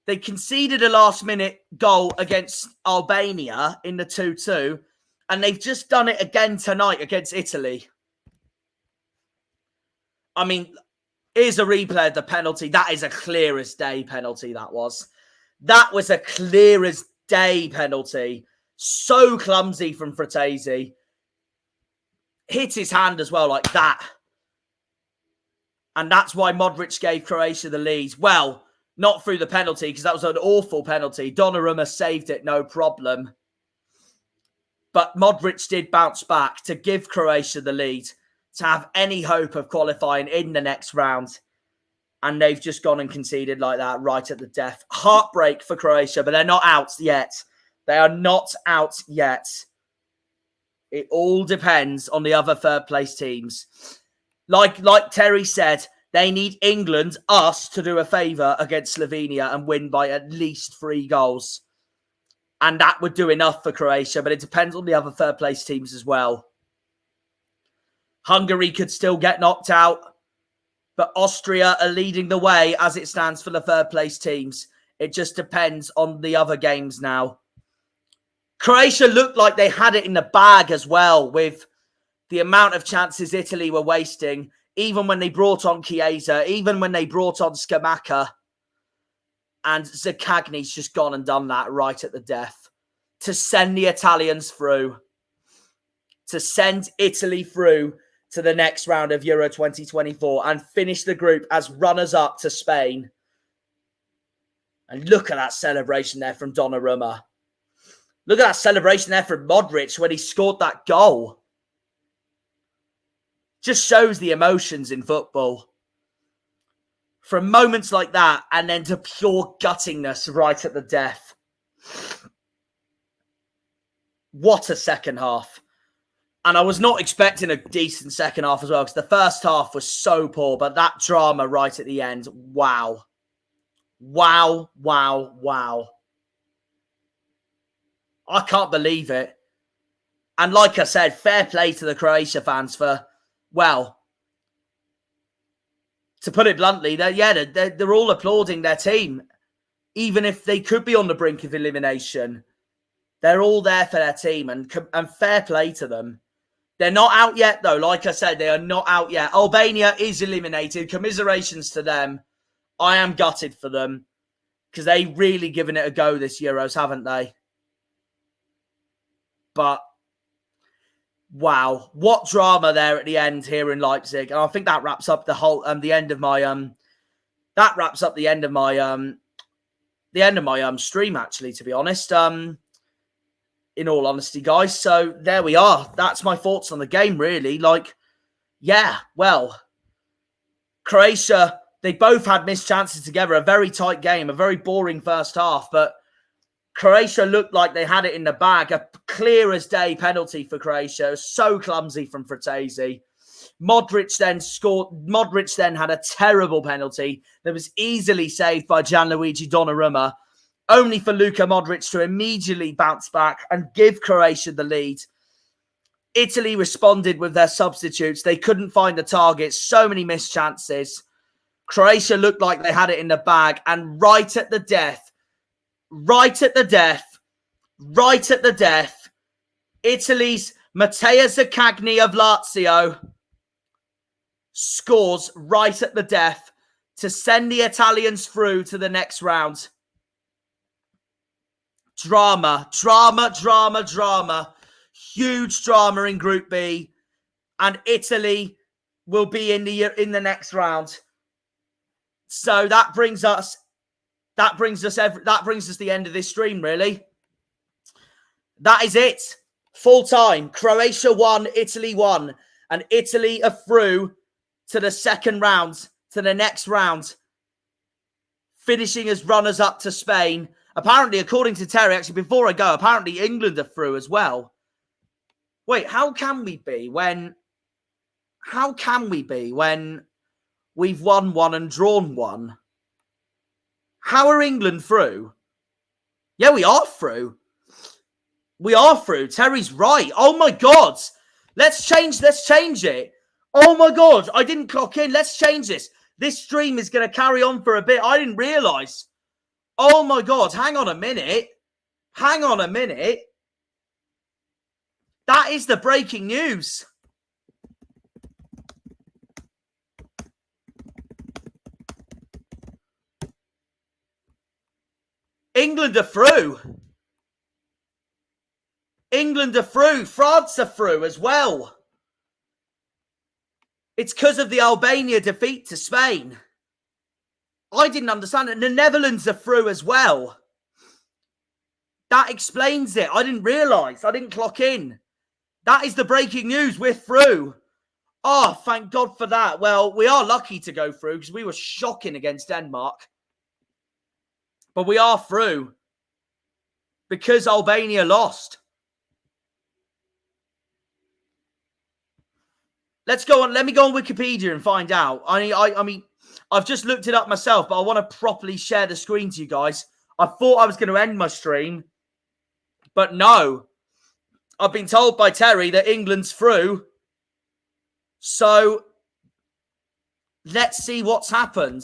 they conceded a last-minute goal against Albania in the 2-2, and they've just done it again tonight against Italy. I mean, here's a replay of the penalty. That is a clear as day penalty, that was. That was a clear as day penalty. So clumsy from Fratesi. Hit his hand as well like that. And that's why Modric gave Croatia the lead. Well, not through the penalty, because that was an awful penalty. Donnarumma saved it, no problem. But Modric did bounce back to give Croatia the lead, to have any hope of qualifying in the next round. And they've just gone and conceded like that, right at the death. Heartbreak for Croatia, but they're not out yet. They are not out yet. It all depends on the other third place teams. Like Terry said, they need England, us, to do a favour against Slovenia and win by at least 3 goals. And that would do enough for Croatia, but it depends on the other third place teams as well. Hungary could still get knocked out, but Austria are leading the way as it stands for the third place teams. It just depends on the other games now. Croatia looked like they had it in the bag as well with the amount of chances Italy were wasting, even when they brought on Chiesa, even when they brought on Scamacca. And Zakagny's just gone and done that right at the death to send the Italians through, to send Italy through to the next round of Euro 2024 and finish the group as runners-up to Spain. And look at that celebration there from Donnarumma. Look at that celebration there from Modric when he scored that goal. Just shows the emotions in football. From moments like that and then to pure guttingness right at the death. What a second half. And I was not expecting a decent second half as well because the first half was so poor, but that drama right at the end, wow. Wow, wow, wow. I can't believe it. And like I said, fair play to the Croatia fans for, well, to put it bluntly, they're all applauding their team. Even if they could be on the brink of elimination, they're all there for their team, and fair play to them. They're not out yet, though. Like I said, they are not out yet. Albania is eliminated. Commiserations to them. I am gutted for them because they've really given it a go this Euros, haven't they? But wow, what drama there at the end here in Leipzig. And I think that wraps up the whole the end of my that wraps up the end of my stream, actually, to be honest. In all honesty, guys. So there we are. That's my thoughts on the game, really. Like, yeah, well, Croatia, they both had missed chances together. A very tight game, a very boring first half, but Croatia looked like they had it in the bag. A clear as day penalty for Croatia. It was so clumsy from Fratesi. Modric then scored. Modric then had a terrible penalty that was easily saved by Gianluigi Donnarumma, only for Luka Modric to immediately bounce back and give Croatia the lead. Italy responded with their substitutes. They couldn't find the targets. So many missed chances. Croatia looked like they had it in the bag. And right at the death, Italy's Matteo Zaccagni of Lazio scores right at the death to send the Italians through to the next round. Drama. Huge drama in Group B, and Italy will be in the next round. So that brings us the end of this stream, really. That is it. Full time. Croatia won, Italy won, and Italy are through to the second round, to the next round, finishing as runners-up to Spain. Apparently, according to Terry, actually, before I go, apparently England are through as well. Wait, how can we be when we've won one and drawn one? How are England through? Yeah, we are through. We are through. Terry's right. Oh my God. Let's change it. Oh my God. I didn't clock in. Let's change this. This stream is going to carry on for a bit. I didn't realise. Oh my God. Hang on a minute. That is the breaking news. England are through. France are through as well. It's because of the Albania defeat to Spain. I didn't understand it. The Netherlands are through as well. That explains it. I didn't realise. I didn't clock in. That is the breaking news. We're through. Oh, thank God for that. Well, we are lucky to go through because we were shocking against Denmark. But we are through because Albania lost. Let's go on. Let me go on Wikipedia and find out. I mean, I've just looked it up myself, but I want to properly share the screen to you guys. I thought I was going to end my stream, but no. I've been told by Terry that England's through. So let's see what's happened.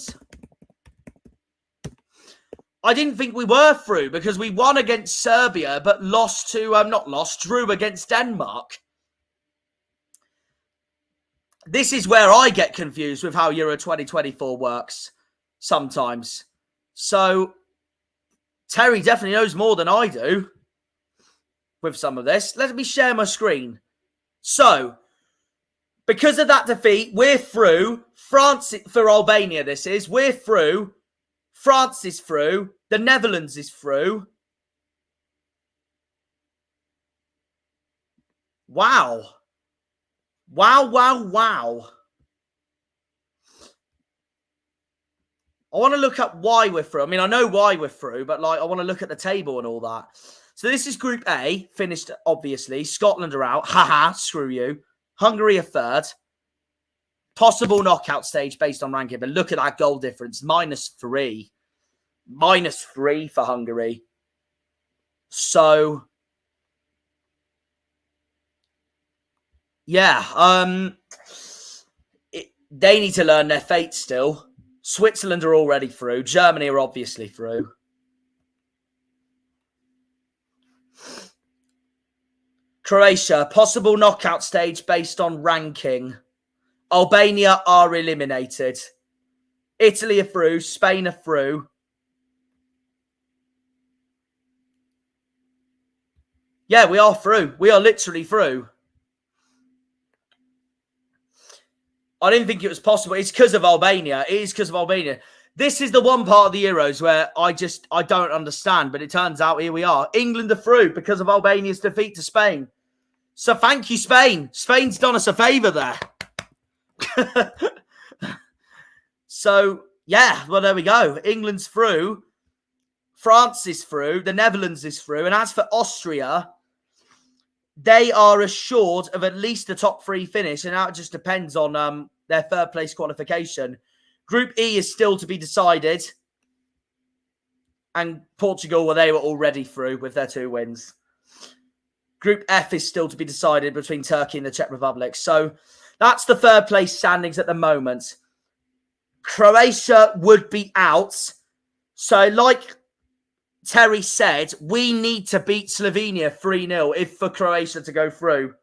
I didn't think we were through because we won against Serbia, but drew against Denmark. This is where I get confused with how Euro 2024 works sometimes. So Terry definitely knows more than I do with some of this. Let me share my screen. So, because of that defeat, we're through. France, for Albania this is. We're through. France is through. The Netherlands is through. Wow. Wow. I want to look up why we're through. I mean, I know why we're through, but I want to look at the table and all that. So this is Group A, finished, obviously. Scotland are out. Haha, screw you. Hungary are third. Possible knockout stage based on ranking. But look at that goal difference. -3. -3 for Hungary. So Yeah, they need to learn their fate still. Switzerland are already through. Germany are obviously through. Croatia, possible knockout stage based on ranking. Albania are eliminated. Italy are through. Spain are through. Yeah, we are through. We are literally through. I didn't think it was possible. It's because of Albania. It is because of Albania. This is the one part of the Euros where I don't understand, but it turns out here we are. England are through because of Albania's defeat to Spain. So thank you, Spain. Spain's done us a favour there. So, yeah, well, there we go. England's through. France is through. The Netherlands is through. And as for Austria, they are assured of at least a top 3 finish. And that just depends on their third place qualification. Group E is still to be decided. And Portugal, well, they were already through with their 2 wins. Group F is still to be decided between Turkey and the Czech Republic. So that's the third place standings at the moment. Croatia would be out. So like Terry said, we need to beat Slovenia 3-0 if for Croatia to go through.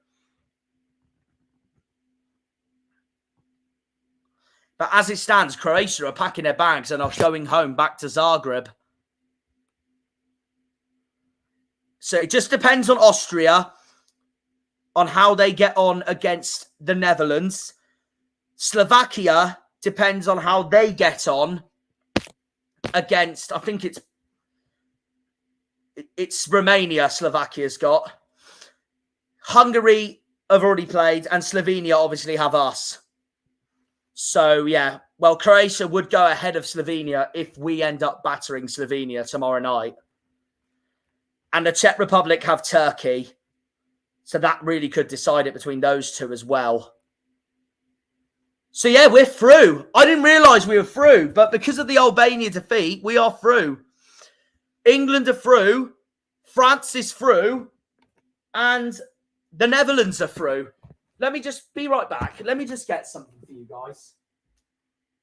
But as it stands, Croatia are packing their bags and are going home back to Zagreb. So it just depends on Austria, on how they get on against the Netherlands. Slovakia depends on how they get on against, I think it's Romania Slovakia's got. Hungary have already played, and Slovenia obviously have us. So, yeah, well, Croatia would go ahead of Slovenia if we end up battering Slovenia tomorrow night. And the Czech Republic have Turkey. So that really could decide it between those two as well. So, yeah, we're through. I didn't realise we were through, but because of the Albania defeat, we are through. England are through. France is through. And the Netherlands are through. Let me just be right back. Let me just get something for you guys.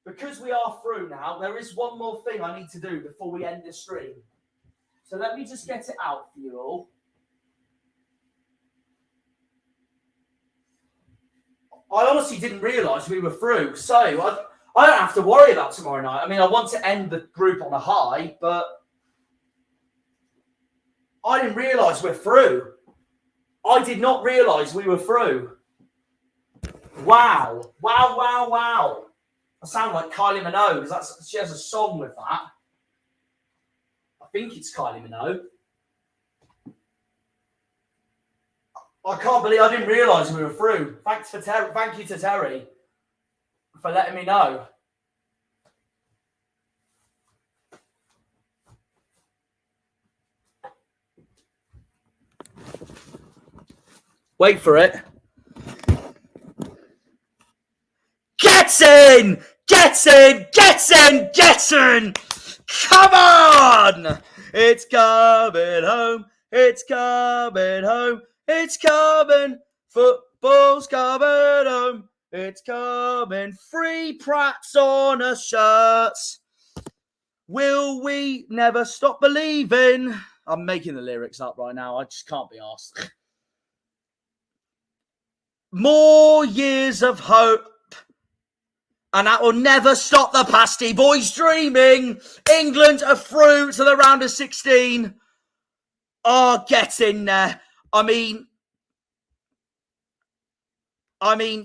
Because we are through now, there is one more thing I need to do before we end the stream. So let me just get it out for you all. I honestly didn't realise we were through. So I don't have to worry about tomorrow night. I mean, I want to end the group on a high, but I didn't realise we're through. I did not realise we were through. Wow. Wow, wow, wow. I sound like Kylie Minogue because she has a song with that. I think it's Kylie Minogue. I can't believe I didn't realise we were through. Thank you to Terry for letting me know. Wait for it. Get in! Get in! Get in! Get in! Come on! It's coming home. It's coming home. It's coming. Football's coming home. It's coming. Free Prats on a shirt. Will we never stop believing? I'm making the lyrics up right now. I just can't be asked. More years of hope. And that will never stop the Pasty Boys dreaming. England are through to the round of 16. Oh, get in there. I mean,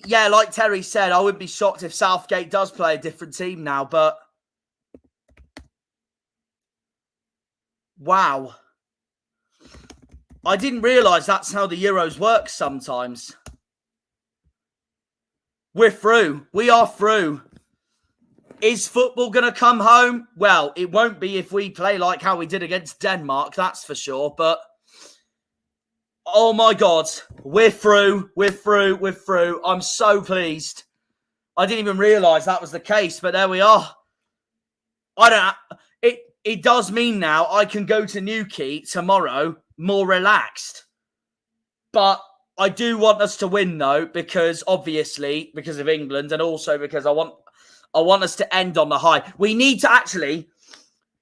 yeah, like Terry said, I wouldn't be shocked if Southgate does play a different team now, but wow. I didn't realise that's how the Euros work sometimes. We're through. We are through. Is football going to come home? Well, it won't be if we play like how we did against Denmark, that's for sure. But, oh my God, we're through. We're through. We're through. I'm so pleased. I didn't even realise that was the case, but there we are. It does mean now I can go to Newquay tomorrow more relaxed. But I do want us to win, though, because obviously, because of England, and also because I want us to end on the high. We need to actually...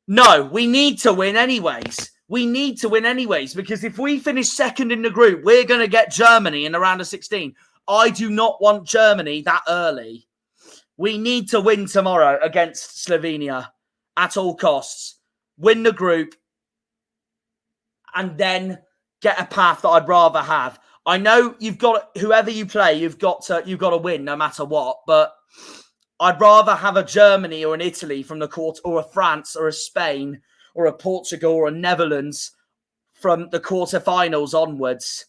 No, we need to win anyways. We need to win anyways, because if we finish second in the group, we're going to get Germany in the round of 16. I do not want Germany that early. We need to win tomorrow against Slovenia at all costs. Win the group and then get a path that I'd rather have. I know you've got, whoever you play, you've got to win no matter what, but I'd rather have a Germany or an Italy from the quarter, or a France or a Spain or a Portugal or a Netherlands from the quarterfinals onwards,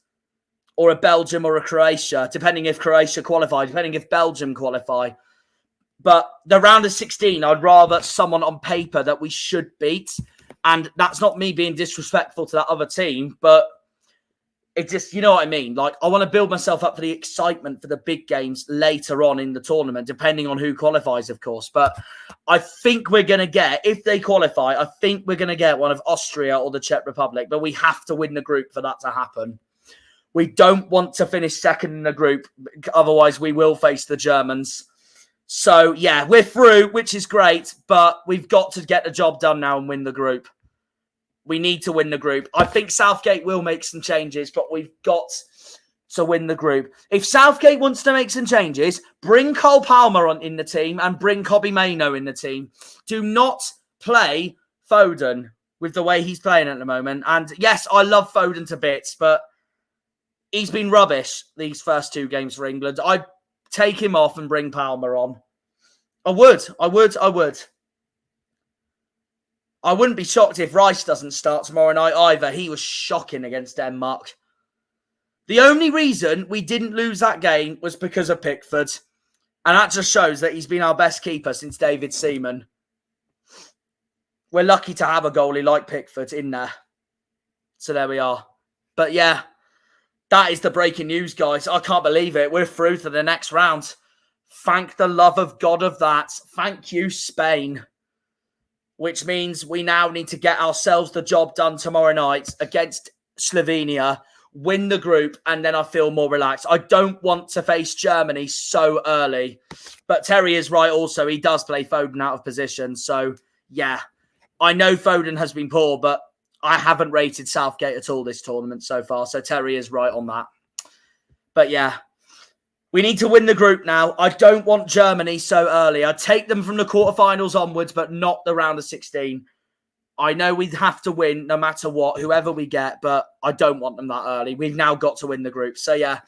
or a Belgium or a Croatia, depending if Croatia qualify, depending if Belgium qualify. But the round of 16, I'd rather someone on paper that we should beat. And that's not me being disrespectful to that other team, but it just, you know what I mean? Like, I want to build myself up for the excitement for the big games later on in the tournament, depending on who qualifies, of course. But I think we're going to get, if they qualify, I think we're going to get one of Austria or the Czech Republic. But we have to win the group for that to happen. We don't want to finish second in the group. Otherwise, we will face the Germans. So, yeah, we're through, which is great. But we've got to get the job done now and win the group. We need to win the group. I think Southgate will make some changes, but we've got to win the group. If Southgate wants to make some changes, bring Cole Palmer on in the team and bring Kobbie Mainoo in the team. Do not play Foden with the way he's playing at the moment. And yes, I love Foden to bits, but he's been rubbish these first two games for England. I'd take him off and bring Palmer on. I would. I wouldn't be shocked if Rice doesn't start tomorrow night either. He was shocking against Denmark. The only reason we didn't lose that game was because of Pickford. And that just shows that he's been our best keeper since David Seaman. We're lucky to have a goalie like Pickford in there. So there we are. But yeah, that is the breaking news, guys. I can't believe it. We're through to the next round. Thank the love of God of that. Thank you, Spain. Which means we now need to get ourselves the job done tomorrow night against Slovenia, win the group, and then I feel more relaxed. I don't want to face Germany so early. But Terry is right also. He does play Foden out of position. So, yeah, I know Foden has been poor, but I haven't rated Southgate at all this tournament so far. So Terry is right on that. But, yeah. We need to win the group now. I don't want Germany so early. I'd take them from the quarterfinals onwards, but not the round of 16. I know we'd have to win no matter what, whoever we get, but I don't want them that early. We've now got to win the group. So, yeah,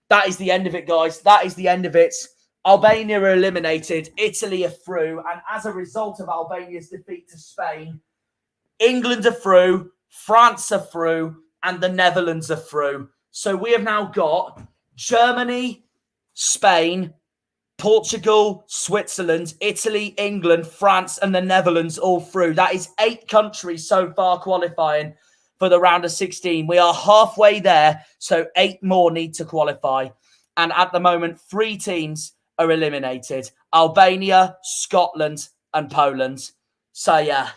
that is the end of it, guys. That is the end of it. Albania are eliminated. Italy are through. And as a result of Albania's defeat to Spain, England are through, France are through, and the Netherlands are through. So we have now got Germany, Spain, Portugal, Switzerland, Italy, England, France, and the Netherlands all through. That is 8 countries so far qualifying for the round of 16. We are halfway there, so 8 more need to qualify. And at the moment, 3 teams are eliminated. Albania, Scotland, and Poland. So, yeah.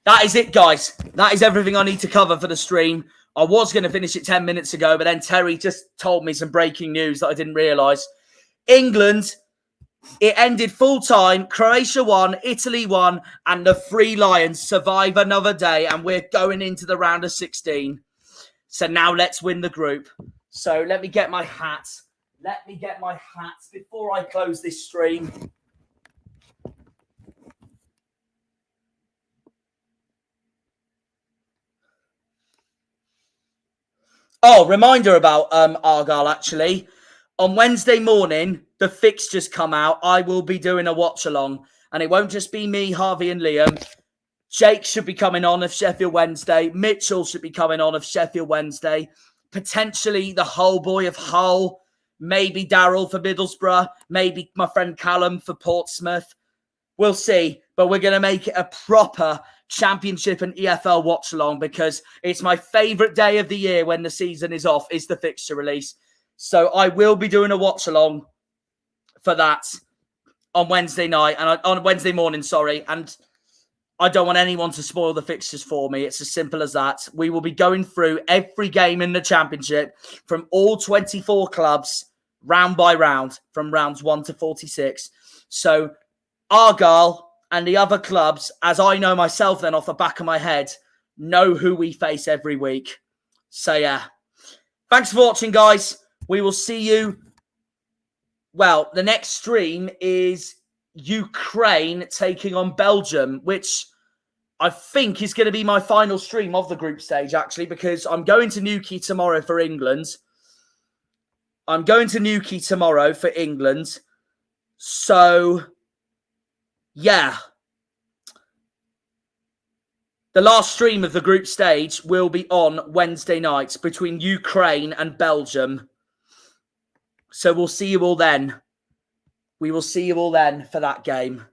That is it, guys. That is everything I need to cover for the stream. I was going to finish it 10 minutes ago, but then Terry just told me some breaking news that I didn't realise. England, it ended full time. Croatia won, Italy won, and the Three Lions survive another day, and we're going into the round of 16. So now let's win the group. So let me get my hat. Let me get my hat before I close this stream. Oh, reminder about Argyle, actually. On Wednesday morning, the fixtures come out. I will be doing a watch-along. And it won't just be me, Harvey and Liam. Jake should be coming on of Sheffield Wednesday. Mitchell should be coming on of Sheffield Wednesday. Potentially the whole boy of Hull. Maybe Darryl for Middlesbrough. Maybe my friend Callum for Portsmouth. We'll see. But we're going to make it a proper Championship and EFL watch along because it's my favourite day of the year when the season is off, is the fixture release. So I will be doing a watch along for that on Wednesday night and on Wednesday morning, sorry. And I don't want anyone to spoil the fixtures for me. It's as simple as that. We will be going through every game in the Championship from all 24 clubs, round by round, from rounds 1 to 46. So Argyle and the other clubs, as I know myself then off the back of my head, know who we face every week. So yeah. Thanks for watching, guys. We will see you. Well, the next stream is Ukraine taking on Belgium, which I think is going to be my final stream of the group stage, actually, because I'm going to Newquay tomorrow for England. So, yeah. The last stream of the group stage will be on Wednesday night between Ukraine and Belgium. So we'll see you all then. We will see you all then for that game.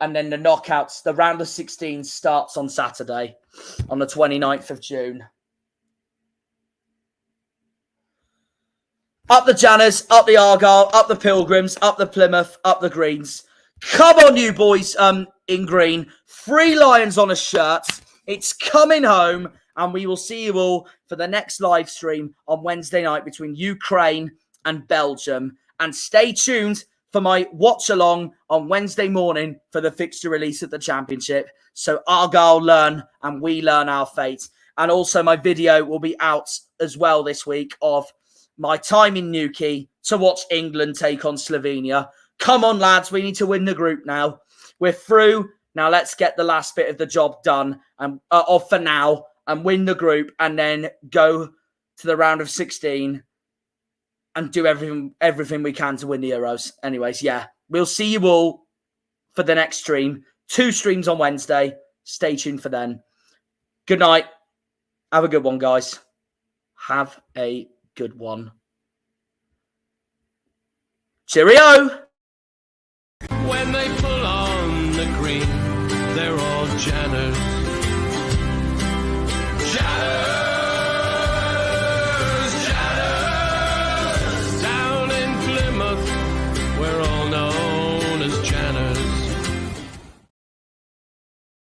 And then the knockouts, the round of 16 starts on Saturday, on the 29th of June. Up the Janners, up the Argyle, up the Pilgrims, up the Plymouth, up the Greens. Come on, you boys in green. 3 Lions on a shirt. It's coming home. And we will see you all for the next live stream on Wednesday night between Ukraine and Belgium. And stay tuned for my watch-along on Wednesday morning for the fixture release of the Championship. So Argyle learn and we learn our fate. And also my video will be out as well this week of my time in Newquay to watch England take on Slovenia. Come on, lads. We need to win the group now. We're through. Now let's get the last bit of the job done and for now and win the group and then go to the round of 16 and do everything we can to win the Euros. Anyways, yeah, we'll see you all for the next stream. 2 streams on Wednesday. Stay tuned for then. Good night. Have a good one, guys. Have a good one. Cheerio. When they pull on the green, they're all Janners.